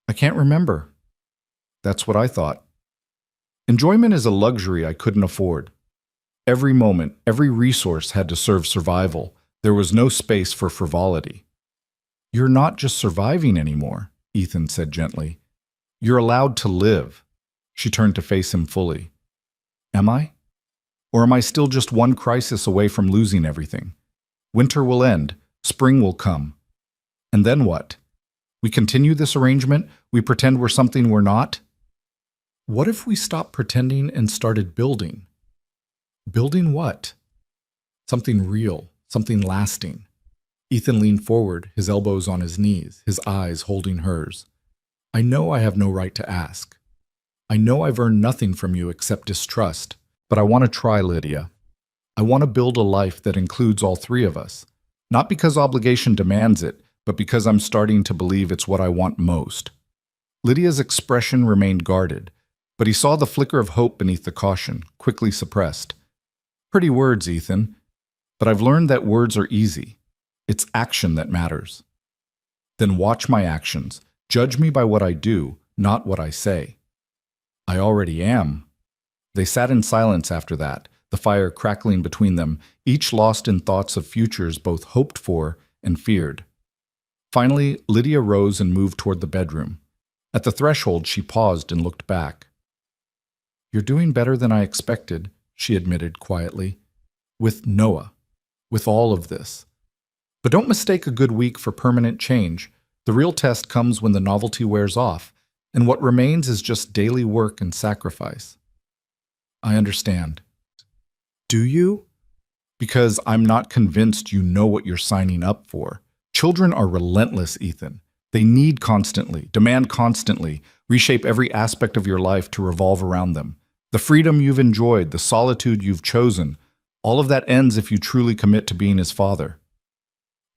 I can't remember. That's what I thought. Enjoyment is a luxury I couldn't afford. Every moment, every resource had to serve survival. There was no space for frivolity. You're not just surviving anymore, Ethan said gently. You're allowed to live. She turned to face him fully. Am I? Or am I still just one crisis away from losing everything? Winter will end, spring will come. And then what? We continue this arrangement? We pretend we're something we're not? What if we stopped pretending and started building? Building what? Something real, something lasting. Ethan leaned forward, his elbows on his knees, his eyes holding hers. I know I have no right to ask. I know I've earned nothing from you except distrust, but I want to try, Lydia. I want to build a life that includes all three of us, not because obligation demands it, but because I'm starting to believe it's what I want most. Lydia's expression remained guarded, but he saw the flicker of hope beneath the caution, quickly suppressed. Pretty words, Ethan, but I've learned that words are easy. It's action that matters. Then watch my actions. Judge me by what I do, not what I say. I already am. They sat in silence after that, the fire crackling between them, each lost in thoughts of futures both hoped for and feared. Finally, Lydia rose and moved toward the bedroom. At the threshold, she paused and looked back. You're doing better than I expected, she admitted quietly. With Noah. With all of this. But don't mistake a good week for permanent change. The real test comes when the novelty wears off, and what remains is just daily work and sacrifice. I understand. Do you? Because I'm not convinced you know what you're signing up for. Children are relentless, Ethan. They need constantly, demand constantly, reshape every aspect of your life to revolve around them. The freedom you've enjoyed, the solitude you've chosen, all of that ends if you truly commit to being his father.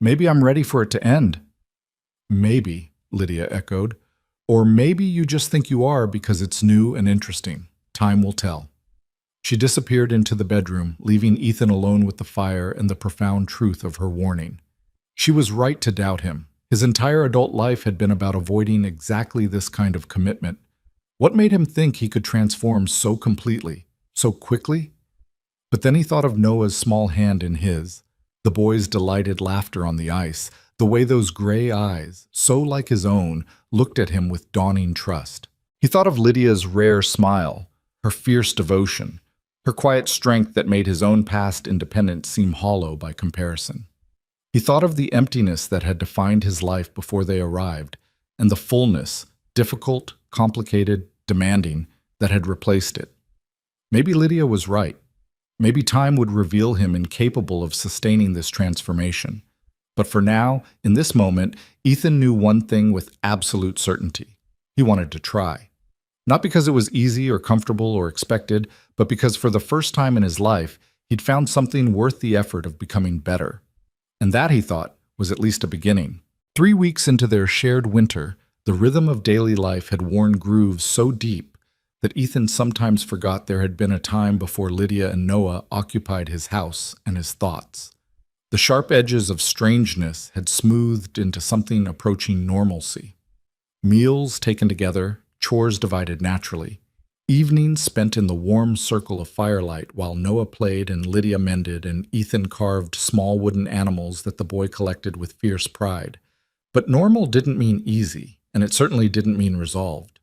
Maybe I'm ready for it to end. Maybe, Lydia echoed. Or maybe you just think you are because it's new and interesting. Time will tell. She disappeared into the bedroom, leaving Ethan alone with the fire and the profound truth of her warning. She was right to doubt him. His entire adult life had been about avoiding exactly this kind of commitment. What made him think he could transform so completely, so quickly? But then he thought of Noah's small hand in his, the boy's delighted laughter on the ice, the way those gray eyes, so like his own, looked at him with dawning trust. He thought of Lydia's rare smile, her fierce devotion, her quiet strength that made his own past independence seem hollow by comparison. He thought of the emptiness that had defined his life before they arrived, and the fullness, difficult, complicated, demanding, that had replaced it. Maybe Lydia was right. Maybe time would reveal him incapable of sustaining this transformation. But for now, in this moment, Ethan knew one thing with absolute certainty. He wanted to try. Not because it was easy or comfortable or expected, but because for the first time in his life, he'd found something worth the effort of becoming better. And that, he thought, was at least a beginning. 3 weeks into their shared winter, The rhythm of daily life had worn grooves so deep that Ethan sometimes forgot there had been a time before Lydia and Noah occupied his house and his thoughts. The sharp edges of strangeness had smoothed into something approaching normalcy. Meals taken together, chores divided naturally, evenings spent in the warm circle of firelight while Noah played and Lydia mended and Ethan carved small wooden animals that the boy collected with fierce pride. But normal didn't mean easy, and it certainly didn't mean resolved.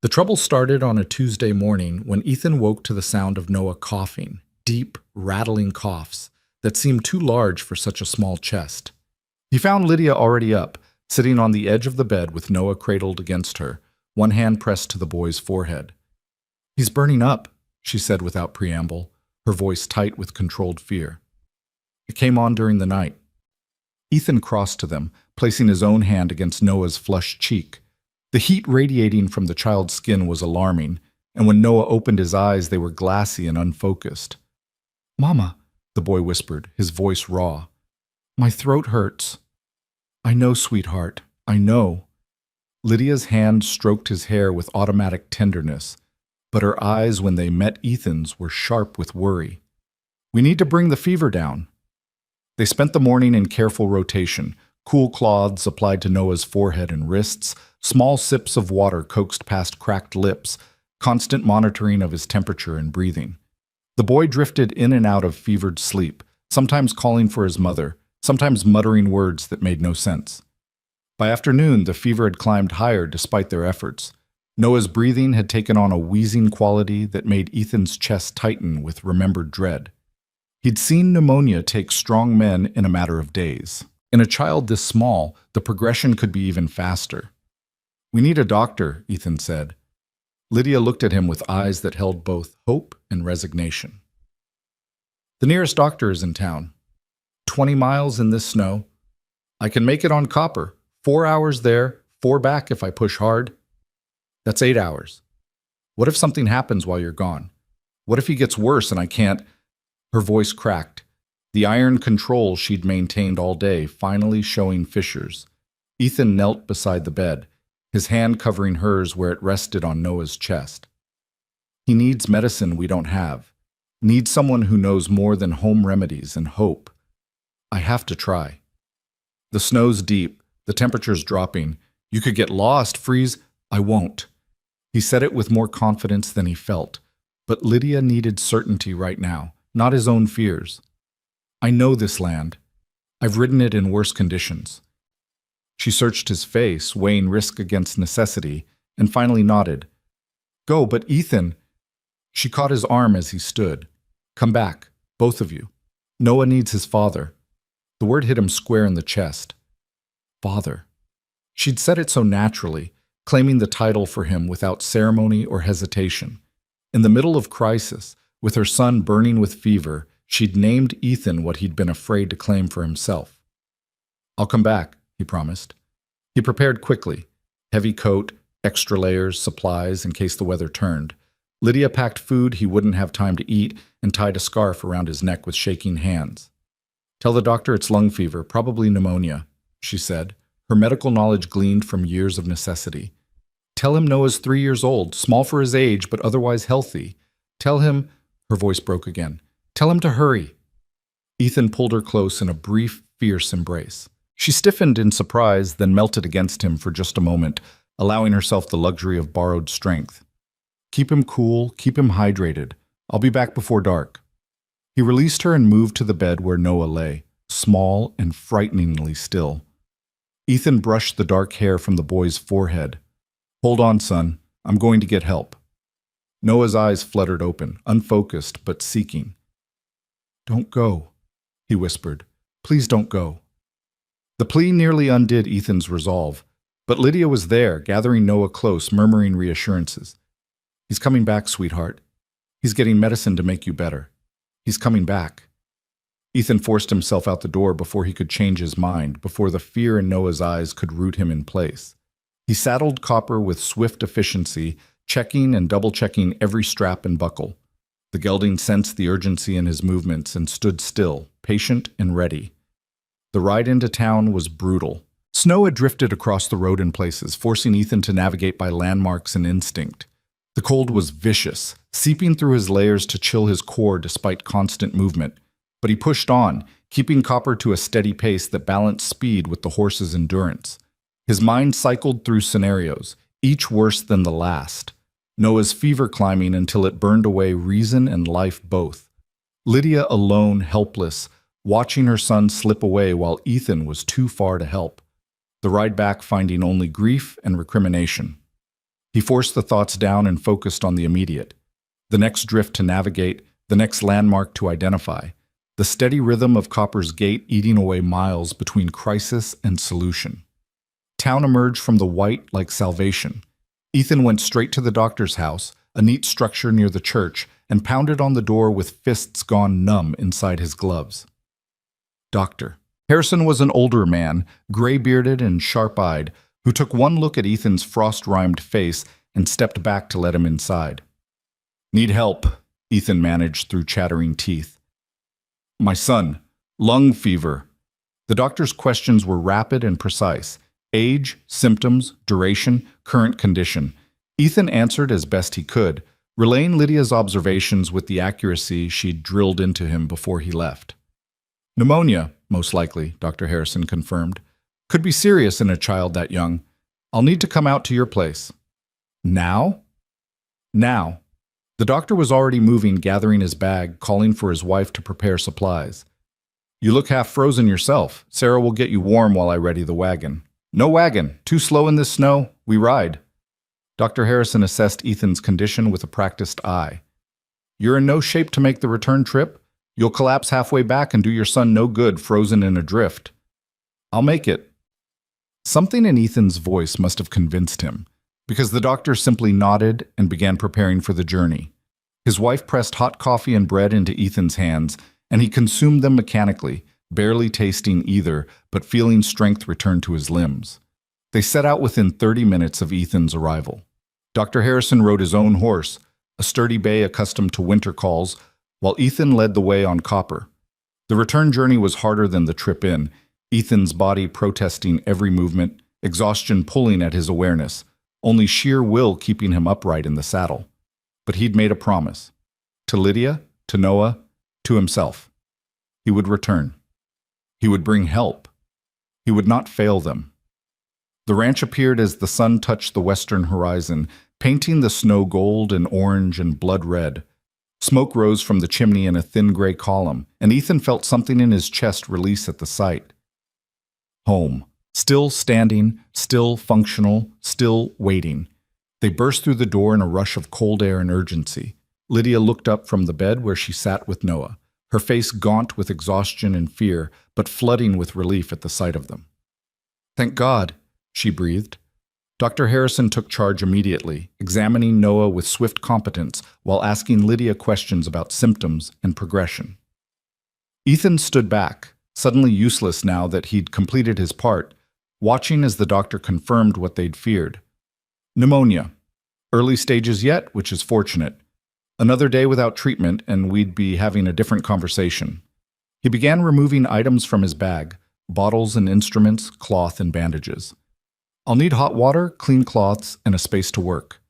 The trouble started on a Tuesday morning when Ethan woke to the sound of Noah coughing, deep, rattling coughs that seemed too large for such a small chest. He found Lydia already up, sitting on the edge of the bed with Noah cradled against her, one hand pressed to the boy's forehead. "He's burning up," she said without preamble, her voice tight with controlled fear. "It came on during the night." Ethan crossed to them, placing his own hand against Noah's flushed cheek. The heat radiating from the child's skin was alarming, and when Noah opened his eyes, they were glassy and unfocused. "Mama," the boy whispered, his voice raw. "My throat hurts." "I know, sweetheart, I know." Lydia's hand stroked his hair with automatic tenderness, but her eyes, when they met Ethan's, were sharp with worry. "We need to bring the fever down." They spent the morning in careful rotation, cool cloths applied to Noah's forehead and wrists, small sips of water coaxed past cracked lips, constant monitoring of his temperature and breathing. The boy drifted in and out of fevered sleep, sometimes calling for his mother, sometimes muttering words that made no sense. By afternoon, the fever had climbed higher despite their efforts. Noah's breathing had taken on a wheezing quality that made Ethan's chest tighten with remembered dread. He'd seen pneumonia take strong men in a matter of days. In a child this small, the progression could be even faster. "We need a doctor," Ethan said. Lydia looked at him with eyes that held both hope and resignation. "The nearest doctor is in town. 20 miles in this snow. I can make it on copper. 4 hours there, 4 back if I push hard. That's 8 hours. What if something happens while you're gone? What if he gets worse and I can't—" Her voice cracked, the iron control she'd maintained all day finally showing fissures. Ethan knelt beside the bed, his hand covering hers where it rested on Noah's chest. "He needs medicine we don't have. Needs someone who knows more than home remedies and hope. I have to try. The snow's deep, the temperature's dropping. You could get lost, freeze—" "I won't." He said it with more confidence than he felt, but Lydia needed certainty right now, not his own fears. "I know this land. I've ridden it in worse conditions." She searched his face, weighing risk against necessity, and finally nodded. "Go, but Ethan—" She caught his arm as he stood. "Come back, both of you. Noah needs his father." The word hit him square in the chest. Father. She'd said it so naturally, claiming the title for him without ceremony or hesitation. In the middle of crisis, with her son burning with fever, she'd named Ethan what he'd been afraid to claim for himself. "I'll come back," he promised. He prepared quickly. Heavy coat, extra layers, supplies in case the weather turned. Lydia packed food he wouldn't have time to eat and tied a scarf around his neck with shaking hands. "Tell the doctor it's lung fever, probably pneumonia," she said, her medical knowledge gleaned from years of necessity. "Tell him Noah's 3 years old, small for his age, but otherwise healthy. Tell him—" Her voice broke again. "Tell him to hurry." Ethan pulled her close in a brief, fierce embrace. She stiffened in surprise, then melted against him for just a moment, allowing herself the luxury of borrowed strength. "Keep him cool, keep him hydrated. I'll be back before dark." He released her and moved to the bed where Noah lay, small and frighteningly still. Ethan brushed the dark hair from the boy's forehead. "Hold on, son. I'm going to get help." Noah's eyes fluttered open, unfocused but seeking. "Don't go," he whispered. "Please don't go." The plea nearly undid Ethan's resolve, but Lydia was there, gathering Noah close, murmuring reassurances. "He's coming back, sweetheart. He's getting medicine to make you better. He's coming back." Ethan forced himself out the door before he could change his mind, before the fear in Noah's eyes could root him in place. He saddled Copper with swift efficiency, checking and double-checking every strap and buckle. The gelding sensed the urgency in his movements and stood still, patient and ready. The ride into town was brutal. Snow had drifted across the road in places, forcing Ethan to navigate by landmarks and instinct. The cold was vicious, seeping through his layers to chill his core despite constant movement. But he pushed on, keeping Copper to a steady pace that balanced speed with the horse's endurance. His mind cycled through scenarios, each worse than the last. Noah's fever climbing until it burned away reason and life both. Lydia alone, helpless, watching her son slip away while Ethan was too far to help. The ride back finding only grief and recrimination. He forced the thoughts down and focused on the immediate. The next drift to navigate, the next landmark to identify. The steady rhythm of Copper's gait eating away miles between crisis and solution. Town emerged from the white like salvation. Ethan went straight to the doctor's house, a neat structure near the church, and pounded on the door with fists gone numb inside his gloves. Doctor. Harrison was an older man, gray-bearded and sharp-eyed, who took one look at Ethan's frost-rimed face and stepped back to let him inside. "Need help," Ethan managed through chattering teeth. "My son, lung fever." The doctor's questions were rapid and precise. Age, symptoms, duration, current condition. Ethan answered as best he could, relaying Lydia's observations with the accuracy she'd drilled into him before he left. "Pneumonia, most likely," Dr. Harrison confirmed. "Could be serious in a child that young. I'll need to come out to your place." "Now?" "Now." The doctor was already moving, gathering his bag, calling for his wife to prepare supplies. "You look half frozen yourself. Sarah will get you warm while I ready the wagon." "No wagon. Too slow in this snow. We ride." Dr. Harrison assessed Ethan's condition with a practiced eye. "You're in no shape to make the return trip. You'll collapse halfway back and do your son no good frozen in a drift." "I'll make it." Something in Ethan's voice must have convinced him, because the doctor simply nodded and began preparing for the journey. His wife pressed hot coffee and bread into Ethan's hands, and he consumed them mechanically, barely tasting either, but feeling strength return to his limbs. They set out within 30 minutes of Ethan's arrival. Dr. Harrison rode his own horse, a sturdy bay accustomed to winter calls, while Ethan led the way on Copper. The return journey was harder than the trip in, Ethan's body protesting every movement, exhaustion pulling at his awareness, only sheer will keeping him upright in the saddle. But he'd made a promise. To Lydia, to Noah, to himself. He would return. He would bring help. He would not fail them. The ranch appeared as the sun touched the western horizon, painting the snow gold and orange and blood red. Smoke rose from the chimney in a thin gray column, and Ethan felt something in his chest release at the sight. Home. Still standing, still functional, still waiting. They burst through the door in a rush of cold air and urgency. Lydia looked up from the bed where she sat with Noah, her face gaunt with exhaustion and fear, but flooding with relief at the sight of them. "Thank God," she breathed. Dr. Harrison took charge immediately, examining Noah with swift competence while asking Lydia questions about symptoms and progression. Ethan stood back, suddenly useless now that he'd completed his part, watching as the doctor confirmed what they'd feared. "Pneumonia. Early stages yet, which is fortunate. Another day without treatment, and we'd be having a different conversation." He began removing items from his bag, bottles and instruments, cloth and bandages. "I'll need hot water, clean cloths, and a space to work."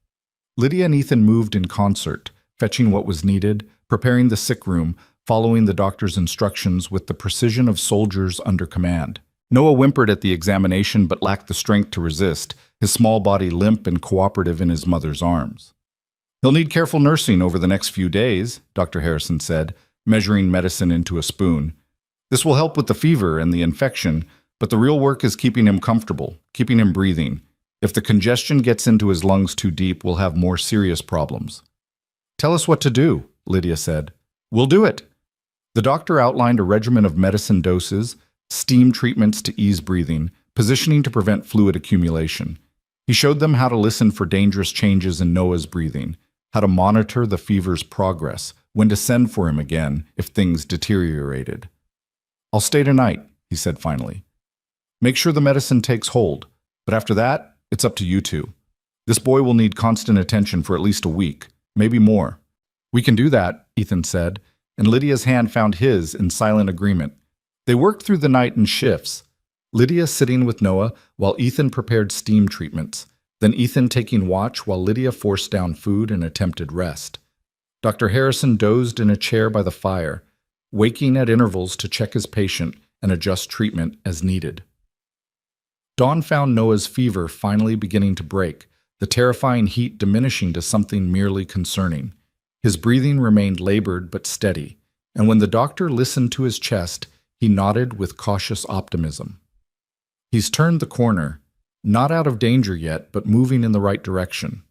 Lydia and Ethan moved in concert, fetching what was needed, preparing the sick room, following the doctor's instructions with the precision of soldiers under command. Noah whimpered at the examination but lacked the strength to resist, his small body limp and cooperative in his mother's arms. "He'll need careful nursing over the next few days," Dr. Harrison said, measuring medicine into a spoon. "This will help with the fever and the infection, but the real work is keeping him comfortable, keeping him breathing. If the congestion gets into his lungs too deep, we'll have more serious problems." "Tell us what to do," Lydia said. "We'll do it." The doctor outlined a regimen of medicine doses, steam treatments to ease breathing, positioning to prevent fluid accumulation. He showed them how to listen for dangerous changes in Noah's breathing, how to monitor the fever's progress, when to send for him again if things deteriorated. "I'll stay tonight," he said finally. "Make sure the medicine takes hold, but after that, it's up to you two. This boy will need constant attention for at least a week, maybe more." "We can do that," Ethan said, and Lydia's hand found his in silent agreement. They worked through the night in shifts. Lydia sitting with Noah while Ethan prepared steam treatments, then Ethan taking watch while Lydia forced down food and attempted rest. Dr. Harrison dozed in a chair by the fire, waking at intervals to check his patient and adjust treatment as needed. Dawn found Noah's fever finally beginning to break, the terrifying heat diminishing to something merely concerning. His breathing remained labored but steady, and when the doctor listened to his chest, he nodded with cautious optimism. He's turned the corner, not out of danger yet, but moving in the right direction.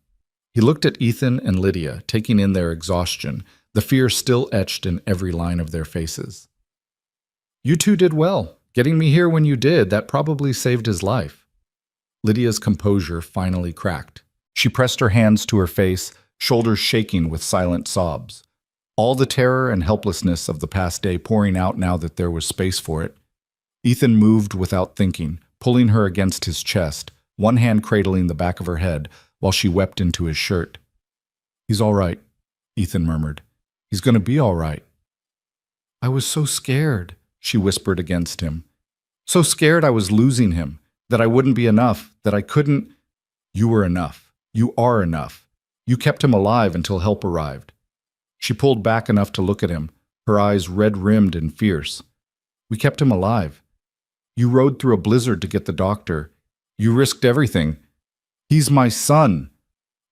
He looked at Ethan and Lydia, taking in their exhaustion, the fear still etched in every line of their faces. "You two did well. Getting me here when you did, that probably saved his life." Lydia's composure finally cracked. She pressed her hands to her face, shoulders shaking with silent sobs. All the terror and helplessness of the past day pouring out now that there was space for it. Ethan moved without thinking, pulling her against his chest, one hand cradling the back of her head while she wept into his shirt. "He's all right," Ethan murmured. "He's going to be all right." "I was so scared," she whispered against him. "So scared I was losing him, that I wouldn't be enough, that I couldn't—" "You were enough. You are enough. You kept him alive until help arrived." She pulled back enough to look at him, her eyes red-rimmed and fierce. "We kept him alive. You rode through a blizzard to get the doctor. You risked everything. He's my son."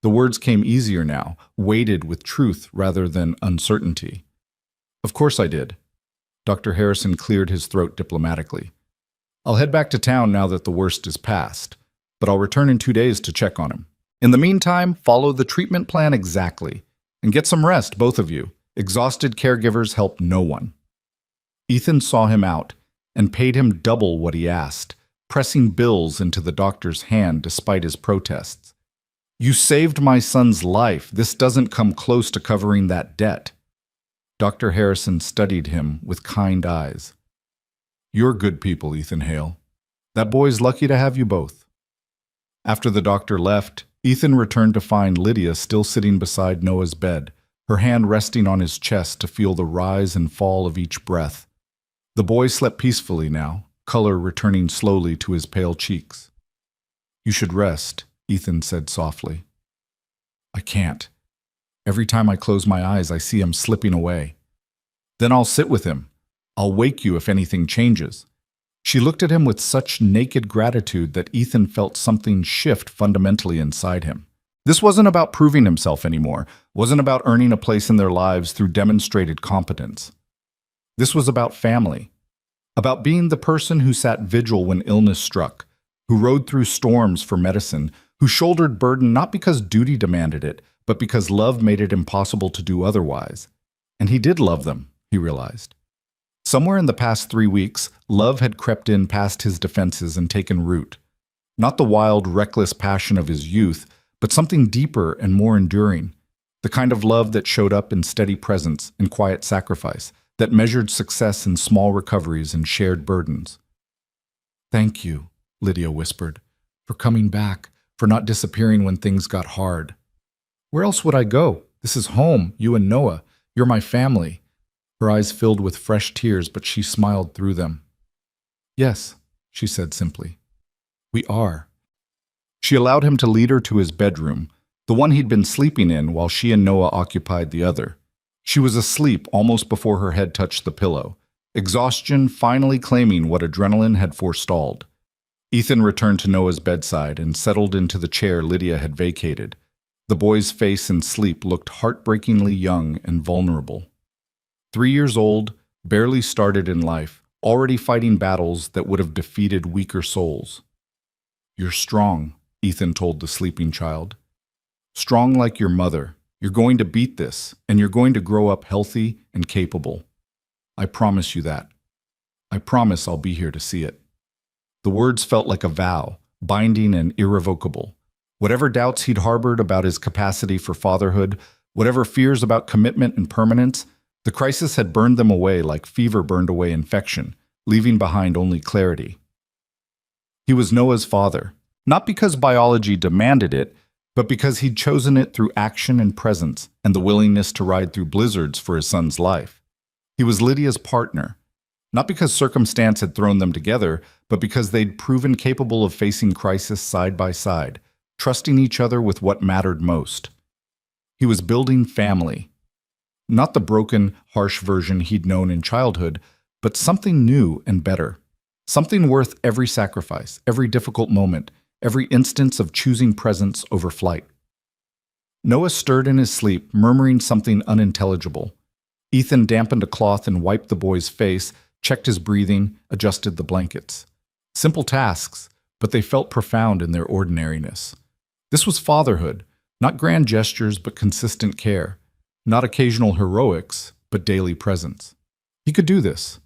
The words came easier now, weighted with truth rather than uncertainty. "Of course I did." Dr. Harrison cleared his throat diplomatically. "I'll head back to town now that the worst is past, but I'll return in 2 days to check on him. In the meantime, follow the treatment plan exactly, and get some rest, both of you. Exhausted caregivers help no one." Ethan saw him out and paid him double what he asked, pressing bills into the doctor's hand despite his protests. "You saved my son's life. This doesn't come close to covering that debt." Dr. Harrison studied him with kind eyes. "You're good people, Ethan Hale. That boy's lucky to have you both." After the doctor left, Ethan returned to find Lydia still sitting beside Noah's bed, her hand resting on his chest to feel the rise and fall of each breath. The boy slept peacefully now, color returning slowly to his pale cheeks. "You should rest," Ethan said softly. "I can't. Every time I close my eyes, I see him slipping away. Then I'll sit with him. I'll wake you if anything changes." She looked at him with such naked gratitude that Ethan felt something shift fundamentally inside him. This wasn't about proving himself anymore, wasn't about earning a place in their lives through demonstrated competence. This was about family, about being the person who sat vigil when illness struck, who rode through storms for medicine, who shouldered burden not because duty demanded it, but because love made it impossible to do otherwise. And he did love them, he realized. Somewhere in the past 3 weeks, love had crept in past his defenses and taken root. Not the wild, reckless passion of his youth, but something deeper and more enduring. The kind of love that showed up in steady presence and quiet sacrifice, that measured success in small recoveries and shared burdens. "Thank you," Lydia whispered, "for coming back, for not disappearing when things got hard." "Where else would I go? This is home, you and Noah. You're my family." Her eyes filled with fresh tears, but she smiled through them. "Yes," she said simply. "We are." She allowed him to lead her to his bedroom, the one he'd been sleeping in while she and Noah occupied the other. She was asleep almost before her head touched the pillow, exhaustion finally claiming what adrenaline had forestalled. Ethan returned to Noah's bedside and settled into the chair Lydia had vacated. The boy's face in sleep looked heartbreakingly young and vulnerable. 3 years old, barely started in life, already fighting battles that would have defeated weaker souls. "You're strong," Ethan told the sleeping child. "Strong like your mother. You're going to beat this, and you're going to grow up healthy and capable. I promise you that. I promise I'll be here to see it." The words felt like a vow, binding and irrevocable. Whatever doubts he'd harbored about his capacity for fatherhood, whatever fears about commitment and permanence, the crisis had burned them away like fever burned away infection, leaving behind only clarity. He was Noah's father, not because biology demanded it, but because he'd chosen it through action and presence and the willingness to ride through blizzards for his son's life. He was Lydia's partner, Not because circumstance had thrown them together, but because they'd proven capable of facing crisis side by side, trusting each other with what mattered most. He was building family. Not the broken, harsh version he'd known in childhood, but something new and better. Something worth every sacrifice, every difficult moment, every instance of choosing presence over flight. Noah stirred in his sleep, murmuring something unintelligible. Ethan dampened a cloth and wiped the boy's face, checked his breathing, adjusted the blankets. Simple tasks, but they felt profound in their ordinariness. This was fatherhood, not grand gestures but consistent care, not occasional heroics but daily presence. He could do this.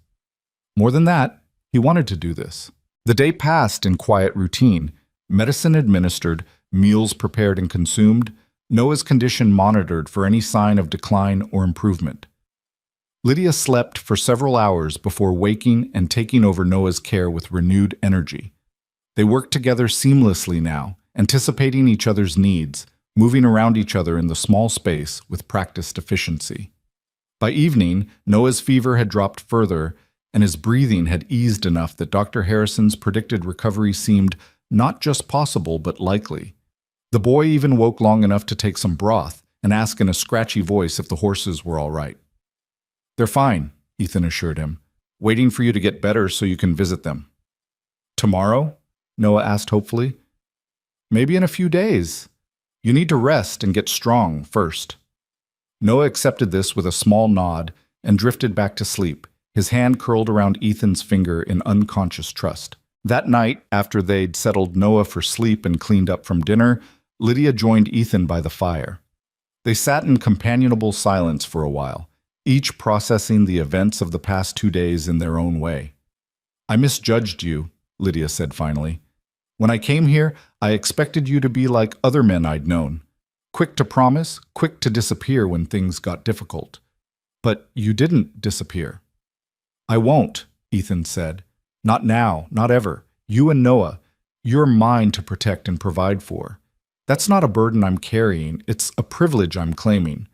More than that, he wanted to do this. The day passed in quiet routine, medicine administered, meals prepared and consumed, Noah's condition monitored for any sign of decline or improvement. Lydia slept for several hours before waking and taking over Noah's care with renewed energy. They worked together seamlessly now, anticipating each other's needs, moving around each other in the small space with practiced efficiency. By evening, Noah's fever had dropped further, and his breathing had eased enough that Dr. Harrison's predicted recovery seemed not just possible but likely. The boy even woke long enough to take some broth and ask in a scratchy voice if the horses were all right. "They're fine," Ethan assured him, "waiting for you to get better so you can visit them." "Tomorrow?" Noah asked hopefully. "Maybe in a few days. You need to rest and get strong first." Noah accepted this with a small nod and drifted back to sleep, his hand curled around Ethan's finger in unconscious trust. That night, after they'd settled Noah for sleep and cleaned up from dinner, Lydia joined Ethan by the fire. They sat in companionable silence for a while, each processing the events of the past 2 days in their own way. "I misjudged you," Lydia said finally. "When I came here, I expected you to be like other men I'd known. Quick to promise, quick to disappear when things got difficult. But you didn't disappear." "I won't," Ethan said. "Not now, not ever. You and Noah, you're mine to protect and provide for. That's not a burden I'm carrying, it's a privilege I'm claiming.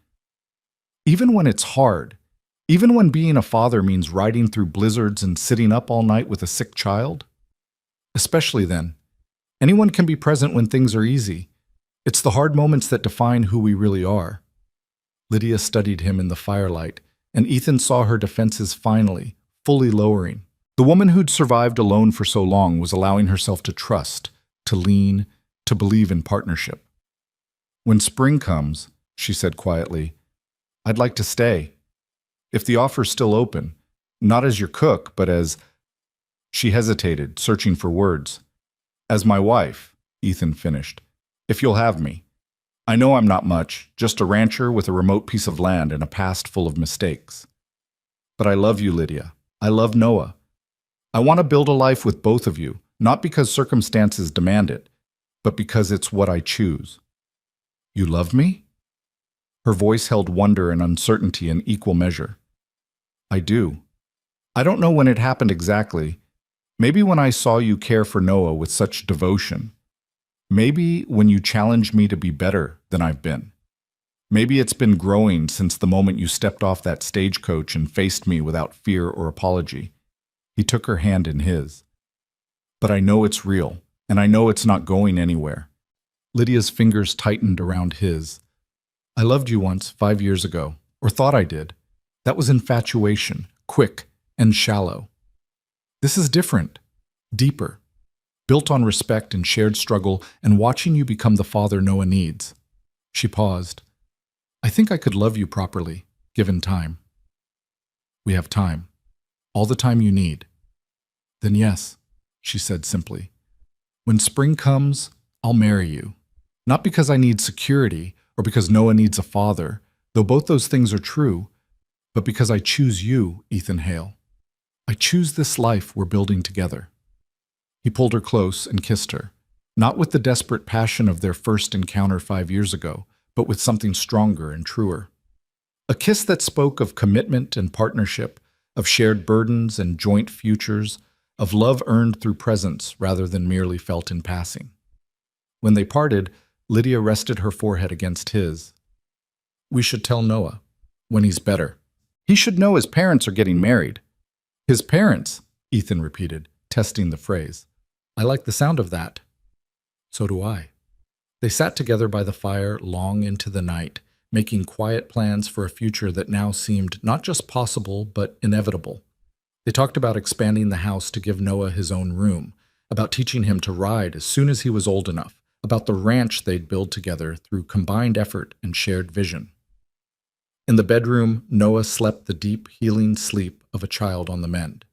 Even when it's hard, even when being a father means riding through blizzards and sitting up all night with a sick child. Especially then. Anyone can be present when things are easy. It's the hard moments that define who we really are." Lydia studied him in the firelight, and Ethan saw her defenses finally, fully lowering. The woman who'd survived alone for so long was allowing herself to trust, to lean, to believe in partnership. "When spring comes," she said quietly, "I'd like to stay. If the offer's still open, not as your cook, but as—" She hesitated, searching for words. "As my wife," Ethan finished, "if you'll have me. I know I'm not much, just a rancher with a remote piece of land and a past full of mistakes. But I love you, Lydia. I love Noah. I want to build a life with both of you, not because circumstances demand it, but because it's what I choose." "You love me?" Her voice held wonder and uncertainty in equal measure. "I do. I don't know when it happened exactly. Maybe when I saw you care for Noah with such devotion. Maybe when you challenged me to be better than I've been. Maybe it's been growing since the moment you stepped off that stagecoach and faced me without fear or apology." He took her hand in his. "But I know it's real, and I know it's not going anywhere." Lydia's fingers tightened around his. "I loved you once, 5 years ago, or thought I did. That was infatuation, quick and shallow. This is different, deeper, built on respect and shared struggle and watching you become the father Noah needs." She paused. "I think I could love you properly, given time." "We have time. All the time you need." "Then yes," she said simply. "When spring comes, I'll marry you. Not because I need security or because Noah needs a father, though both those things are true, but because I choose you, Ethan Hale. I choose this life we're building together." He pulled her close and kissed her, not with the desperate passion of their first encounter 5 years ago, but with something stronger and truer. A kiss that spoke of commitment and partnership, of shared burdens and joint futures, of love earned through presence rather than merely felt in passing. When they parted, Lydia rested her forehead against his. "We should tell Noah, when he's better. He should know his parents are getting married. His parents, Ethan repeated, testing the phrase. I like the sound of that. So do I. They sat together by the fire long into the night, making quiet plans for a future that now seemed not just possible, but inevitable. They talked about expanding the house to give Noah his own room, about teaching him to ride as soon as he was old enough, about the ranch they'd build together through combined effort and shared vision. In the bedroom, Noah slept the deep, healing sleep of a child on the mend.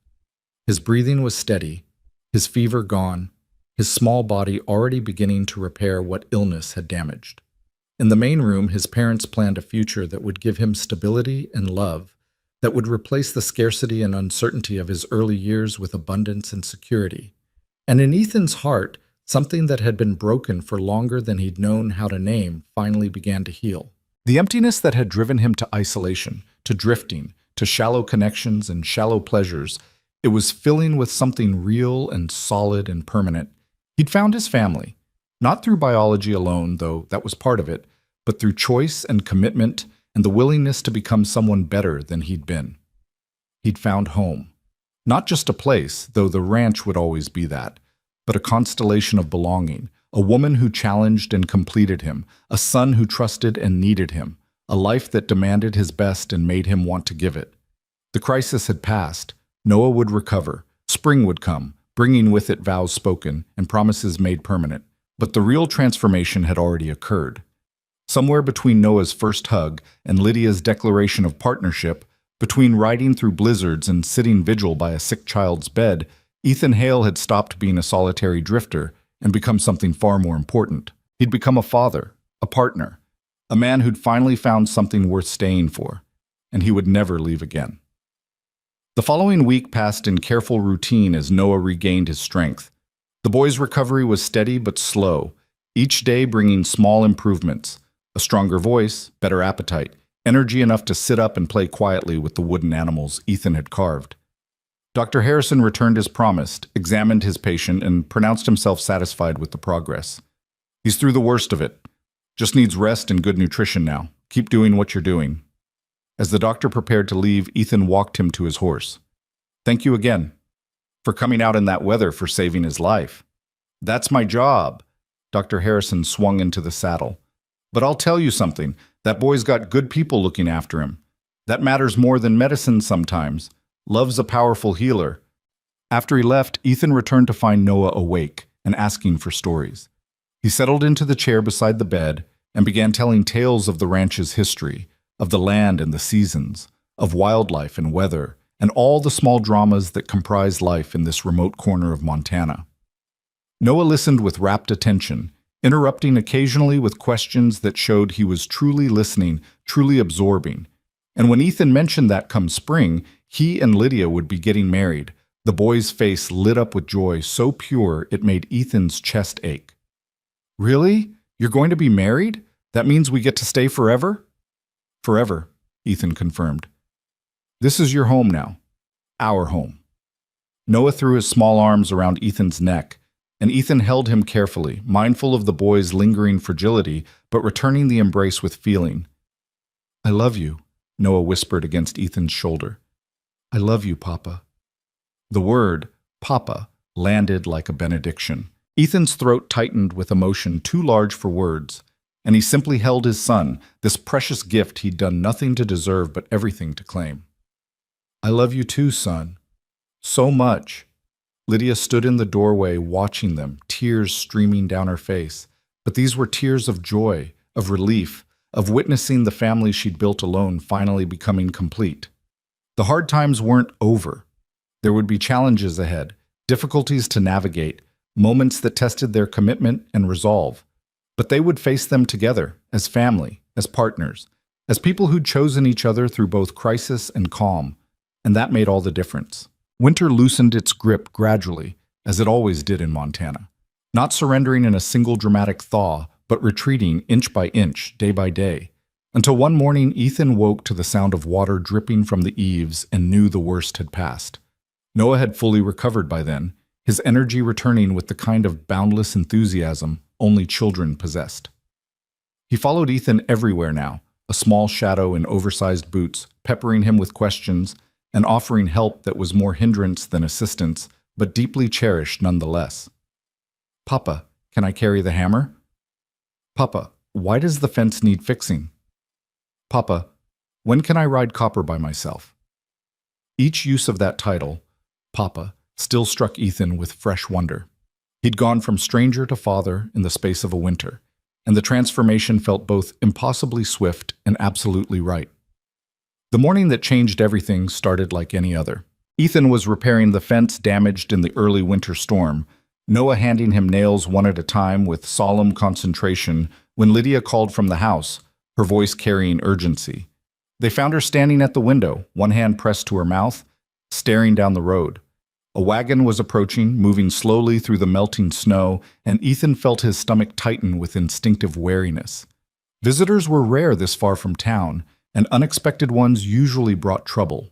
His breathing was steady, his fever gone, his small body already beginning to repair what illness had damaged. In the main room, his parents planned a future that would give him stability and love, that would replace the scarcity and uncertainty of his early years with abundance and security. And in Ethan's heart, something that had been broken for longer than he'd known how to name finally began to heal. The emptiness that had driven him to isolation, to drifting, to shallow connections and shallow pleasures, it was filling with something real and solid and permanent. He'd found his family, not through biology alone, though that was part of it, but through choice and commitment and the willingness to become someone better than he'd been. He'd found home. Not just a place, though the ranch would always be that, but a constellation of belonging, a woman who challenged and completed him, a son who trusted and needed him, a life that demanded his best and made him want to give it. The crisis had passed. Noah would recover. Spring would come, bringing with it vows spoken and promises made permanent. But the real transformation had already occurred. Somewhere between Noah's first hug and Lydia's declaration of partnership, between riding through blizzards and sitting vigil by a sick child's bed, Ethan Hale had stopped being a solitary drifter and become something far more important. He'd become a father, a partner, a man who'd finally found something worth staying for, and he would never leave again. The following week passed in careful routine as Noah regained his strength. The boy's recovery was steady but slow, each day bringing small improvements, a stronger voice, better appetite, energy enough to sit up and play quietly with the wooden animals Ethan had carved. Dr. Harrison returned as promised, examined his patient, and pronounced himself satisfied with the progress. He's through the worst of it. Just needs rest and good nutrition now. Keep doing what you're doing. As the doctor prepared to leave, Ethan walked him to his horse. Thank you again for coming out in that weather, for saving his life. That's my job. Dr. Harrison swung into the saddle. But I'll tell you something, that boy's got good people looking after him. That matters more than medicine sometimes. Love's a powerful healer. After he left, Ethan returned to find Noah awake and asking for stories. He settled into the chair beside the bed and began telling tales of the ranch's history, of the land and the seasons, of wildlife and weather, and all the small dramas that comprise life in this remote corner of Montana. Noah listened with rapt attention, interrupting occasionally with questions that showed he was truly listening, truly absorbing. And when Ethan mentioned that come spring, he and Lydia would be getting married, the boy's face lit up with joy so pure it made Ethan's chest ache. Really? You're going to be married? That means we get to stay forever? Forever, Ethan confirmed. This is your home now. Our home. Noah threw his small arms around Ethan's neck, and Ethan held him carefully, mindful of the boy's lingering fragility, but returning the embrace with feeling. I love you, Noah whispered against Ethan's shoulder. I love you, Papa. The word, Papa, landed like a benediction. Ethan's throat tightened with emotion too large for words, and he simply held his son, this precious gift he'd done nothing to deserve but everything to claim. I love you too, son. So much. Lydia stood in the doorway watching them, tears streaming down her face. But these were tears of joy, of relief, of witnessing the family she'd built alone finally becoming complete. The hard times weren't over. There would be challenges ahead, difficulties to navigate, moments that tested their commitment and resolve. But they would face them together, as family, as partners, as people who'd chosen each other through both crisis and calm. And that made all the difference. Winter loosened its grip gradually, as it always did in Montana, not surrendering in a single dramatic thaw, but retreating inch by inch, day by day, until one morning Ethan woke to the sound of water dripping from the eaves and knew the worst had passed. Noah had fully recovered by then, his energy returning with the kind of boundless enthusiasm only children possessed. He followed Ethan everywhere now, a small shadow in oversized boots, peppering him with questions, and offering help that was more hindrance than assistance, but deeply cherished nonetheless. "Papa, can I carry the hammer?" "Papa, why does the fence need fixing?" "Papa, when can I ride Copper by myself?" Each use of that title, Papa, still struck Ethan with fresh wonder. He'd gone from stranger to father in the space of a winter, and the transformation felt both impossibly swift and absolutely right. The morning that changed everything started like any other. Ethan was repairing the fence damaged in the early winter storm, Noah handing him nails one at a time with solemn concentration when Lydia called from the house, her voice carrying urgency. They found her standing at the window, one hand pressed to her mouth, staring down the road. A wagon was approaching, moving slowly through the melting snow, and Ethan felt his stomach tighten with instinctive wariness. Visitors were rare this far from town, and unexpected ones usually brought trouble.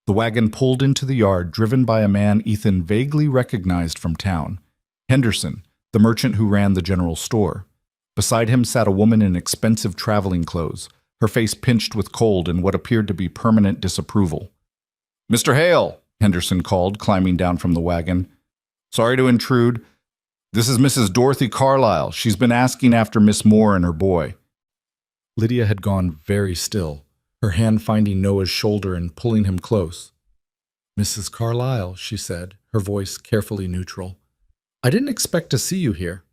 The wagon pulled into the yard, driven by a man Ethan vaguely recognized from town. Henderson, the merchant who ran the general store. Beside him sat a woman in expensive traveling clothes, her face pinched with cold and what appeared to be permanent disapproval. "Mr. Hale," Henderson called, climbing down from the wagon. "Sorry to intrude. This is Mrs. Dorothy Carlyle. She's been asking after Miss Moore and her boy." Lydia had gone very still, her hand finding Noah's shoulder and pulling him close. "Mrs. Carlyle," she said, her voice carefully neutral. "I didn't expect to see you here."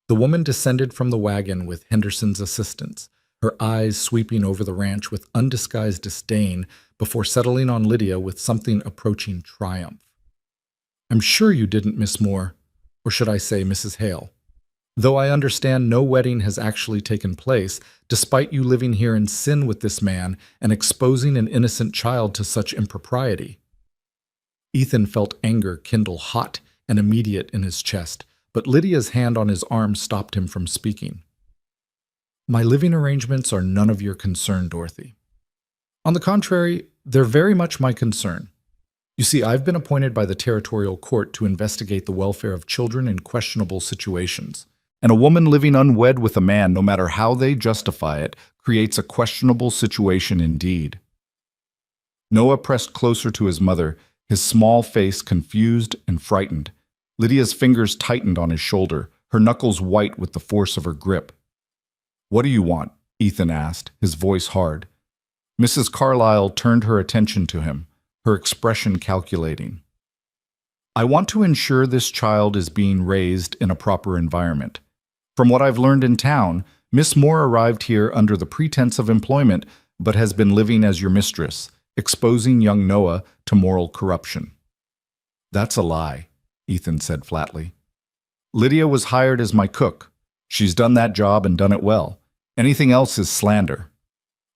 The woman descended from the wagon with Henderson's assistance, her eyes sweeping over the ranch with undisguised disdain before settling on Lydia with something approaching triumph. "I'm sure you didn't, Miss Moore, or should I say Mrs. Hale. Though I understand no wedding has actually taken place, despite you living here in sin with this man and exposing an innocent child to such impropriety." Ethan felt anger kindle hot and immediate in his chest, but Lydia's hand on his arm stopped him from speaking. "My living arrangements are none of your concern, Dorothy. On the contrary, they're very much my concern. You see, I've been appointed by the territorial court to investigate the welfare of children in questionable situations. And a woman living unwed with a man, no matter how they justify it, creates a questionable situation indeed." Noah pressed closer to his mother, his small face confused and frightened. Lydia's fingers tightened on his shoulder, her knuckles white with the force of her grip. "What do you want?" Ethan asked, his voice hard. Mrs. Carlyle turned her attention to him, her expression calculating. "I want to ensure this child is being raised in a proper environment. From what I've learned in town, Miss Moore arrived here under the pretense of employment, but has been living as your mistress, exposing young Noah to moral corruption." "That's a lie," Ethan said flatly. "Lydia was hired as my cook. She's done that job and done it well. Anything else is slander."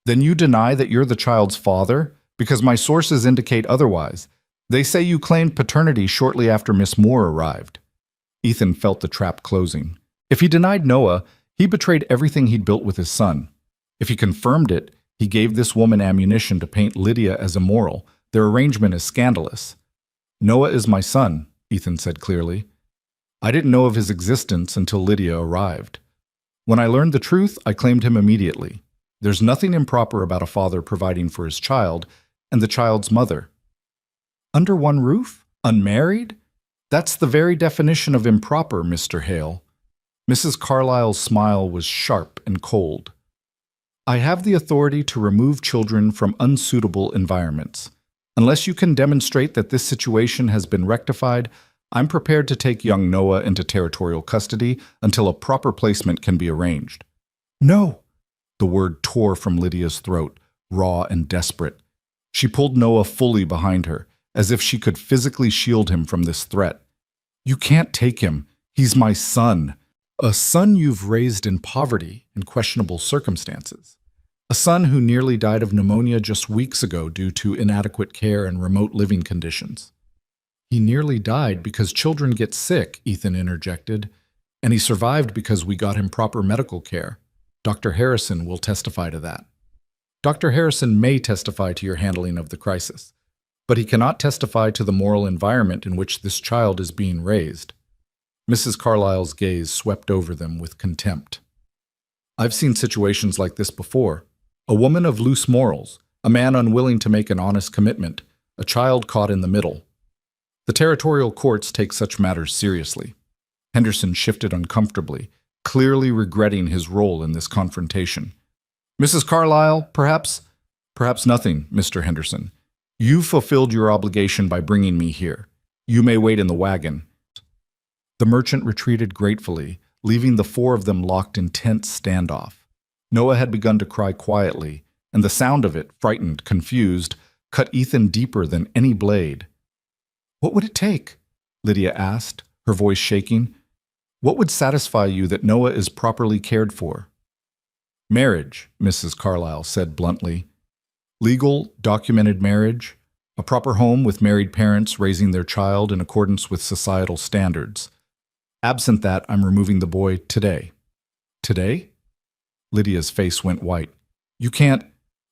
"Then you deny that you're the child's father? Because my sources indicate otherwise. They say you claimed paternity shortly after Miss Moore arrived." Ethan felt the trap closing. If he denied Noah, he betrayed everything he'd built with his son. If he confirmed it, he gave this woman ammunition to paint Lydia as immoral. Their arrangement is scandalous. "Noah is my son," Ethan said clearly. "I didn't know of his existence until Lydia arrived. When I learned the truth, I claimed him immediately. There's nothing improper about a father providing for his child and the child's mother." "Under one roof? Unmarried? That's the very definition of improper, Mr. Hale." Mrs. Carlyle's smile was sharp and cold. "I have the authority to remove children from unsuitable environments. Unless you can demonstrate that this situation has been rectified, I'm prepared to take young Noah into territorial custody until a proper placement can be arranged." "No!" The word tore from Lydia's throat, raw and desperate. She pulled Noah fully behind her, as if she could physically shield him from this threat. "You can't take him. He's my son. A son you've raised in poverty and questionable circumstances. A son who nearly died of pneumonia just weeks ago due to inadequate care and remote living conditions." "He nearly died because children get sick," Ethan interjected, "and he survived because we got him proper medical care. Dr. Harrison will testify to that." "Dr. Harrison may testify to your handling of the crisis, but he cannot testify to the moral environment in which this child is being raised." Mrs. Carlyle's gaze swept over them with contempt. "I've seen situations like this before. A woman of loose morals, a man unwilling to make an honest commitment, a child caught in the middle. The territorial courts take such matters seriously. Henderson shifted uncomfortably, clearly regretting his role in this confrontation. Mrs. Carlyle, perhaps nothing, Mr. Henderson. You fulfilled your obligation by bringing me here. You may wait in the wagon. The merchant retreated gratefully, leaving the four of them locked in tense standoff. Noah had begun to cry quietly, and the sound of it, frightened, confused, cut Ethan deeper than any blade. "What would it take?" Lydia asked, her voice shaking. "What would satisfy you that Noah is properly cared for?" "Marriage," Mrs. Carlyle said bluntly. "Legal, documented marriage, a proper home with married parents raising their child in accordance with societal standards. Absent that, I'm removing the boy today." "Today?" Lydia's face went white. "You can't."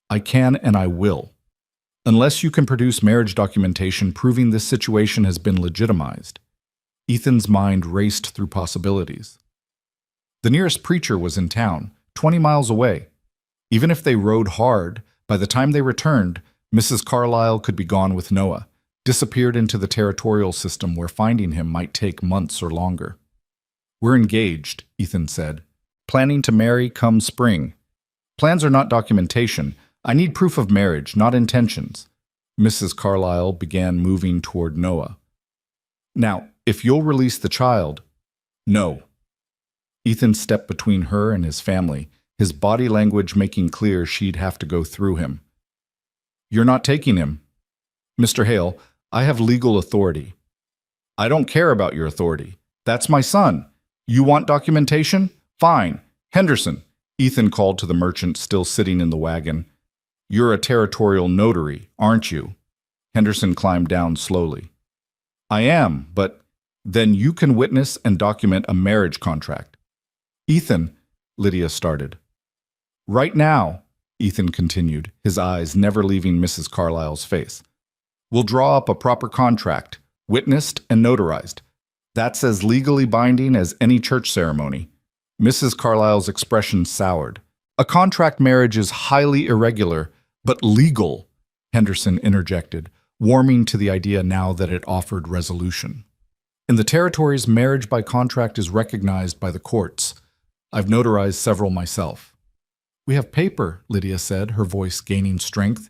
"I can and I will. Unless you can produce marriage documentation proving this situation has been legitimized." Ethan's mind raced through possibilities. The nearest preacher was in town, 20 miles away. Even if they rode hard, by the time they returned, Mrs. Carlyle could be gone with Noah, disappeared into the territorial system where finding him might take months or longer. "We're engaged," Ethan said. "Planning to marry come spring. Plans are not documentation. I need proof of marriage, not intentions." Mrs. Carlyle began moving toward Noah. "Now, if you'll release the child—" "No." Ethan stepped between her and his family, his body language making clear she'd have to go through him. "You're not taking him." "Mr. Hale, I have legal authority." "I don't care about your authority. That's my son. You want documentation? Fine. Henderson," Ethan called to the merchant still sitting in the wagon. "You're a territorial notary, aren't you?" Henderson climbed down slowly. "I am, but then you can witness and document a marriage contract." "Ethan," Lydia started. "Right now," Ethan continued, his eyes never leaving Mrs. Carlyle's face. "We'll draw up a proper contract, witnessed and notarized. That's as legally binding as any church ceremony." Mrs. Carlyle's expression soured. "A contract marriage is highly irregular, but legal," Henderson interjected, warming to the idea now that it offered resolution. "In the territories, marriage by contract is recognized by the courts. I've notarized several myself." "We have paper," Lydia said, her voice gaining strength.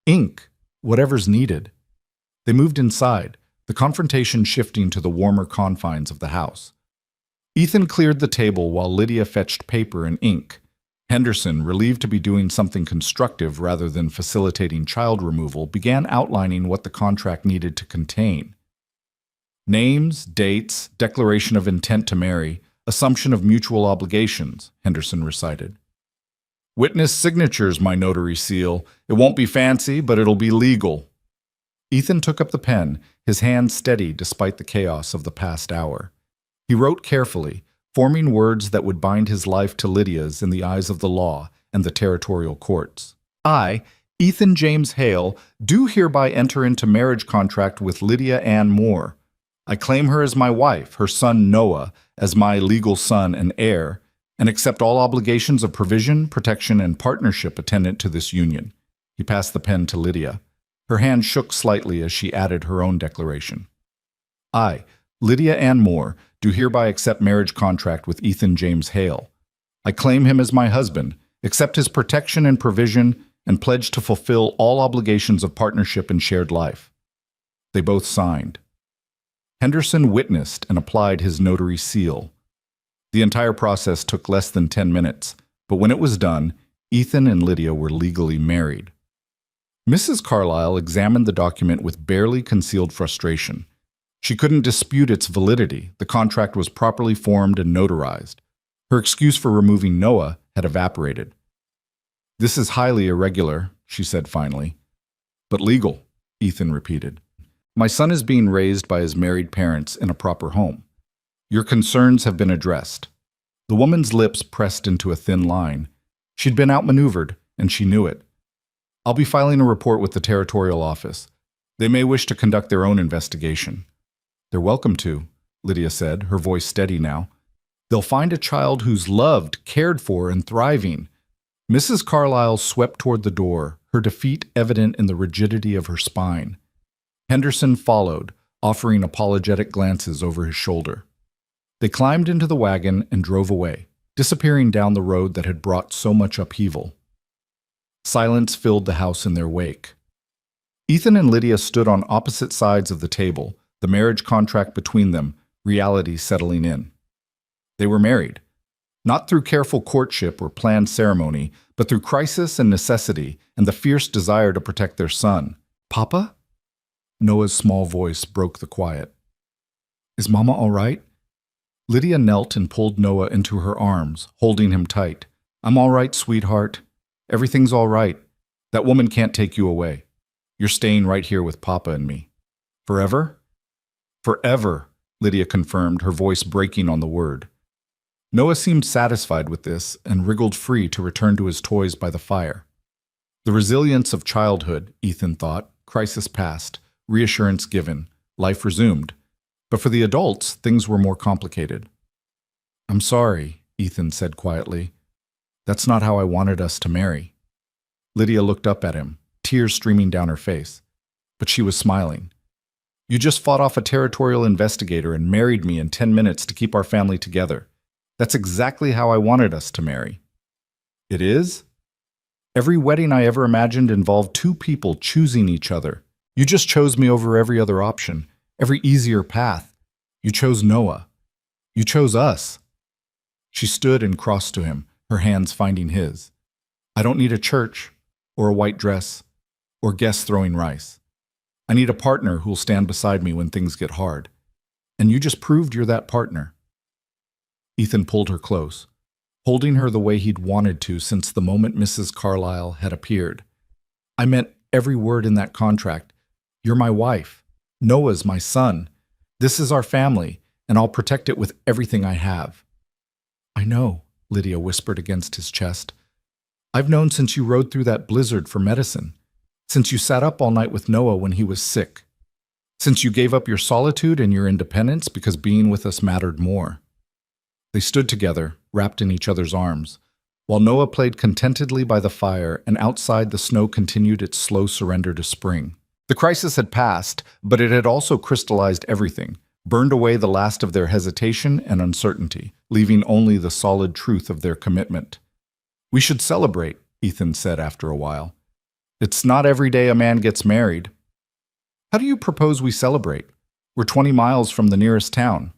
"Ink, whatever's needed." They moved inside, the confrontation shifting to the warmer confines of the house. Ethan cleared the table while Lydia fetched paper and ink. Henderson, relieved to be doing something constructive rather than facilitating child removal, began outlining what the contract needed to contain. "Names, dates, declaration of intent to marry, assumption of mutual obligations," Henderson recited. "Witness signatures, my notary seal. It won't be fancy, but it'll be legal." Ethan took up the pen, his hand steady despite the chaos of the past hour. He wrote carefully, forming words that would bind his life to Lydia's in the eyes of the law and the territorial courts. "I, Ethan James Hale, do hereby enter into marriage contract with Lydia Ann Moore. I claim her as my wife, her son Noah as my legal son and heir, and accept all obligations of provision, protection, and partnership attendant to this union." He passed the pen to Lydia. Her hand shook slightly as she added her own declaration. "I, Lydia Ann Moore, do hereby accept marriage contract with Ethan James Hale. I claim him as my husband, accept his protection and provision, and pledge to fulfill all obligations of partnership and shared life." They both signed. Henderson witnessed and applied his notary seal. The entire process took less than 10 minutes, but when it was done, Ethan and Lydia were legally married. Mrs. Carlyle examined the document with barely concealed frustration. She couldn't dispute its validity. The contract was properly formed and notarized. Her excuse for removing Noah had evaporated. "This is highly irregular," she said finally. "But legal," Ethan repeated. "My son is being raised by his married parents in a proper home. Your concerns have been addressed." The woman's lips pressed into a thin line. She'd been outmaneuvered, and she knew it. "I'll be filing a report with the territorial office. They may wish to conduct their own investigation." "They're welcome to," Lydia said, her voice steady now. "They'll find a child who's loved, cared for, and thriving." Mrs. Carlyle swept toward the door, her defeat evident in the rigidity of her spine. Henderson followed, offering apologetic glances over his shoulder. They climbed into the wagon and drove away, disappearing down the road that had brought so much upheaval. Silence filled the house in their wake. Ethan and Lydia stood on opposite sides of the table, the marriage contract between them, reality settling in. They were married, not through careful courtship or planned ceremony, but through crisis and necessity and the fierce desire to protect their son. "Papa?" Noah's small voice broke the quiet. "Is Mama all right?" Lydia knelt and pulled Noah into her arms, holding him tight. "I'm all right, sweetheart. Everything's all right. That woman can't take you away. You're staying right here with Papa and me." "Forever?" "Forever," Lydia confirmed, her voice breaking on the word. Noah seemed satisfied with this and wriggled free to return to his toys by the fire. The resilience of childhood, Ethan thought, crisis past, reassurance given, life resumed. But for the adults, things were more complicated. "I'm sorry," Ethan said quietly. "That's not how I wanted us to marry." Lydia looked up at him, tears streaming down her face. But she was smiling. "You just fought off a territorial investigator and married me in 10 minutes to keep our family together. That's exactly how I wanted us to marry." "It is?" "Every wedding I ever imagined involved two people choosing each other. You just chose me over every other option, every easier path. You chose Noah. You chose us." She stood and crossed to him, her hands finding his. "I don't need a church, or a white dress, or guests throwing rice. I need a partner who'll stand beside me when things get hard. And you just proved you're that partner." Ethan pulled her close, holding her the way he'd wanted to since the moment Mrs. Carlyle had appeared. "I meant every word in that contract. You're my wife. Noah's my son. This is our family, and I'll protect it with everything I have." "I know," Lydia whispered against his chest. "I've known since you rode through that blizzard for medicine, since you sat up all night with Noah when he was sick, since you gave up your solitude and your independence because being with us mattered more." They stood together, wrapped in each other's arms, while Noah played contentedly by the fire and outside the snow continued its slow surrender to spring. The crisis had passed, but it had also crystallized everything, burned away the last of their hesitation and uncertainty, leaving only the solid truth of their commitment. "We should celebrate," Ethan said after a while. "It's not every day a man gets married." "How do you propose we celebrate? We're 20 miles from the nearest town.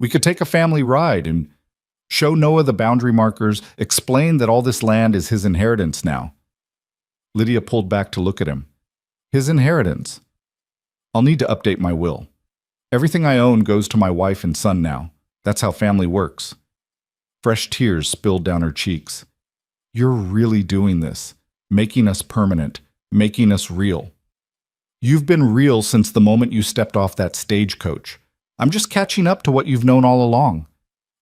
We could take a family ride and show Noah the boundary markers, explain that all this land is his inheritance now." Lydia pulled back to look at him. "His inheritance? I'll need to update my will. Everything I own goes to my wife and son now. That's how family works." Fresh tears spilled down her cheeks. "You're really doing this, making us permanent, making us real. You've been real since the moment you stepped off that stagecoach. I'm just catching up to what you've known all along."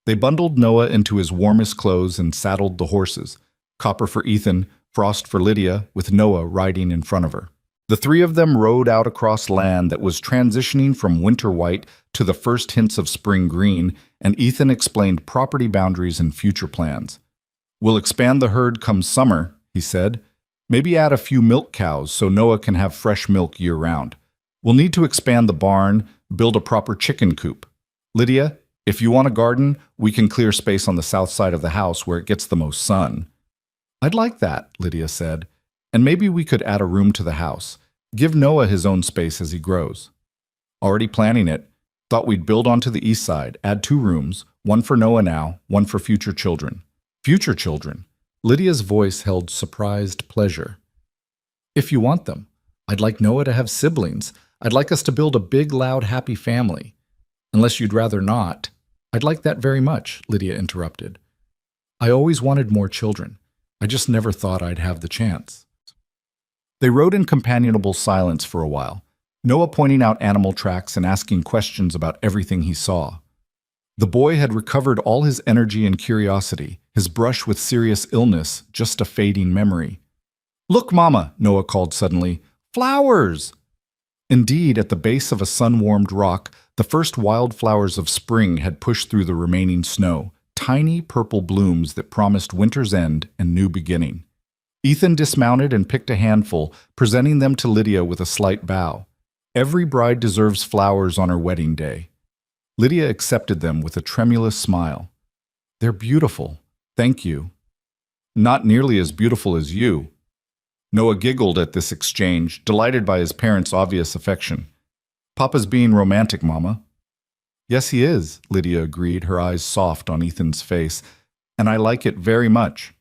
They bundled Noah into his warmest clothes and saddled the horses, Copper for Ethan, Frost for Lydia, with Noah riding in front of her. The three of them rode out across land that was transitioning from winter white to the first hints of spring green, and Ethan explained property boundaries and future plans. "We'll expand the herd come summer," he said. "Maybe add a few milk cows so Noah can have fresh milk year-round. We'll need to expand the barn, build a proper chicken coop. Lydia, if you want a garden, we can clear space on the south side of the house where it gets the most sun." "I'd like that," Lydia said. "And maybe we could add a room to the house. Give Noah his own space as he grows." "Already planning it. Thought we'd build onto the east side, add 2 rooms, one for Noah now, one for future children." "Future children?" Lydia's voice held surprised pleasure. "If you want them. I'd like Noah to have siblings. I'd like us to build a big, loud, happy family. Unless you'd rather not." "I'd like that very much," Lydia interrupted. "I always wanted more children. I just never thought I'd have the chance." They rode in companionable silence for a while, Noah pointing out animal tracks and asking questions about everything he saw. The boy had recovered all his energy and curiosity, his brush with serious illness just a fading memory. "Look, Mama," Noah called suddenly. "Flowers!" Indeed, at the base of a sun-warmed rock, the first wildflowers of spring had pushed through the remaining snow, tiny purple blooms that promised winter's end and new beginning. Ethan dismounted and picked a handful, presenting them to Lydia with a slight bow. Every bride deserves flowers on her wedding day. Lydia accepted them with a tremulous smile. They're beautiful. Thank you. Not nearly as beautiful as you. Noah giggled at this exchange, delighted by his parents' obvious affection. Papa's being romantic, Mama. Yes, he is, Lydia agreed, her eyes soft on Ethan's face, and I like it very much.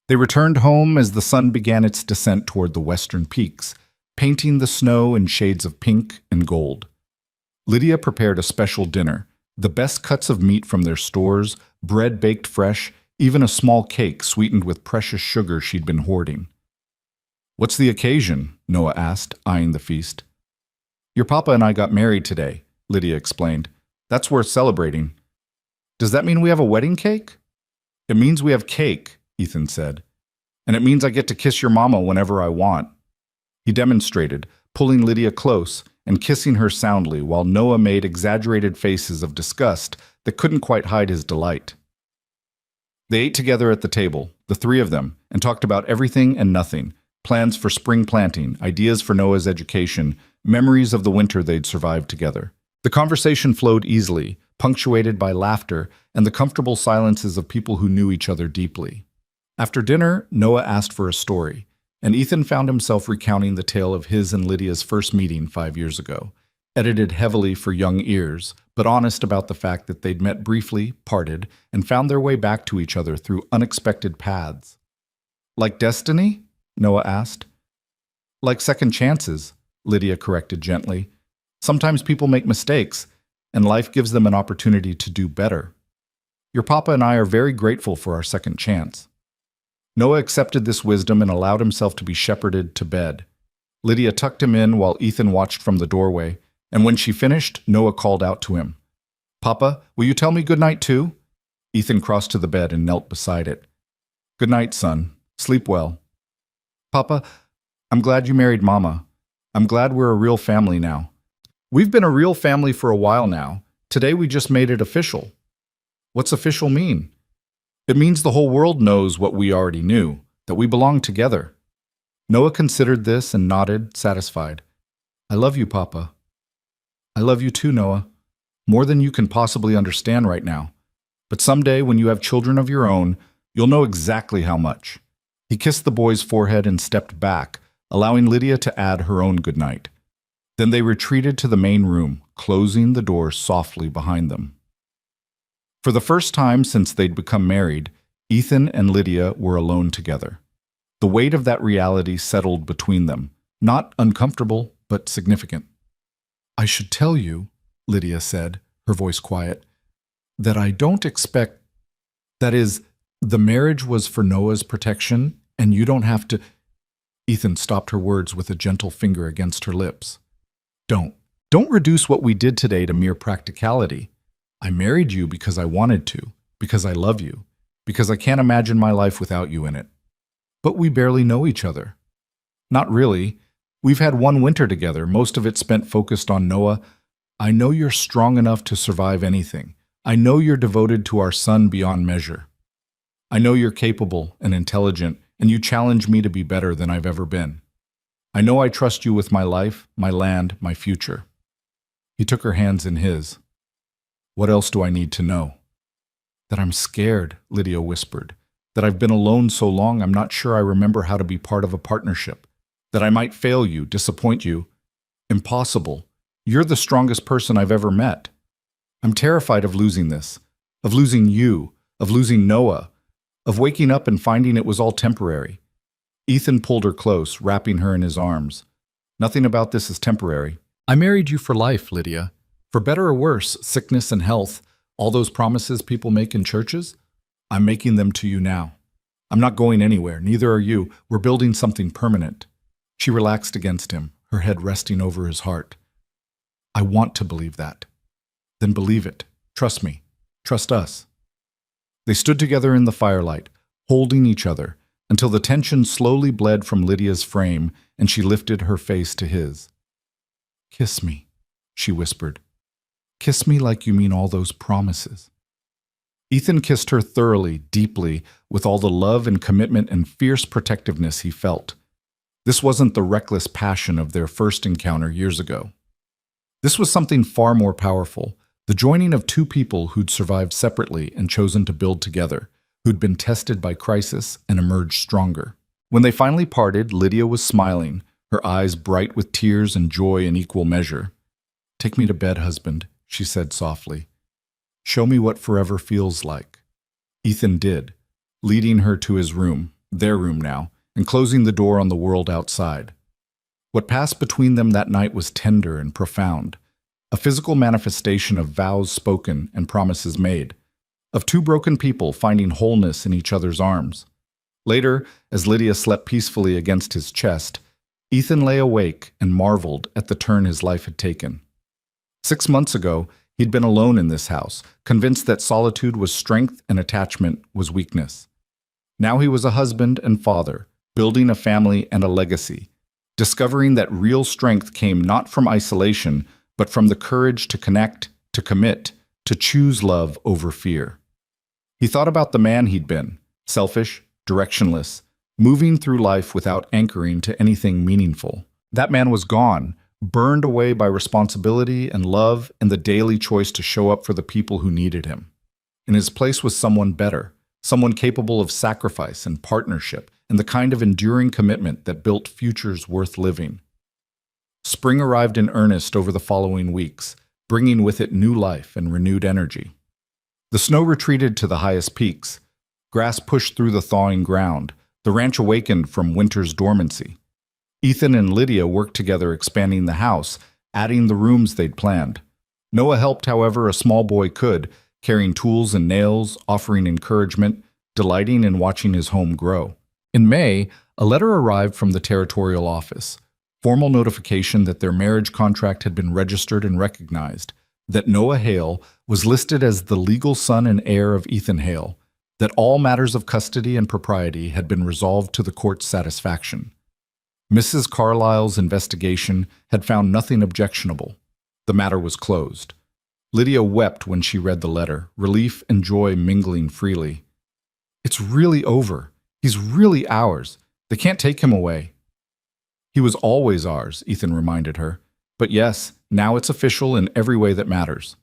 They returned home as the sun began its descent toward the western peaks, painting the snow in shades of pink and gold. Lydia prepared a special dinner, the best cuts of meat from their stores, bread baked fresh, even a small cake sweetened with precious sugar she'd been hoarding. What's the occasion? Noah asked, eyeing the feast. Your papa and I got married today, Lydia explained. That's worth celebrating. Does that mean we have a wedding cake? It means we have cake, Ethan said. And it means I get to kiss your mama whenever I want. He demonstrated, pulling Lydia close and kissing her soundly while Noah made exaggerated faces of disgust that couldn't quite hide his delight. They ate together at the table, the three of them, and talked about everything and nothing, plans for spring planting, ideas for Noah's education, memories of the winter they'd survived together. The conversation flowed easily, punctuated by laughter and the comfortable silences of people who knew each other deeply. After dinner, Noah asked for a story, and Ethan found himself recounting the tale of his and Lydia's first meeting 5 years ago, edited heavily for young ears, but honest about the fact that they'd met briefly, parted, and found their way back to each other through unexpected paths. Like destiny? Noah asked. Like second chances, Lydia corrected gently. Sometimes people make mistakes, and life gives them an opportunity to do better. Your papa and I are very grateful for our second chance. Noah accepted this wisdom and allowed himself to be shepherded to bed. Lydia tucked him in while Ethan watched from the doorway, and when she finished, Noah called out to him. Papa, will you tell me good night too? Ethan crossed to the bed and knelt beside it. Good night, son. Sleep well. Papa, I'm glad you married Mama. I'm glad we're a real family now. We've been a real family for a while now. Today we just made it official. What's official mean? It means the whole world knows what we already knew, that we belong together. Noah considered this and nodded, satisfied. I love you, Papa. I love you too, Noah. More than you can possibly understand right now. But someday, when you have children of your own, you'll know exactly how much. He kissed the boy's forehead and stepped back, allowing Lydia to add her own goodnight. Then they retreated to the main room, closing the door softly behind them. For the first time since they'd become married, Ethan and Lydia were alone together. The weight of that reality settled between them, not uncomfortable, but significant. I should tell you, Lydia said, her voice quiet, that I don't expect, that is, the marriage was for Noah's protection, and you don't have to. Ethan stopped her words with a gentle finger against her lips. Don't reduce what we did today to mere practicality. I married you because I wanted to, because I love you, because I can't imagine my life without you in it. But we barely know each other. Not really. We've had one winter together, most of it spent focused on Noah. I know you're strong enough to survive anything. I know you're devoted to our son beyond measure. I know you're capable and intelligent, and you challenge me to be better than I've ever been. I know I trust you with my life, my land, my future. He took her hands in his. What else do I need to know? That I'm scared, Lydia whispered. That I've been alone so long I'm not sure I remember how to be part of a partnership. That I might fail you, disappoint you. Impossible. You're the strongest person I've ever met. I'm terrified of losing this, of losing you, of losing Noah, of waking up and finding it was all temporary. Ethan pulled her close, wrapping her in his arms. Nothing about this is temporary. I married you for life, Lydia. For better or worse, sickness and health, all those promises people make in churches, I'm making them to you now. I'm not going anywhere, neither are you. We're building something permanent. She relaxed against him, her head resting over his heart. I want to believe that. Then believe it. Trust me. Trust us. They stood together in the firelight, holding each other, until the tension slowly bled from Lydia's frame and she lifted her face to his. Kiss me, she whispered. Kiss me like you mean all those promises. Ethan kissed her thoroughly, deeply, with all the love and commitment and fierce protectiveness he felt. This wasn't the reckless passion of their first encounter years ago. This was something far more powerful, the joining of two people who'd survived separately and chosen to build together, who'd been tested by crisis and emerged stronger. When they finally parted, Lydia was smiling, her eyes bright with tears and joy in equal measure. "Take me to bed, husband," she said softly. "Show me what forever feels like." Ethan did, leading her to his room, their room now, and closing the door on the world outside. What passed between them that night was tender and profound, a physical manifestation of vows spoken and promises made, of two broken people finding wholeness in each other's arms. Later, as Lydia slept peacefully against his chest, Ethan lay awake and marveled at the turn his life had taken. 6 months ago, he'd been alone in this house, convinced that solitude was strength and attachment was weakness. Now he was a husband and father, building a family and a legacy, discovering that real strength came not from isolation, but from the courage to connect, to commit, to choose love over fear. He thought about the man he'd been, selfish, directionless, moving through life without anchoring to anything meaningful. That man was gone, burned away by responsibility and love and the daily choice to show up for the people who needed him. In his place was someone better, someone capable of sacrifice and partnership and the kind of enduring commitment that built futures worth living. Spring arrived in earnest over the following weeks, bringing with it new life and renewed energy. The snow retreated to the highest peaks. Grass pushed through the thawing ground. The ranch awakened from winter's dormancy. Ethan and Lydia worked together expanding the house, adding the rooms they'd planned. Noah helped however a small boy could, carrying tools and nails, offering encouragement, delighting in watching his home grow. In May, a letter arrived from the territorial office. Formal notification that their marriage contract had been registered and recognized, that Noah Hale was listed as the legal son and heir of Ethan Hale, that all matters of custody and propriety had been resolved to the court's satisfaction. Mrs. Carlyle's investigation had found nothing objectionable. The matter was closed. Lydia wept when she read the letter, relief and joy mingling freely. "It's really over. He's really ours. They can't take him away." "He was always ours," Ethan reminded her. "But yes, now it's official in every way that matters."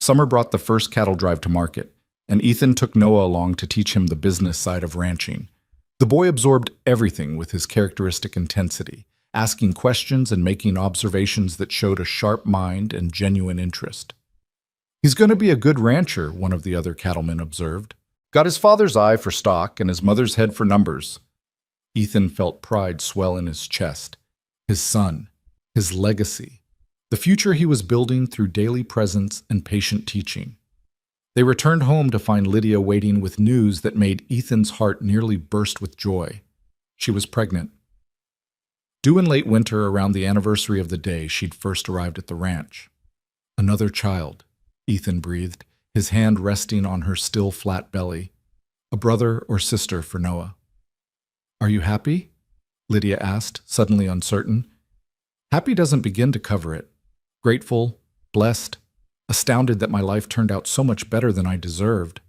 Summer brought the first cattle drive to market, and Ethan took Noah along to teach him the business side of ranching. The boy absorbed everything with his characteristic intensity, asking questions and making observations that showed a sharp mind and genuine interest. "He's going to be a good rancher," one of the other cattlemen observed. "Got his father's eye for stock and his mother's head for numbers." Ethan felt pride swell in his chest. His son, his legacy, the future he was building through daily presence and patient teaching. They returned home to find Lydia waiting with news that made Ethan's heart nearly burst with joy. She was pregnant. Due in late winter around the anniversary of the day she'd first arrived at the ranch. "Another child," Ethan breathed, his hand resting on her still flat belly. "A brother or sister for Noah." "Are you happy?" Lydia asked, suddenly uncertain. Happy doesn't begin to cover it. Grateful, blessed, astounded that my life turned out so much better than I deserved.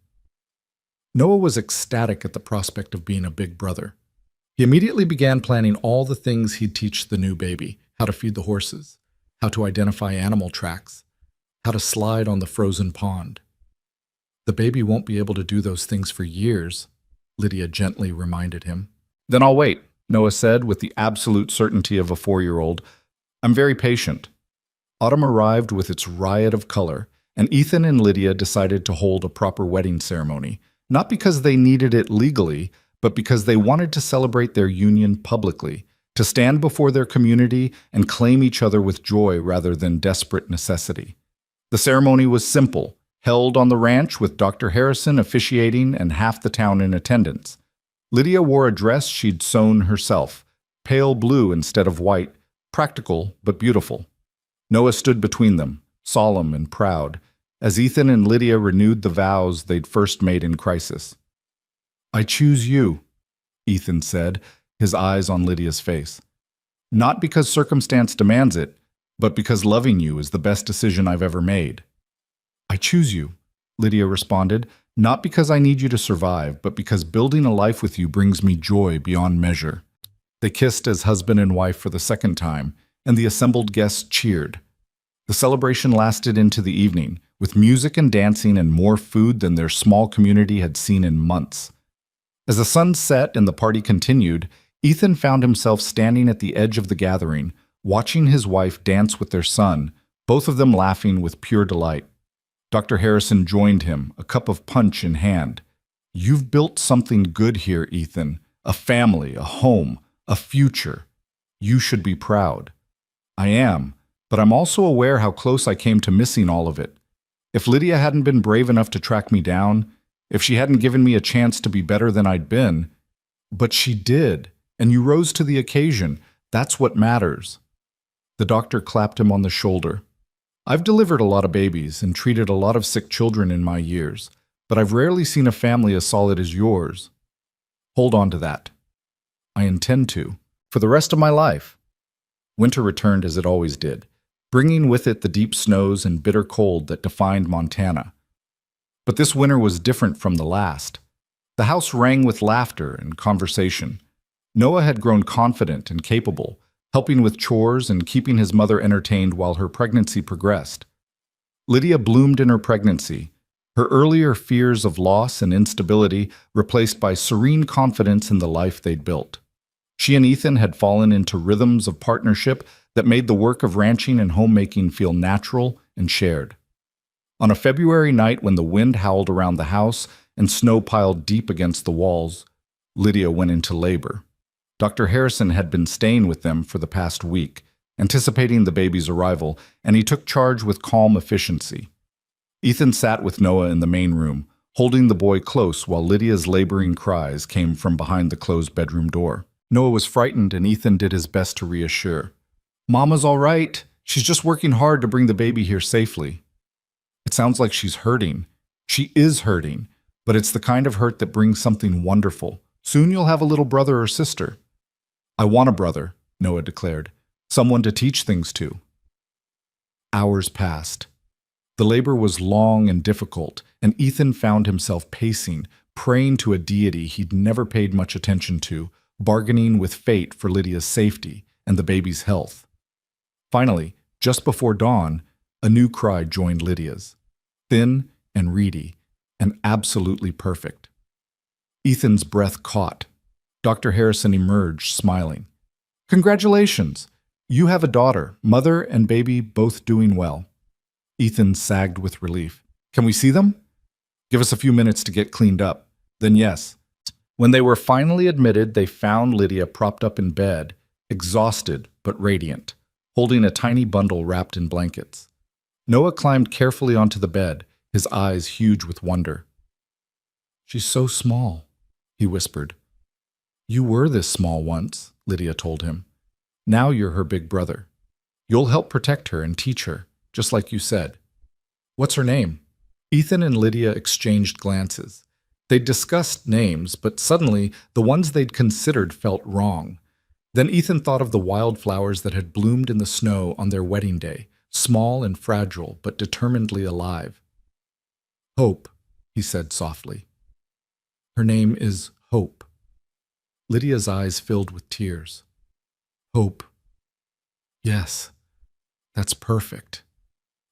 Noah was ecstatic at the prospect of being a big brother. He immediately began planning all the things he'd teach the new baby: how to feed the horses, how to identify animal tracks, how to slide on the frozen pond. "The baby won't be able to do those things for years," Lydia gently reminded him. "Then I'll wait," Noah said with the absolute certainty of a 4-year-old. "I'm very patient." Autumn arrived with its riot of color, and Ethan and Lydia decided to hold a proper wedding ceremony, not because they needed it legally, but because they wanted to celebrate their union publicly, to stand before their community and claim each other with joy rather than desperate necessity. The ceremony was simple, held on the ranch with Dr. Harrison officiating and half the town in attendance. Lydia wore a dress she'd sewn herself, pale blue instead of white, practical but beautiful. Noah stood between them, solemn and proud, as Ethan and Lydia renewed the vows they'd first made in crisis. "I choose you," Ethan said, his eyes on Lydia's face. "Not because circumstance demands it, but because loving you is the best decision I've ever made." "I choose you," Lydia responded, "not because I need you to survive, but because building a life with you brings me joy beyond measure." They kissed as husband and wife for the second time, and the assembled guests cheered. The celebration lasted into the evening, with music and dancing and more food than their small community had seen in months. As the sun set and the party continued, Ethan found himself standing at the edge of the gathering, watching his wife dance with their son, both of them laughing with pure delight. Dr. Harrison joined him, a cup of punch in hand. "You've built something good here, Ethan. A family, a home, a future. You should be proud." "I am, but I'm also aware how close I came to missing all of it. If Lydia hadn't been brave enough to track me down, if she hadn't given me a chance to be better than I'd been, but she did, and you rose to the occasion. That's what matters." The doctor clapped him on the shoulder. "I've delivered a lot of babies and treated a lot of sick children in my years, but I've rarely seen a family as solid as yours. Hold on to that." "I intend to, for the rest of my life." Winter returned as it always did, bringing with it the deep snows and bitter cold that defined Montana. But this winter was different from the last. The house rang with laughter and conversation. Noah had grown confident and capable, helping with chores and keeping his mother entertained while her pregnancy progressed. Lydia bloomed in her pregnancy, her earlier fears of loss and instability replaced by serene confidence in the life they'd built. She and Ethan had fallen into rhythms of partnership that made the work of ranching and homemaking feel natural and shared. On a February night when the wind howled around the house and snow piled deep against the walls, Lydia went into labor. Dr. Harrison had been staying with them for the past week, anticipating the baby's arrival, and he took charge with calm efficiency. Ethan sat with Noah in the main room, holding the boy close while Lydia's laboring cries came from behind the closed bedroom door. Noah was frightened, and Ethan did his best to reassure. "Mama's all right. She's just working hard to bring the baby here safely." "It sounds like she's hurting." "She is hurting, but it's the kind of hurt that brings something wonderful. Soon you'll have a little brother or sister." "I want a brother," Noah declared. "Someone to teach things to." Hours passed. The labor was long and difficult, and Ethan found himself pacing, praying to a deity he'd never paid much attention to, bargaining with fate for Lydia's safety and the baby's health. Finally, just before dawn, a new cry joined Lydia's. Thin and reedy, and absolutely perfect. Ethan's breath caught. Dr. Harrison emerged, smiling. "Congratulations! You have a daughter, mother and baby both doing well." Ethan sagged with relief. "Can we see them?" "Give us a few minutes to get cleaned up. Then yes." When they were finally admitted, they found Lydia propped up in bed, exhausted but radiant, holding a tiny bundle wrapped in blankets. Noah climbed carefully onto the bed, his eyes huge with wonder. "She's so small," he whispered. "You were this small once," Lydia told him. "Now you're her big brother. You'll help protect her and teach her, just like you said." "What's her name?" Ethan and Lydia exchanged glances. They'd discussed names, but suddenly the ones they'd considered felt wrong. Then Ethan thought of the wildflowers that had bloomed in the snow on their wedding day, small and fragile, but determinedly alive. "Hope," he said softly. "Her name is Hope." Lydia's eyes filled with tears. "Hope. Yes, that's perfect."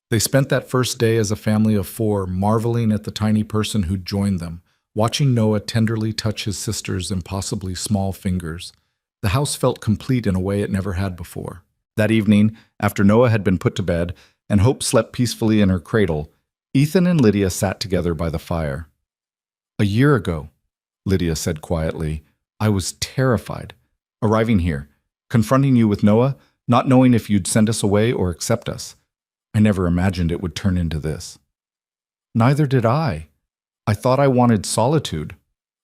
They spent that first day as a family of 4, marveling at the tiny person who'd joined them, watching Noah tenderly touch his sister's impossibly small fingers. The house felt complete in a way it never had before. That evening, after Noah had been put to bed and Hope slept peacefully in her cradle, Ethan and Lydia sat together by the fire. "A year ago," Lydia said quietly, "I was terrified. Arriving here, confronting you with Noah, not knowing if you'd send us away or accept us. I never imagined it would turn into this." "Neither did I. I thought I wanted solitude.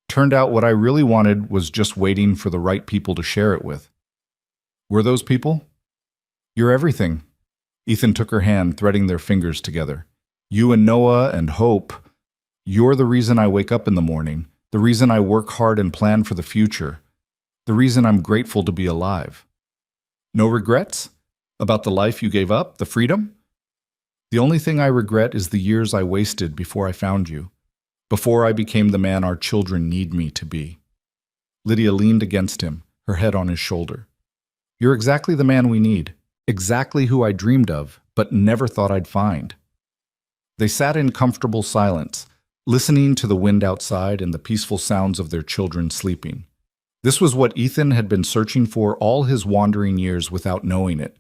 Turned out what I really wanted was just waiting for the right people to share it with." "Were those people?" "You're everything." Ethan took her hand, threading their fingers together. "You and Noah and Hope. You're the reason I wake up in the morning, the reason I work hard and plan for the future, the reason I'm grateful to be alive." "No regrets? About the life you gave up, the freedom?" "The only thing I regret is the years I wasted before I found you, before I became the man our children need me to be." Lydia leaned against him, her head on his shoulder. "You're exactly the man we need, exactly who I dreamed of, but never thought I'd find. They sat in comfortable silence, listening to the wind outside and the peaceful sounds of their children sleeping. This was what Ethan had been searching for all his wandering years without knowing it.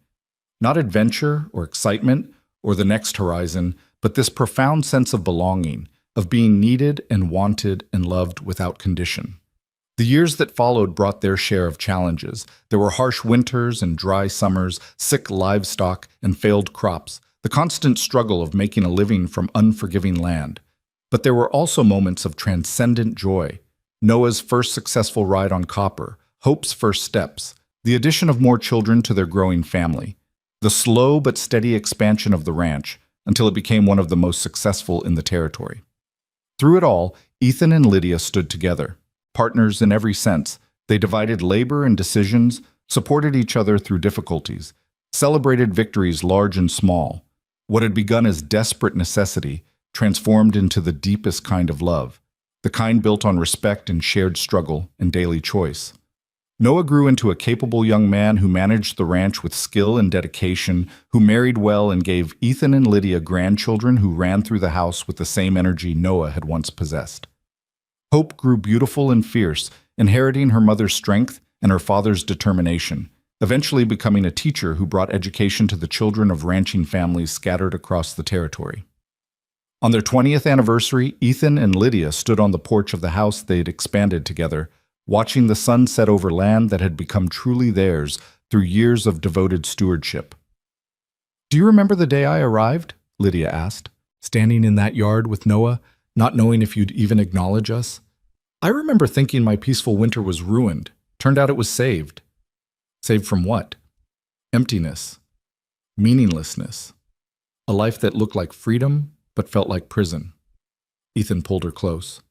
Not adventure or excitement or the next horizon, but this profound sense of belonging, of being needed and wanted and loved without condition. The years that followed brought their share of challenges. There were harsh winters and dry summers, sick livestock and failed crops, the constant struggle of making a living from unforgiving land. But there were also moments of transcendent joy. Noah's first successful ride on copper, Hope's first steps, the addition of more children to their growing family, the slow but steady expansion of the ranch until it became one of the most successful in the territory. Through it all, Ethan and Lydia stood together, partners in every sense. They divided labor and decisions, supported each other through difficulties, celebrated victories large and small. What had begun as desperate necessity transformed into the deepest kind of love, the kind built on respect and shared struggle and daily choice. Noah grew into a capable young man who managed the ranch with skill and dedication, who married well and gave Ethan and Lydia grandchildren who ran through the house with the same energy Noah had once possessed. Hope grew beautiful and fierce, inheriting her mother's strength and her father's determination, eventually becoming a teacher who brought education to the children of ranching families scattered across the territory. On their 20th anniversary, Ethan and Lydia stood on the porch of the house they'd expanded together, watching the sun set over land that had become truly theirs through years of devoted stewardship. "Do you remember the day I arrived?" Lydia asked, "standing in that yard with Noah, not knowing if you'd even acknowledge us? I remember thinking my peaceful winter was ruined. Turned out it was saved." "Saved from what?" "Emptiness. Meaninglessness. A life that looked like freedom, but felt like prison." Ethan pulled her close.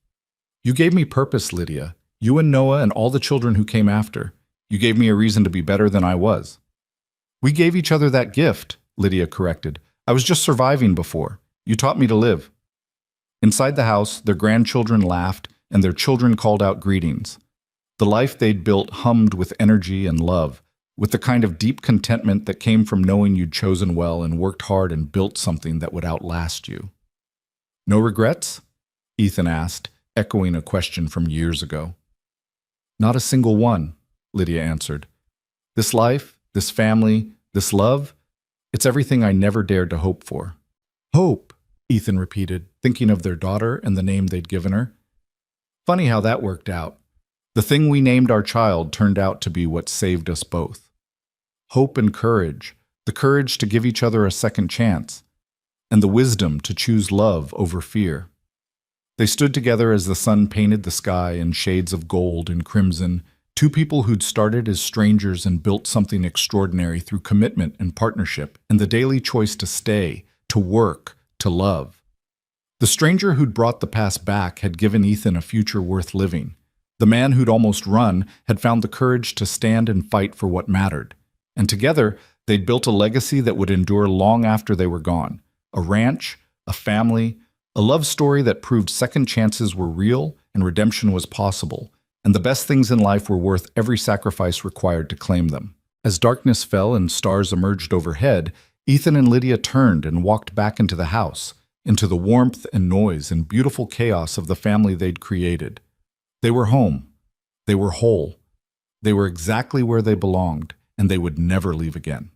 "You gave me purpose, Lydia. You and Noah and all the children who came after. You gave me a reason to be better than I was." "We gave each other that gift," Lydia corrected. "I was just surviving before. You taught me to live." Inside the house, their grandchildren laughed and their children called out greetings. The life they'd built hummed with energy and love, with the kind of deep contentment that came from knowing you'd chosen well and worked hard and built something that would outlast you. "No regrets?" Ethan asked, echoing a question from years ago. "Not a single one," Lydia answered. "This life, this family, this love, it's everything I never dared to hope for." "Hope," Ethan repeated, thinking of their daughter and the name they'd given her. "Funny how that worked out. The thing we named our child turned out to be what saved us both. Hope and courage, the courage to give each other a second chance, and the wisdom to choose love over fear." They stood together as the sun painted the sky in shades of gold and crimson, two people who'd started as strangers and built something extraordinary through commitment and partnership and the daily choice to stay, to work, to love. The stranger who'd brought the past back had given Ethan a future worth living. The man who'd almost run had found the courage to stand and fight for what mattered. And together, they'd built a legacy that would endure long after they were gone. A ranch, a family, a love story that proved second chances were real and redemption was possible, and the best things in life were worth every sacrifice required to claim them. As darkness fell and stars emerged overhead, Ethan and Lydia turned and walked back into the house, into the warmth and noise and beautiful chaos of the family they'd created. They were home. They were whole. They were exactly where they belonged, and they would never leave again.